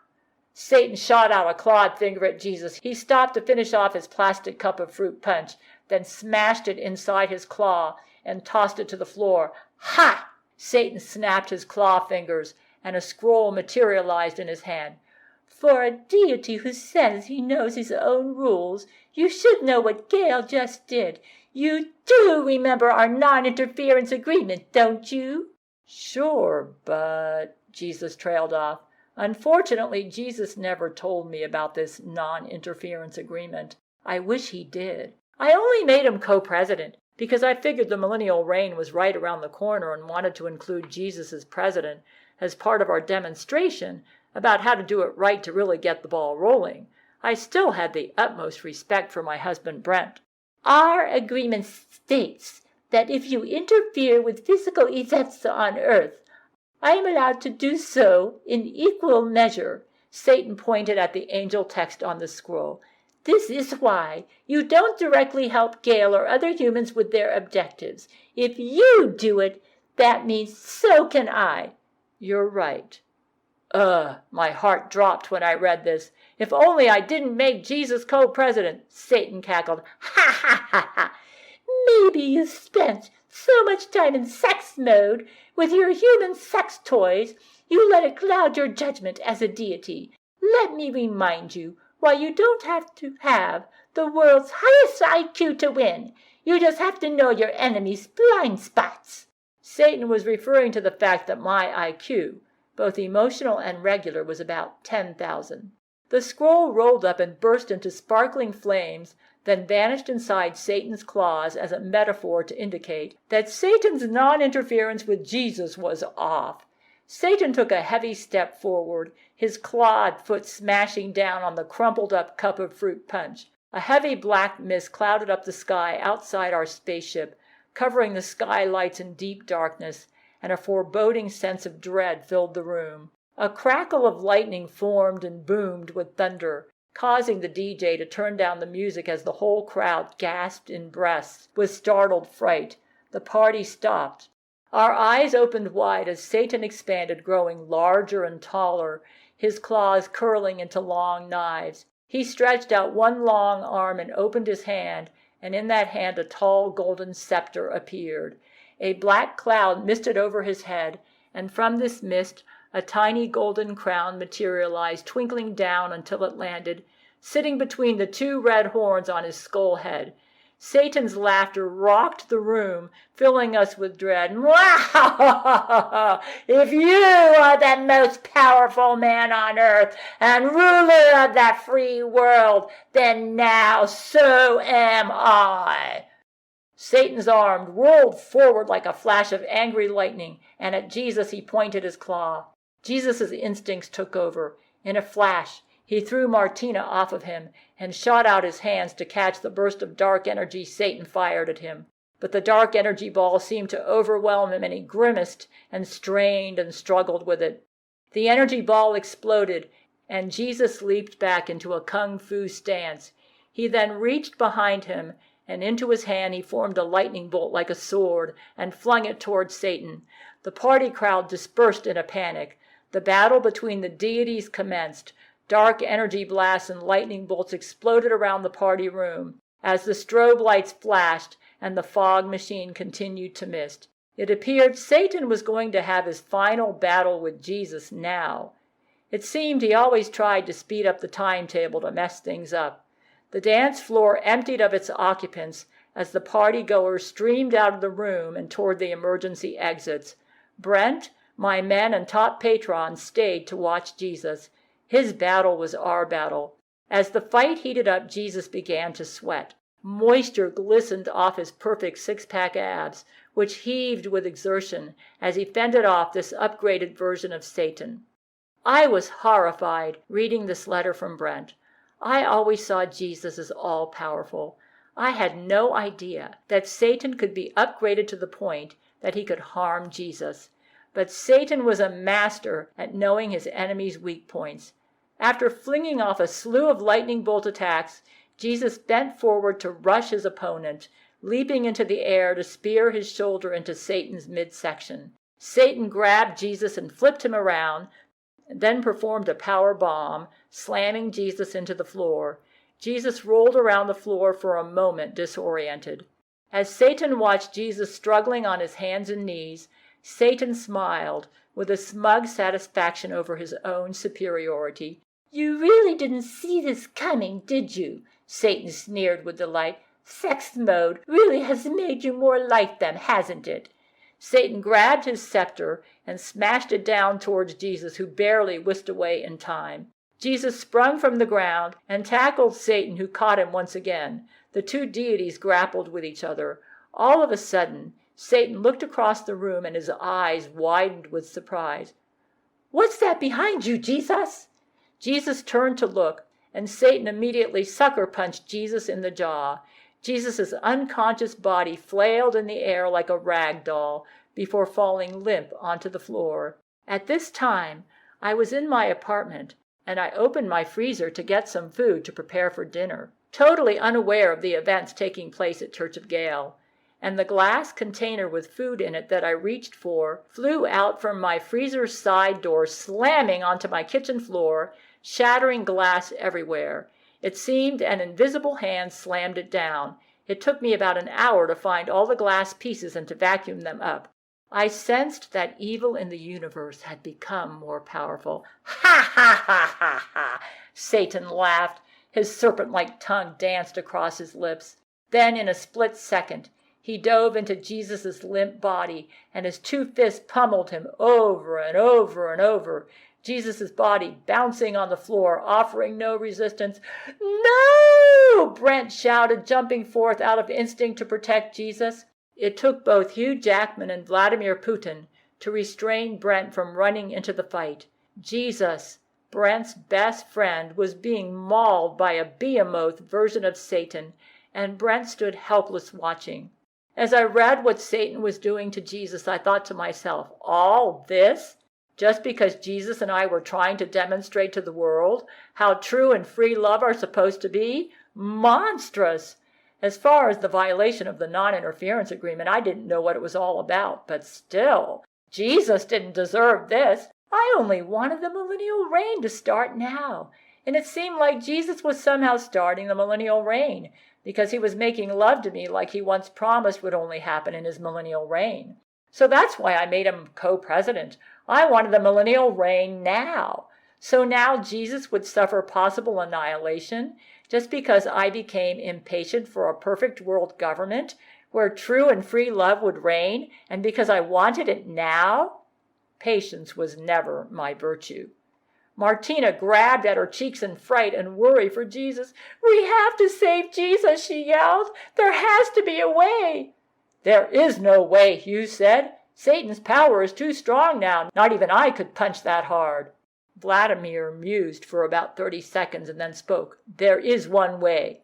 Satan shot out a clawed finger at Jesus. He stopped to finish off his plastic cup of fruit punch, then smashed it inside his claw and tossed it to the floor. Ha! Satan snapped his claw fingers, and a scroll materialized in his hand. For a deity who says he knows his own rules, you should know what Gail just did. You do remember our non-interference agreement, don't you? Sure, but Jesus trailed off. Unfortunately, Jesus never told me about this non-interference agreement. I wish he did. I only made him co-president because I figured the millennial reign was right around the corner and wanted to include Jesus as president as part of our demonstration about how to do it right to really get the ball rolling. I still had the utmost respect for my husband Brent. Our agreement states that if you interfere with physical events on earth, I am allowed to do so in equal measure. Satan pointed at the angel text on the scroll. This is why you don't directly help Gail or other humans with their objectives. If you do it, that means so can I. You're right. My heart dropped when I read this. If only I didn't make Jesus co-president, Satan cackled. Ha ha ha ha. Maybe you spent so much time in sex mode with your human sex toys, you let it cloud your judgment as a deity. Let me remind you why you don't have to have the world's highest IQ to win. You just have to know your enemy's blind spots. Satan was referring to the fact that my IQ, both emotional and regular, was about 10,000. The scroll rolled up and burst into sparkling flames, then vanished inside Satan's claws as a metaphor to indicate that Satan's non-interference with Jesus was off. Satan took a heavy step forward, his clawed foot smashing down on the crumpled-up cup of fruit punch. A heavy black mist clouded up the sky outside our spaceship, covering the skylights in deep darkness, and a foreboding sense of dread filled the room. A crackle of lightning formed and boomed with thunder, causing the DJ to turn down the music as the whole crowd gasped in breaths with startled fright. The party stopped. Our eyes opened wide as Satan expanded, growing larger and taller, his claws curling into long knives. He stretched out one long arm and opened his hand, and in that hand a tall golden scepter appeared. A black cloud misted over his head, and from this mist a tiny golden crown materialized, twinkling down until it landed, sitting between the two red horns on his skull head. Satan's laughter rocked the room, filling us with dread. If you are the most powerful man on earth and ruler of that free world, then now so am I. Satan's arm whirled forward like a flash of angry lightning, and at Jesus he pointed his claw. Jesus' instincts took over. In a flash, he threw Martina off of him and shot out his hands to catch the burst of dark energy Satan fired at him. But the dark energy ball seemed to overwhelm him, and he grimaced and strained and struggled with it. The energy ball exploded, and Jesus leaped back into a kung fu stance. He then reached behind him, and into his hand he formed a lightning bolt like a sword and flung it towards Satan. The party crowd dispersed in a panic. The battle between the deities commenced. Dark energy blasts and lightning bolts exploded around the party room as the strobe lights flashed and the fog machine continued to mist. It appeared Satan was going to have his final battle with Jesus now. It seemed he always tried to speed up the timetable to mess things up. The dance floor emptied of its occupants as the party-goers streamed out of the room and toward the emergency exits. Brent, my men, and top patrons stayed to watch Jesus. His battle was our battle. As the fight heated up, Jesus began to sweat. Moisture glistened off his perfect six-pack abs, which heaved with exertion as he fended off this upgraded version of Satan. I was horrified reading this letter from Brent. I always saw Jesus as all-powerful. I had no idea that Satan could be upgraded to the point that he could harm Jesus. But Satan was a master at knowing his enemy's weak points. After flinging off a slew of lightning bolt attacks, Jesus bent forward to rush his opponent, leaping into the air to spear his shoulder into Satan's midsection. Satan grabbed Jesus and flipped him around, and then performed a power bomb, slamming Jesus into the floor. Jesus rolled around the floor for a moment, disoriented. As Satan watched Jesus struggling on his hands and knees, Satan smiled with a smug satisfaction over his own superiority. "You really didn't see this coming, did you?" Satan sneered with delight. "Sex mode really has made you more like them, hasn't it?" Satan grabbed his scepter and smashed it down towards Jesus, who barely whisked away in time. Jesus sprung from the ground and tackled Satan, who caught him once again. The two deities grappled with each other. All of a sudden, Satan looked across the room and his eyes widened with surprise. "What's that behind you, Jesus?" Jesus turned to look, and Satan immediately sucker-punched Jesus in the jaw. Jesus' unconscious body flailed in the air like a rag doll before falling limp onto the floor. At this time, I was in my apartment, and I opened my freezer to get some food to prepare for dinner, totally unaware of the events taking place at Church of Gail. And the glass container with food in it that I reached for flew out from my freezer's side door, slamming onto my kitchen floor, shattering glass everywhere. It seemed an invisible hand slammed it down. It took me about an hour to find all the glass pieces and to vacuum them up. I sensed that evil in the universe had become more powerful. "Ha, ha, ha, ha, ha!" Satan laughed. His serpent-like tongue danced across his lips. Then, in a split second, he dove into Jesus' limp body, and his two fists pummeled him over and over and over, Jesus' body bouncing on the floor, offering no resistance. "No!" Brent shouted, jumping forth out of instinct to protect Jesus. It took both Hugh Jackman and Vladimir Putin to restrain Brent from running into the fight. Jesus, Brent's best friend, was being mauled by a behemoth version of Satan, and Brent stood helpless watching. As I read what Satan was doing to Jesus, I thought to myself, all this? Just because Jesus and I were trying to demonstrate to the world how true and free love are supposed to be? Monstrous! As far as the violation of the non-interference agreement, I didn't know what it was all about, but still, Jesus didn't deserve this. I only wanted the millennial reign to start now, and it seemed like Jesus was somehow starting the millennial reign, because he was making love to me like he once promised would only happen in his millennial reign. So that's why I made him co-president. I wanted the millennial reign now. So now Jesus would suffer possible annihilation just because I became impatient for a perfect world government where true and free love would reign, and because I wanted it now? Patience was never my virtue. Martina grabbed at her cheeks in fright and worry for Jesus. "We have to save Jesus," she yelled. "There has to be a way." "There is no way," Hugh said. "Satan's power is too strong now. Not even I could punch that hard." Vladimir mused for about 30 seconds and then spoke. "There is one way."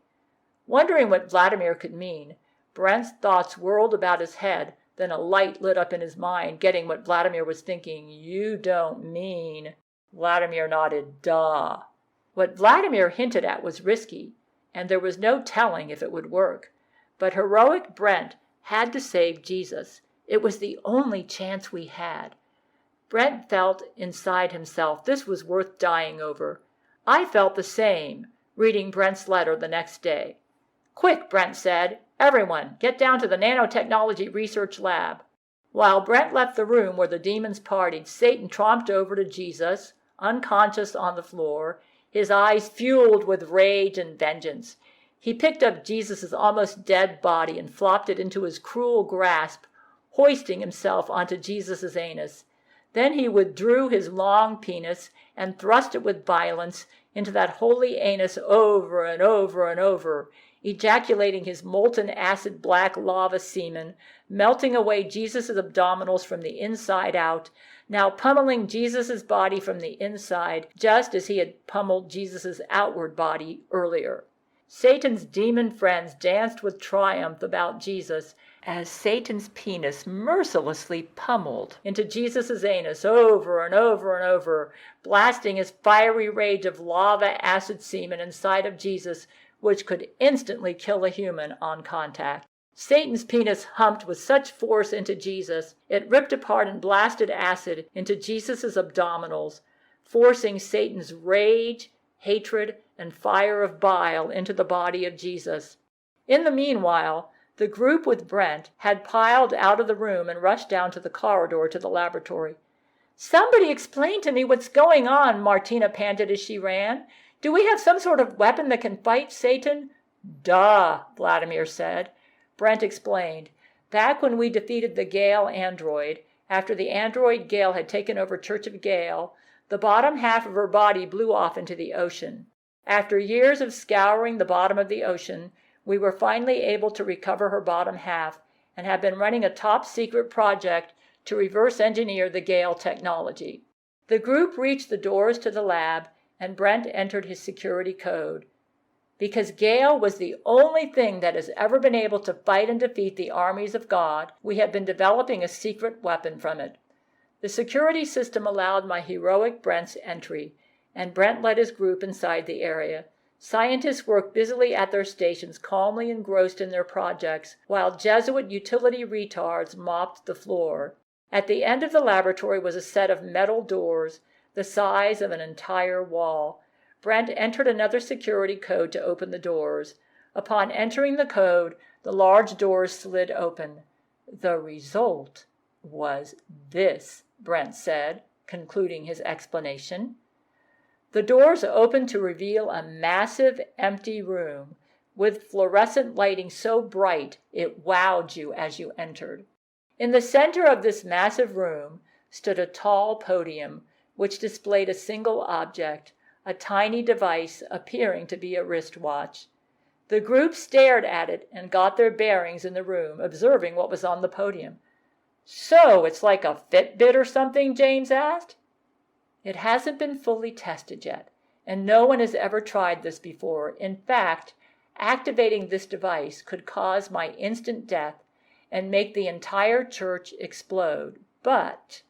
Wondering what Vladimir could mean, Brent's thoughts whirled about his head. Then a light lit up in his mind, getting what Vladimir was thinking. "You don't mean..." Vladimir nodded. "Duh." What Vladimir hinted at was risky. and there was no telling if it would work. But heroic Brent had to save Jesus. It was the only chance we had. Brent felt inside himself this was worth dying over. I felt the same, reading Brent's letter the next day. "Quick," Brent said. "Everyone, get down to the nanotechnology research lab." While Brent left the room where the demons partied, Satan tromped over to Jesus, unconscious on the floor, his eyes fueled with rage and vengeance. He picked up Jesus' almost dead body and flopped it into his cruel grasp, hoisting himself onto Jesus' anus. Then he withdrew his long penis and thrust it with violence into that holy anus over and over and over, ejaculating his molten acid black lava semen, melting away Jesus' abdominals from the inside out, now pummeling Jesus' body from the inside, just as he had pummeled Jesus' outward body earlier. Satan's demon friends danced with triumph about Jesus as Satan's penis mercilessly pummeled into Jesus' anus over and over and over, blasting his fiery rage of lava acid semen inside of Jesus, which could instantly kill a human on contact. Satan's penis humped with such force into Jesus, it ripped apart and blasted acid into Jesus' abdominals, forcing Satan's rage, hatred, and fire of bile into the body of Jesus. In the meanwhile, the group with Brent had piled out of the room and rushed down to the corridor to the laboratory. "Somebody explain to me what's going on," Martina panted as she ran. "Do we have some sort of weapon that can fight Satan?" "Duh," Vladimir said. Brent explained. "Back when we defeated the Gail android, after the android Gail had taken over Church of Gail, the bottom half of her body blew off into the ocean. After years of scouring the bottom of the ocean, we were finally able to recover her bottom half and have been running a top-secret project to reverse engineer the Gail technology." The group reached the doors to the lab, and Brent entered his security code. Because Gail was the only thing that has ever been able to fight and defeat the armies of God, we have been developing a secret weapon from it. The security system allowed my heroic Brent's entry, and Brent led his group inside the area. Scientists worked busily at their stations, calmly engrossed in their projects, while Jesuit utility retards mopped the floor. At the end of the laboratory was a set of metal doors, the size of an entire wall. Brent entered another security code to open the doors. Upon entering the code, the large doors slid open. "The result was this," Brent said, concluding his explanation. The doors opened to reveal a massive, empty room with fluorescent lighting so bright it wowed you as you entered. In the center of this massive room stood a tall podium, which displayed a single object, a tiny device appearing to be a wristwatch. The group stared at it and got their bearings in the room, observing what was on the podium. "So it's like a Fitbit or something?" James asked. "It hasn't been fully tested yet, and no one has ever tried this before. In fact, activating this device could cause my instant death and make the entire church explode. But,"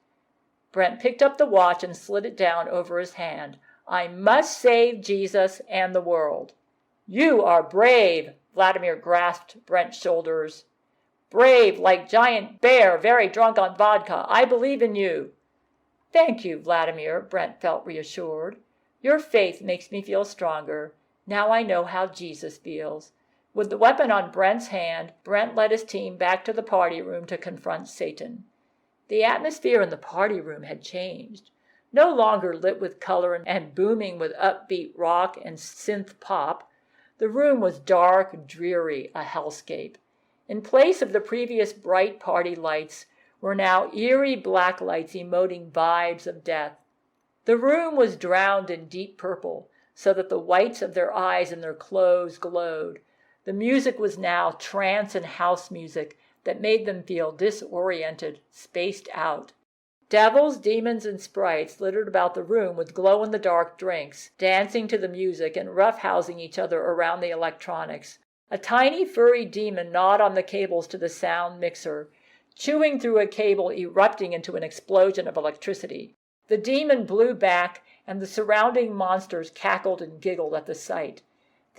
Brent picked up the watch and slid it down over his hand, "I must save Jesus and the world." "You are brave," Vladimir grasped Brent's shoulders. "Brave like giant bear, very drunk on vodka. I believe in you." "Thank you, Vladimir," Brent felt reassured. "Your faith makes me feel stronger. Now I know how Jesus feels." With the weapon on Brent's hand, Brent led his team back to the party room to confront Satan. The atmosphere in the party room had changed. No longer lit with color and booming with upbeat rock and synth pop, the room was dark, dreary, a hellscape. In place of the previous bright party lights were now eerie black lights emoting vibes of death. The room was drowned in deep purple, so that the whites of their eyes and their clothes glowed. The music was now trance and house music that made them feel disoriented, spaced out. Devils, demons, and sprites littered about the room with glow-in-the-dark drinks, dancing to the music and roughhousing each other around the electronics. A tiny furry demon gnawed on the cables to the sound mixer, chewing through a cable erupting into an explosion of electricity. The demon blew back, and the surrounding monsters cackled and giggled at the sight.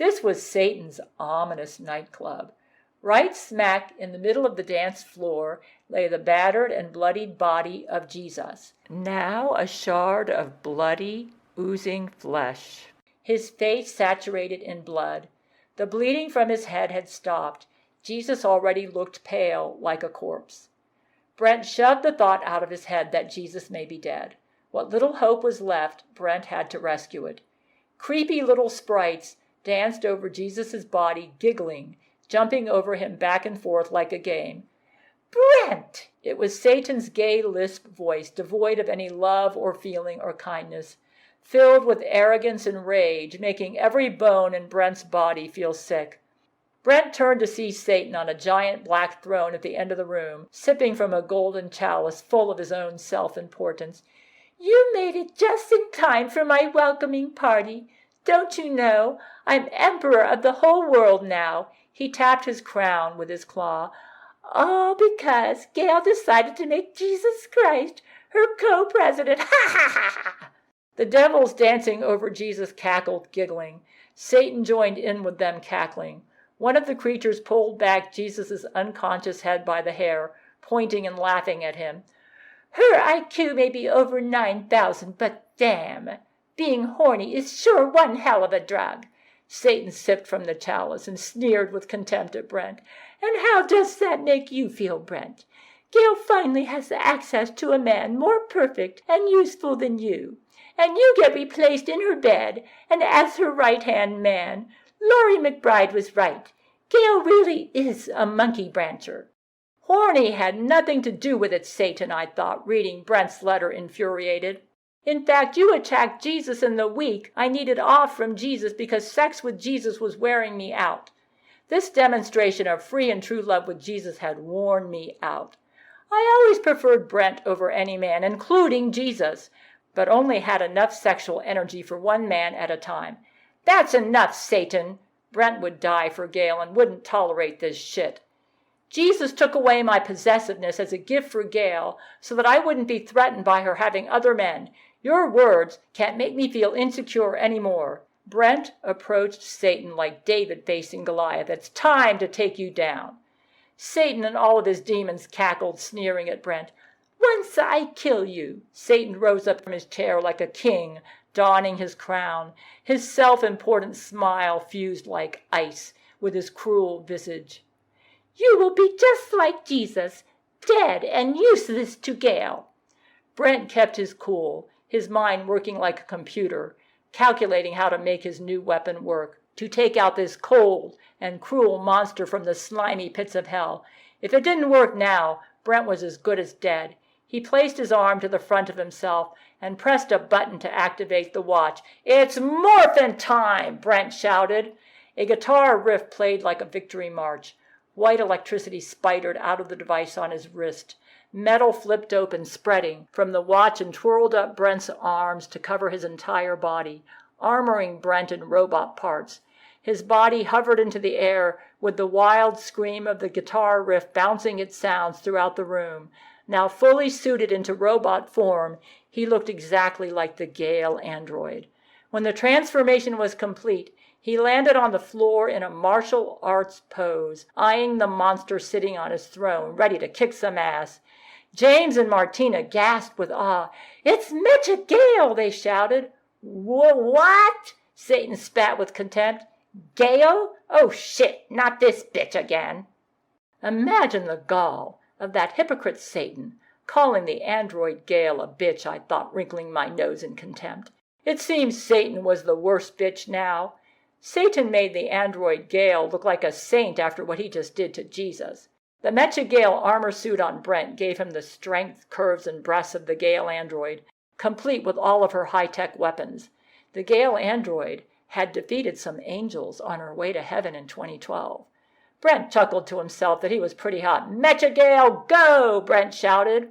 This was Satan's ominous nightclub. Right smack in the middle of the dance floor lay the battered and bloodied body of Jesus, now a shard of bloody, oozing flesh, his face saturated in blood. The bleeding from his head had stopped. Jesus already looked pale, like a corpse. Brent shoved the thought out of his head that Jesus may be dead. What little hope was left, Brent had to rescue it. Creepy little sprites danced over Jesus' body, giggling, jumping over him back and forth like a game. "Brent!" It was Satan's gay lisp voice, devoid of any love or feeling or kindness, filled with arrogance and rage, making every bone in Brent's body feel sick. Brent turned to see Satan on a giant black throne at the end of the room, sipping from a golden chalice full of his own self-importance. "You made it just in time for my welcoming party. Don't you know, I'm emperor of the whole world now." He tapped his crown with his claw. "All because Gail decided to make Jesus Christ her co-president. Ha ha ha ha!" The devils dancing over Jesus cackled, giggling. Satan joined in with them cackling. One of the creatures pulled back Jesus' unconscious head by the hair, pointing and laughing at him. "Her IQ may be over 9,000, but damn, being horny is sure one hell of a drug." Satan sipped from the chalice and sneered with contempt at Brent. "And how does that make you feel, Brent? Gail finally has access to a man more perfect and useful than you, and you get replaced in her bed and as her right-hand man. Laurie McBride was right. Gail really is a monkey brancher." "Horny had nothing to do with it, Satan," I thought, reading Brent's letter infuriated. "In fact, you attacked Jesus in the week I needed off from Jesus because sex with Jesus was wearing me out. This demonstration of free and true love with Jesus had worn me out. I always preferred Brent over any man, including Jesus, but only had enough sexual energy for one man at a time. That's enough, Satan." Brent would die for Gail and wouldn't tolerate this shit. "Jesus took away my possessiveness as a gift for Gail so that I wouldn't be threatened by her having other men. Your words can't make me feel insecure anymore." Brent approached Satan like David facing Goliath. "It's time to take you down." Satan and all of his demons cackled, sneering at Brent. "Once I kill you." Satan rose up from his chair like a king, donning his crown. His self-important smile fused like ice with his cruel visage. "You will be just like Jesus, dead and useless to Gail." Brent kept his cool, his mind working like a computer, calculating how to make his new weapon work, to take out this cold and cruel monster from the slimy pits of hell. If it didn't work now, Brent was as good as dead. He placed his arm to the front of himself and pressed a button to activate the watch. "It's morphin' time!" Brent shouted. A guitar riff played like a victory march. White electricity spidered out of the device on his wrist. Metal flipped open, spreading from the watch and twirled up Brent's arms to cover his entire body, armoring Brent in robot parts. His body hovered into the air with the wild scream of the guitar riff bouncing its sounds throughout the room. Now fully suited into robot form, he looked exactly like the Gail android. When the transformation was complete, he landed on the floor in a martial arts pose, eyeing the monster sitting on his throne, ready to kick some ass. James and Martina gasped with awe. "It's Mitcha Gail!" they shouted. "What?" Satan spat with contempt. "Gail? Oh shit, not this bitch again." Imagine the gall of that hypocrite Satan, calling the android Gail a bitch, I thought, wrinkling my nose in contempt. It seems Satan was the worst bitch now. Satan made the android Gail look like a saint after what he just did to Jesus. The Metcha Gail armor suit on Brent gave him the strength, curves, and breasts of the Gail android, complete with all of her high-tech weapons. The Gail android had defeated some angels on her way to heaven in 2012. Brent chuckled to himself that he was pretty hot. "Metcha Gail, go!" Brent shouted.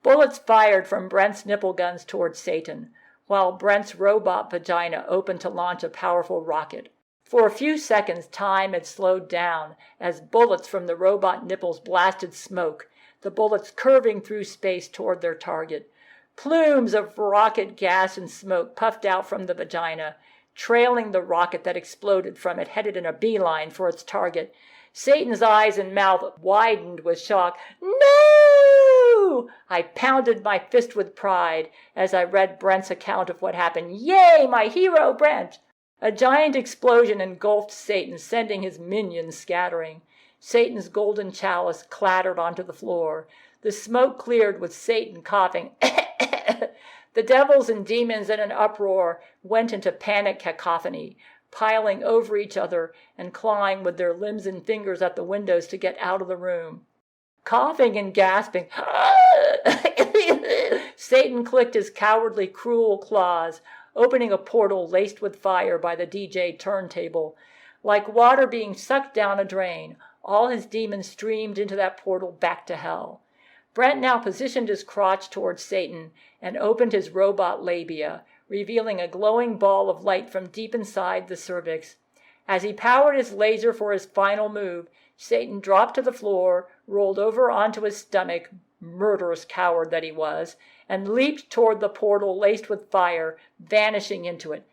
Bullets fired from Brent's nipple guns toward Satan, while Brent's robot vagina opened to launch a powerful rocket. For a few seconds, time had slowed down as bullets from the robot nipples blasted smoke, the bullets curving through space toward their target. Plumes of rocket gas and smoke puffed out from the vagina. trailing the rocket that exploded from it, headed in a beeline for its target. Satan's eyes and mouth widened with shock. "No!" I pounded my fist with pride as I read Brent's account of what happened. "Yay, my hero, Brent!" A giant explosion engulfed Satan, sending his minions scattering. Satan's golden chalice clattered onto the floor. The smoke cleared with Satan coughing. The devils and demons in an uproar went into panic cacophony, piling over each other and clawing with their limbs and fingers at the windows to get out of the room. Coughing and gasping, Satan clicked his cowardly, cruel claws, opening a portal laced with fire by the DJ turntable. Like water being sucked down a drain, all his demons streamed into that portal back to hell. Brent now positioned his crotch towards Satan and opened his robot labia, revealing a glowing ball of light from deep inside the cervix. As he powered his laser for his final move, Satan dropped to the floor, rolled over onto his stomach, murderous coward that he was, and leaped toward the portal laced with fire, vanishing into it.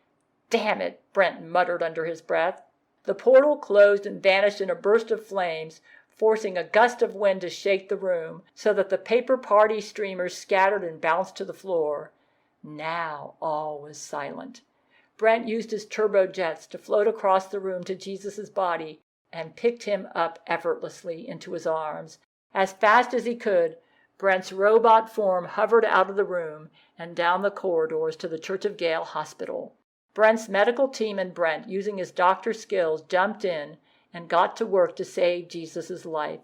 "Damn it," Brent muttered under his breath. The portal closed and vanished in a burst of flames, forcing a gust of wind to shake the room, so that the paper party streamers scattered and bounced to the floor. Now all was silent. Brent used his turbojets to float across the room to Jesus' body and picked him up effortlessly into his arms. As fast as he could, Brent's robot form hovered out of the room and down the corridors to the Church of Gail Hospital. Brent's medical team and Brent, using his doctor skills, jumped in and got to work to save Jesus' life.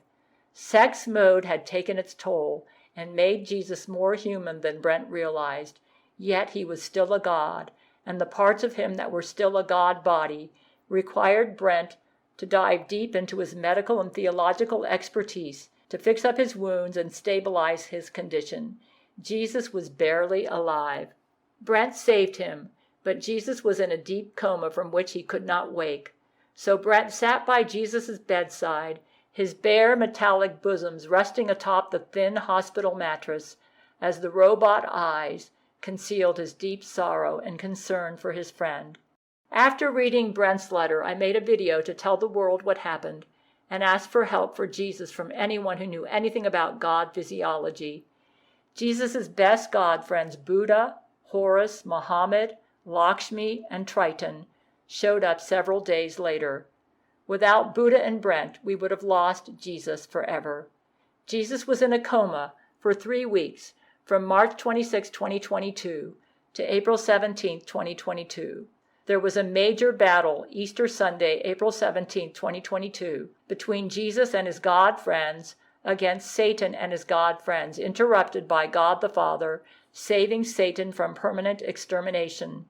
Sex mode had taken its toll and made Jesus more human than Brent realized, yet he was still a god, and the parts of him that were still a god body required Brent to dive deep into his medical and theological expertise to fix up his wounds and stabilize his condition. Jesus was barely alive. Brent saved him, but Jesus was in a deep coma from which he could not wake. So Brent sat by Jesus' bedside, his bare metallic bosoms resting atop the thin hospital mattress, as the robot eyes concealed his deep sorrow and concern for his friend. After reading Brent's letter, I made a video to tell the world what happened and asked for help for Jesus from anyone who knew anything about God physiology. Jesus' best God friends, Buddha, Horus, Muhammad, Lakshmi, and Triton, showed up several days later. Without Buddha and Brent, we would have lost Jesus forever. Jesus was in a coma for 3 weeks, from March 26, 2022 to April 17, 2022. There was a major battle Easter Sunday, April 17, 2022, between Jesus and his God friends against Satan and his God friends, interrupted by God the Father, saving Satan from permanent extermination.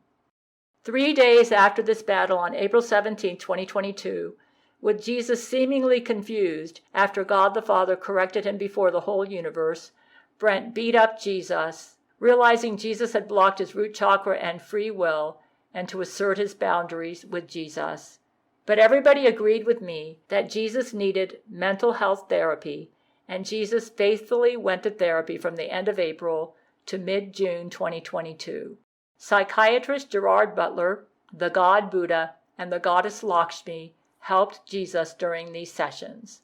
3 days after this battle, on April 17, 2022, with Jesus seemingly confused after God the Father corrected him before the whole universe, Brent beat up Jesus, realizing Jesus had blocked his root chakra and free will, and to assert his boundaries with Jesus. But everybody agreed with me that Jesus needed mental health therapy, and Jesus faithfully went to therapy from the end of April to mid-June 2022. Psychiatrist Gerard Butler, the god Buddha, and the goddess Lakshmi helped Jesus during these sessions.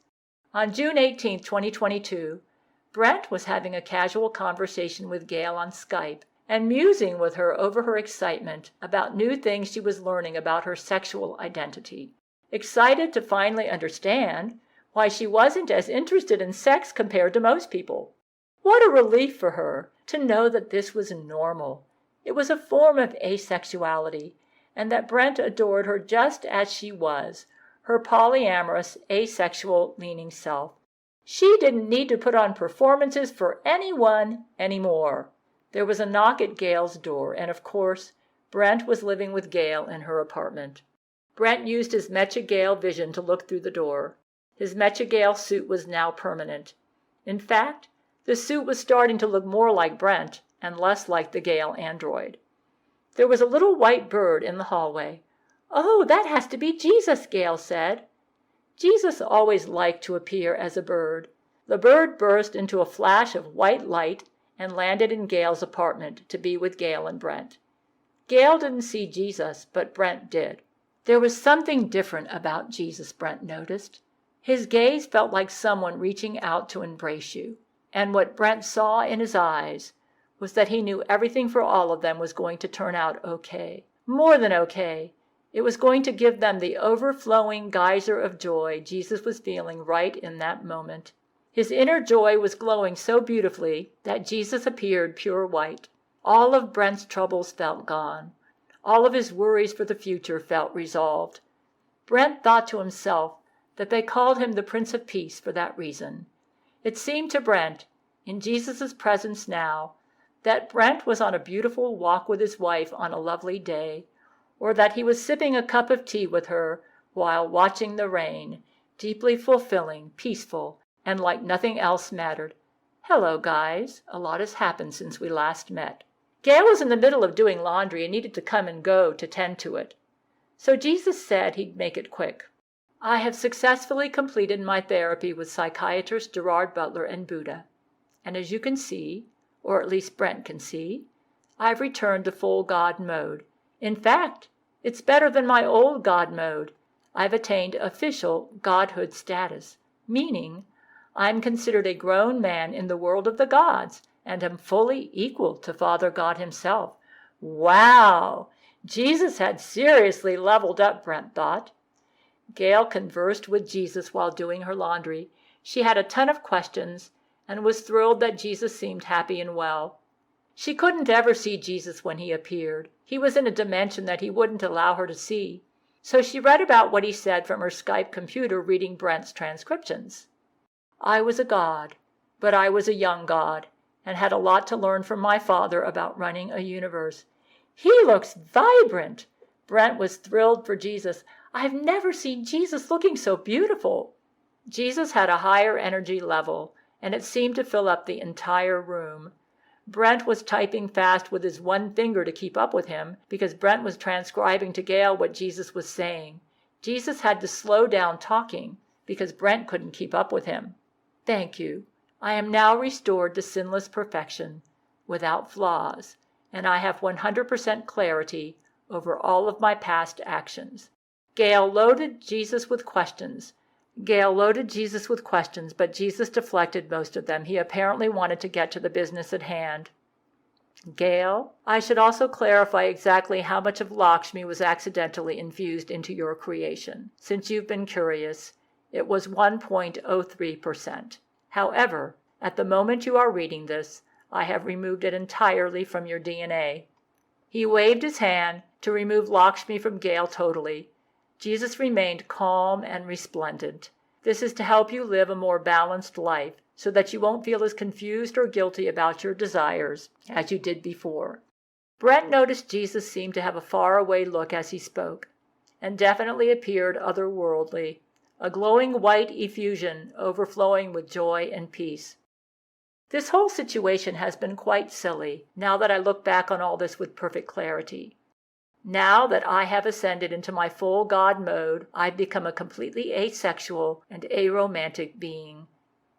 On June 18, 2022, Brent was having a casual conversation with Gail on Skype and musing with her over her excitement about new things she was learning about her sexual identity. Excited to finally understand why she wasn't as interested in sex compared to most people. What a relief for her to know that this was normal. It was a form of asexuality, and that Brent adored her just as she was, her polyamorous, asexual-leaning self. She didn't need to put on performances for anyone anymore. There was a knock at Gail's door, and of course, Brent was living with Gail in her apartment. Brent used his Mecha Gail vision to look through the door. His Mecha Gail suit was now permanent. In fact, the suit was starting to look more like Brent and less like the Gail android. There was a little white bird in the hallway. "Oh, that has to be Jesus," Gail said. Jesus always liked to appear as a bird. The bird burst into a flash of white light and landed in Gail's apartment to be with Gail and Brent. Gail didn't see Jesus, but Brent did. There was something different about Jesus, Brent noticed. His gaze felt like someone reaching out to embrace you. And what Brent saw in his eyes was that he knew everything for all of them was going to turn out okay. More than okay. It was going to give them the overflowing geyser of joy Jesus was feeling right in that moment. His inner joy was glowing so beautifully that Jesus appeared pure white. All of Brent's troubles felt gone. All of his worries for the future felt resolved. Brent thought to himself that they called him the Prince of Peace for that reason. It seemed to Brent, in Jesus' presence now, that Brent was on a beautiful walk with his wife on a lovely day, or that he was sipping a cup of tea with her while watching the rain, deeply fulfilling, peaceful, and like nothing else mattered. Hello, guys. A lot has happened since we last met. Gail was in the middle of doing laundry and needed to come and go to tend to it. So Jesus said he'd make it quick. I have successfully completed my therapy with psychiatrist Gerard Butler and Buddha. And as you can see, or at least Brent can see, I've returned to full God mode. In fact, it's better than my old God mode. I've attained official godhood status, meaning I'm considered a grown man in the world of the gods and am fully equal to Father God himself. Wow! Jesus had seriously leveled up, Brent thought. Gail conversed with Jesus while doing her laundry. She had a ton of questions and was thrilled that Jesus seemed happy and well. She couldn't ever see Jesus when he appeared. He was in a dimension that he wouldn't allow her to see. So she read about what he said from her Skype computer, reading Brent's transcriptions. I was a god, but I was a young god, and had a lot to learn from my father about running a universe. He looks vibrant. Brent was thrilled for Jesus. I've never seen Jesus looking so beautiful. Jesus had a higher energy level, and it seemed to fill up the entire room. Brent was typing fast with his one finger to keep up with him, because Brent was transcribing to Gail what Jesus was saying. Jesus had to slow down talking, because Brent couldn't keep up with him. Thank you. I am now restored to sinless perfection, without flaws, and I have 100% clarity over all of my past actions. Gail loaded Jesus with questions, but Jesus deflected most of them. He apparently wanted to get to the business at hand. Gail, I should also clarify exactly how much of Lakshmi was accidentally infused into your creation. Since you've been curious, it was 1.03%. However, at the moment you are reading this, I have removed it entirely from your DNA. He waved his hand to remove Lakshmi from Gail totally. Jesus remained calm and resplendent. This is to help you live a more balanced life, so that you won't feel as confused or guilty about your desires as you did before. Brent noticed Jesus seemed to have a faraway look as he spoke, and definitely appeared otherworldly, a glowing white effusion overflowing with joy and peace. This whole situation has been quite silly, now that I look back on all this with perfect clarity. Now that I have ascended into my full God mode, I've become a completely asexual and aromantic being.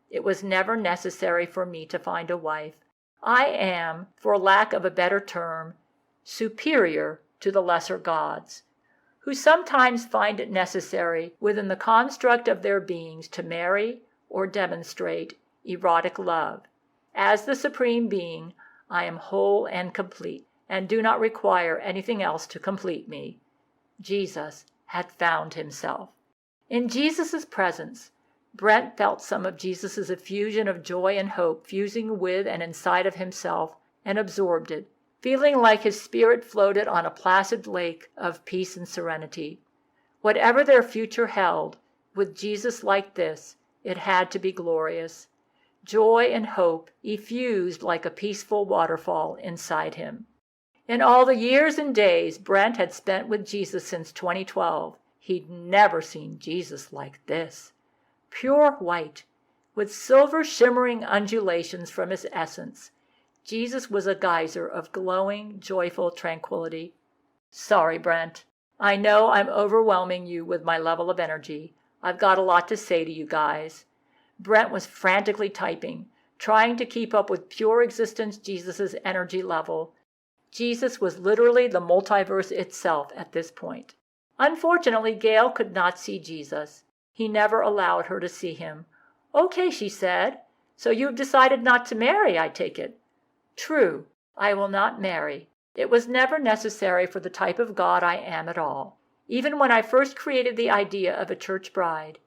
It was never necessary for me to find a wife. I am, for lack of a better term, superior to the lesser gods, who sometimes find it necessary within the construct of their beings to marry or demonstrate erotic love. As the Supreme Being, I am whole and complete, and do not require anything else to complete me. Jesus had found himself. In Jesus' presence, Brent felt some of Jesus' effusion of joy and hope fusing with and inside of himself, and absorbed it, feeling like his spirit floated on a placid lake of peace and serenity. Whatever their future held, with Jesus like this, it had to be glorious. Joy and hope effused like a peaceful waterfall inside him. In all the years and days Brent had spent with Jesus since 2012, he'd never seen Jesus like this. Pure white, with silver shimmering undulations from his essence, Jesus was a geyser of glowing, joyful tranquility. Sorry, Brent. I know I'm overwhelming you with my level of energy. I've got a lot to say to you guys. Brent was frantically typing, trying to keep up with pure existence Jesus' energy level. Jesus was literally the multiverse itself at this point. Unfortunately, Gail could not see Jesus. He never allowed her to see him. "Okay," she said. "So you've decided not to marry, I take it." "True. I will not marry. It was never necessary for the type of God I am at all. Even when I first created the idea of a church bride,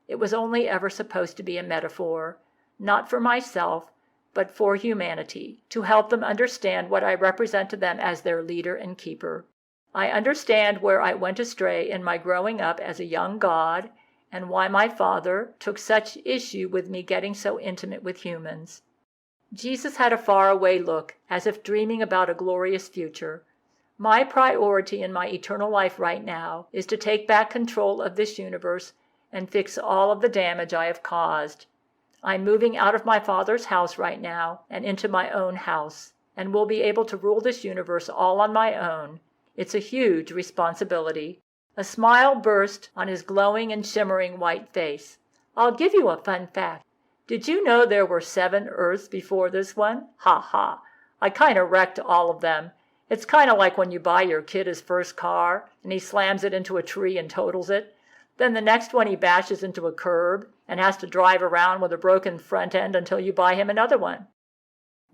it was only ever supposed to be a metaphor, not for myself, but for humanity, to help them understand what I represent to them as their leader and keeper. I understand where I went astray in my growing up as a young God, and why my father took such issue with me getting so intimate with humans." Jesus had a faraway look, as if dreaming about a glorious future. "My priority in my eternal life right now is to take back control of this universe and fix all of the damage I have caused. I'm moving out of my Father's house right now and into my own house, and will be able to rule this universe all on my own. It's a huge responsibility." A smile burst on his glowing and shimmering white face. "I'll give you a fun fact. Did you know there were 7 Earths before this one? Ha ha. I kind of wrecked all of them. It's kind of like when you buy your kid his first car and he slams it into a tree and totals it. Then the next one he bashes into a curb and has to drive around with a broken front end until you buy him another one."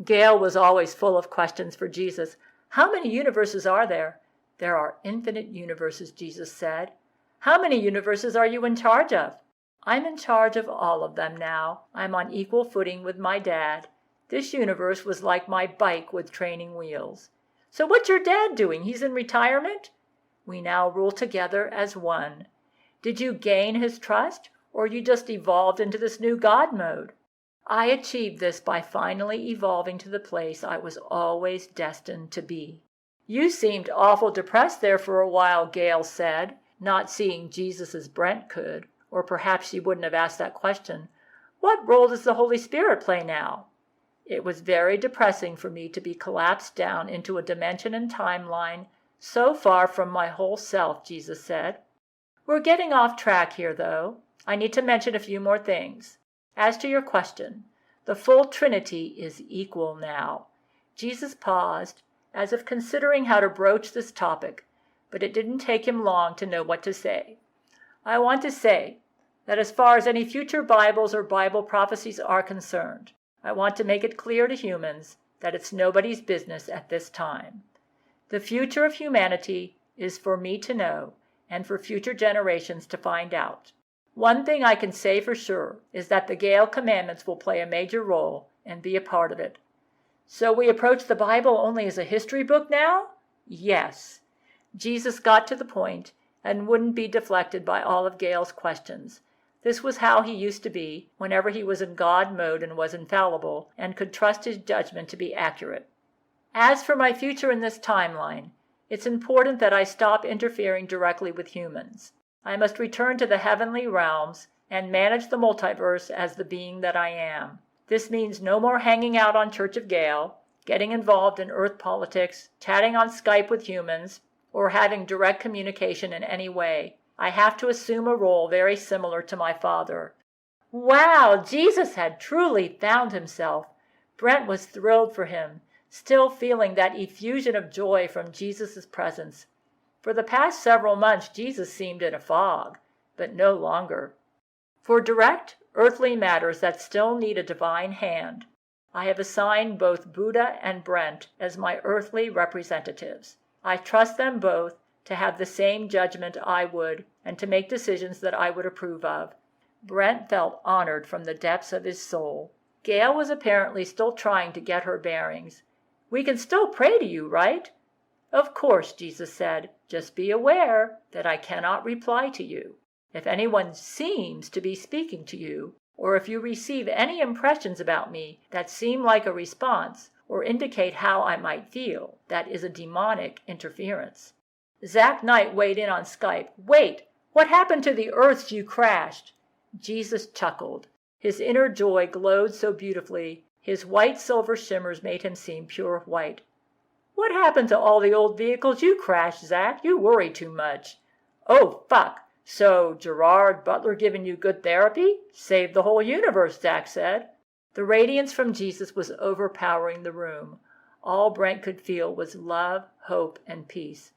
Gail was always full of questions for Jesus. "How many universes are there?" "There are infinite universes," Jesus said. "How many universes are you in charge of?" "I'm in charge of all of them now. I'm on equal footing with my dad. This universe was like my bike with training wheels." "So what's your dad doing? He's in retirement?" "We now rule together as one." "Did you gain his trust, or you just evolved into this new God mode?" "I achieved this by finally evolving to the place I was always destined to be." "You seemed awful depressed there for a while," Gail said, not seeing Jesus as Brent could, or perhaps she wouldn't have asked that question. "What role does the Holy Spirit play now?" "It was very depressing for me to be collapsed down into a dimension and timeline so far from my whole self," Jesus said. "We're getting off track here, though. I need to mention a few more things. As to your question, the full Trinity is equal now." Jesus paused, as if considering how to broach this topic, but it didn't take him long to know what to say. "I want to say that as far as any future Bibles or Bible prophecies are concerned, I want to make it clear to humans that it's nobody's business at this time. The future of humanity is for me to know and for future generations to find out. One thing I can say for sure is that the Gail Commandments will play a major role and be a part of it." "So we approach the Bible only as a history book now?" "Yes." Jesus got to the point and wouldn't be deflected by all of Gail's questions. This was how he used to be whenever he was in God mode and was infallible and could trust his judgment to be accurate. "As for my future in this timeline, it's important that I stop interfering directly with humans. I must return to the heavenly realms and manage the multiverse as the being that I am. This means no more hanging out on Church of Gail, getting involved in Earth politics, chatting on Skype with humans, or having direct communication in any way. I have to assume a role very similar to my father." Wow, Jesus had truly found himself. Brent was thrilled for him, still feeling that effusion of joy from Jesus' presence. For the past several months, Jesus seemed in a fog, but no longer. "For direct, earthly matters that still need a divine hand, I have assigned both Buddha and Brent as my earthly representatives. I trust them both to have the same judgment I would and to make decisions that I would approve of." Brent felt honored from the depths of his soul. Gail was apparently still trying to get her bearings. "We can still pray to you, right?" "Of course," Jesus said. "Just be aware that I cannot reply to you. If anyone seems to be speaking to you, or if you receive any impressions about me that seem like a response or indicate how I might feel, that is a demonic interference." Zach Knight weighed in on Skype. "Wait, what happened to the Earths you crashed?" Jesus chuckled. His inner joy glowed so beautifully, his white silver shimmers made him seem pure white. "What happened to all the old vehicles you crashed, Zach? You worry too much." "Oh, fuck. So, Gerard Butler giving you good therapy? Saved the whole universe," Zach said. The radiance from Jesus was overpowering the room. All Brent could feel was love, hope, and peace.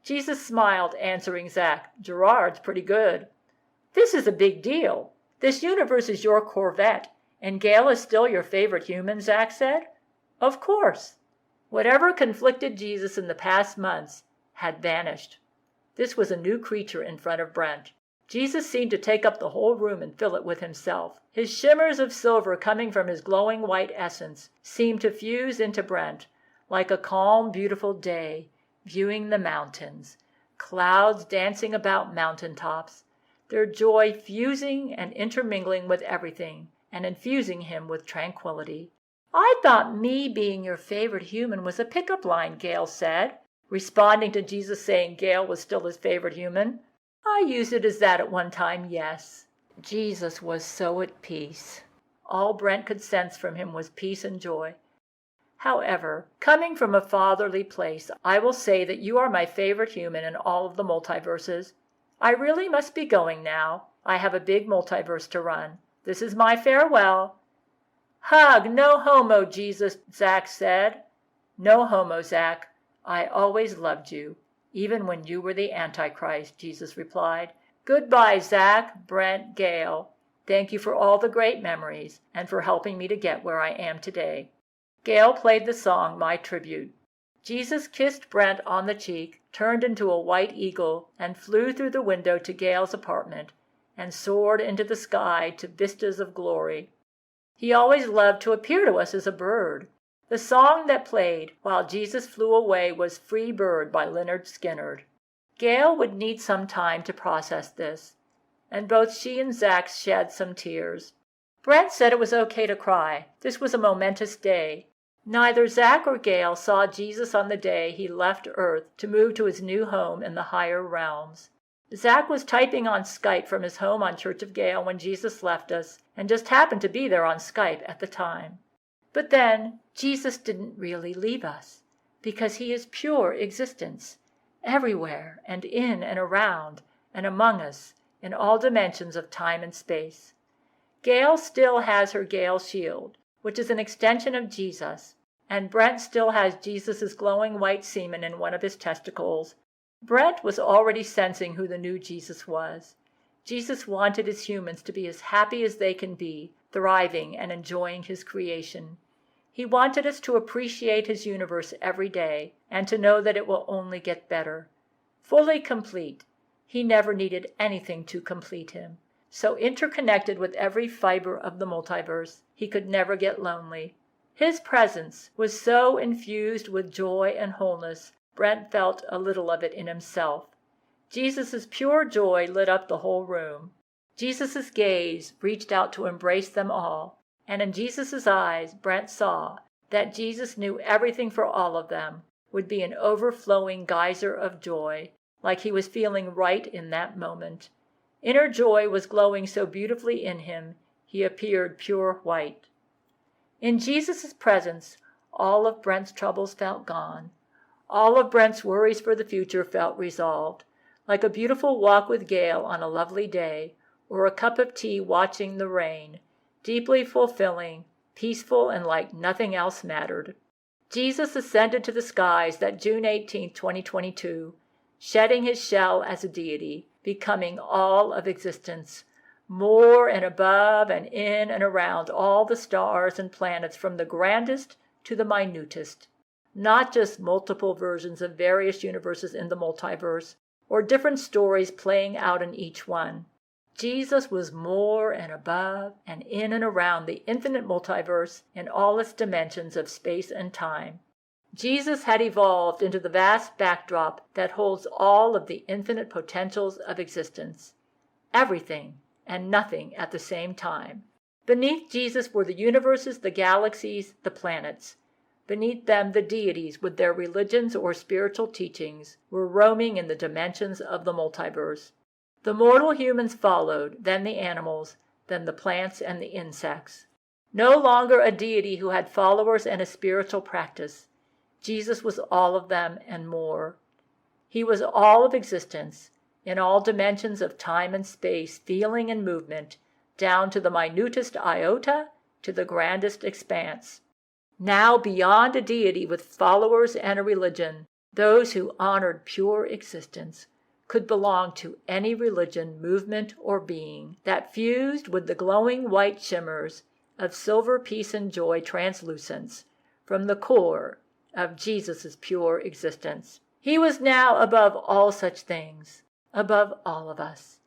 Jesus smiled, answering Zach, "Gerard's pretty good." "This is a big deal. This universe is your Corvette, and Gail is still your favorite human," Zach said. "Of course." Whatever conflicted Jesus in the past months had vanished. This was a new creature in front of Brent. Jesus seemed to take up the whole room and fill it with himself. His shimmers of silver coming from his glowing white essence seemed to fuse into Brent like a calm, beautiful day, viewing the mountains, clouds dancing about mountain tops, their joy fusing and intermingling with everything and infusing him with tranquility. "I thought me being your favorite human was a pickup line," Gail said, responding to Jesus saying Gail was still his favorite human. "I used it as that at one time, yes." Jesus was so at peace. All Brent could sense from him was peace and joy. "However, coming from a fatherly place, I will say that you are my favorite human in all of the multiverses. I really must be going now. I have a big multiverse to run. This is my farewell." "Hug, no homo, Jesus," Zach said. "No homo, Zach. I always loved you, even when you were the Antichrist," Jesus replied. "Goodbye, Zach, Brent, Gail. Thank you for all the great memories and for helping me to get where I am today." Gail played the song, My Tribute. Jesus kissed Brent on the cheek, turned into a white eagle, and flew through the window to Gail's apartment and soared into the sky to vistas of glory. He always loved to appear to us as a bird. The song that played while Jesus flew away was Free Bird by Lynyrd Skynyrd. Gail would need some time to process this, and both she and Zach shed some tears. Brent said it was okay to cry. This was a momentous day. Neither Zach or Gail saw Jesus on the day he left Earth to move to his new home in the higher realms. Zach was typing on Skype from his home on Church of Gail when Jesus left us, and just happened to be there on Skype at the time. But then, Jesus didn't really leave us, because he is pure existence, everywhere and in and around and among us in all dimensions of time and space. Gail still has her Gail shield, which is an extension of Jesus, and Brent still has Jesus' glowing white semen in one of his testicles. Brent was already sensing who the new Jesus was. Jesus wanted his humans to be as happy as they can be, thriving and enjoying his creation. He wanted us to appreciate his universe every day and to know that it will only get better. Fully complete, he never needed anything to complete him. So interconnected with every fiber of the multiverse, he could never get lonely. His presence was so infused with joy and wholeness, Brent felt a little of it in himself. Jesus' pure joy lit up the whole room. Jesus' gaze reached out to embrace them all, and in Jesus' eyes, Brent saw that Jesus knew everything for all of them would be an overflowing geyser of joy, like he was feeling right in that moment. Inner joy was glowing so beautifully in him, he appeared pure white. In Jesus' presence, all of Brent's troubles felt gone. All of Brent's worries for the future felt resolved, like a beautiful walk with Gail on a lovely day, or a cup of tea watching the rain, deeply fulfilling, peaceful, and like nothing else mattered. Jesus ascended to the skies that June 18, 2022, shedding his shell as a deity, becoming all of existence, more and above and in and around all the stars and planets from the grandest to the minutest. Not just multiple versions of various universes in the multiverse, or different stories playing out in each one. Jesus was more and above and in and around the infinite multiverse in all its dimensions of space and time. Jesus had evolved into the vast backdrop that holds all of the infinite potentials of existence. Everything and nothing at the same time. Beneath Jesus were the universes, the galaxies, the planets. Beneath them, the deities, with their religions or spiritual teachings, were roaming in the dimensions of the multiverse. The mortal humans followed, then the animals, then the plants and the insects. No longer a deity who had followers and a spiritual practice. Jesus was all of them and more. He was all of existence, in all dimensions of time and space, feeling and movement, down to the minutest iota, to the grandest expanse. Now beyond a deity with followers and a religion, those who honored pure existence could belong to any religion, movement, or being that fused with the glowing white shimmers of silver peace and joy translucence from the core of Jesus' pure existence. He was now above all such things, above all of us.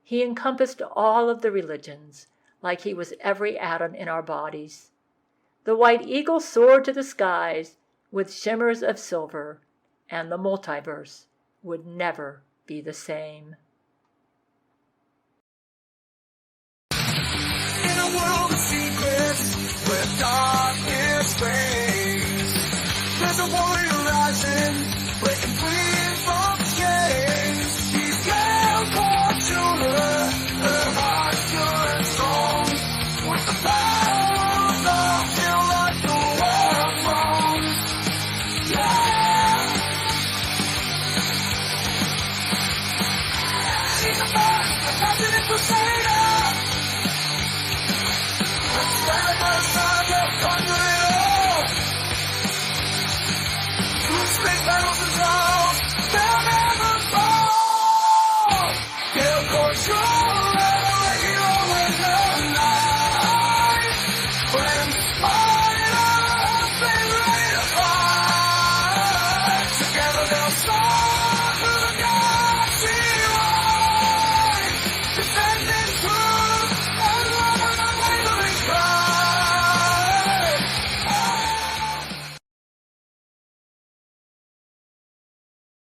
He encompassed all of the religions, like he was every atom in our bodies. The white eagle soared to the skies with shimmers of silver, and the multiverse would never be the same. In a world of secrets, where darkness reigns, there's a warrior rising, breaking free from chains. She's Gail Schuler, her heart pure and strong, with the power of love, feel like the world groans. Yeah! She's a fire, a passionate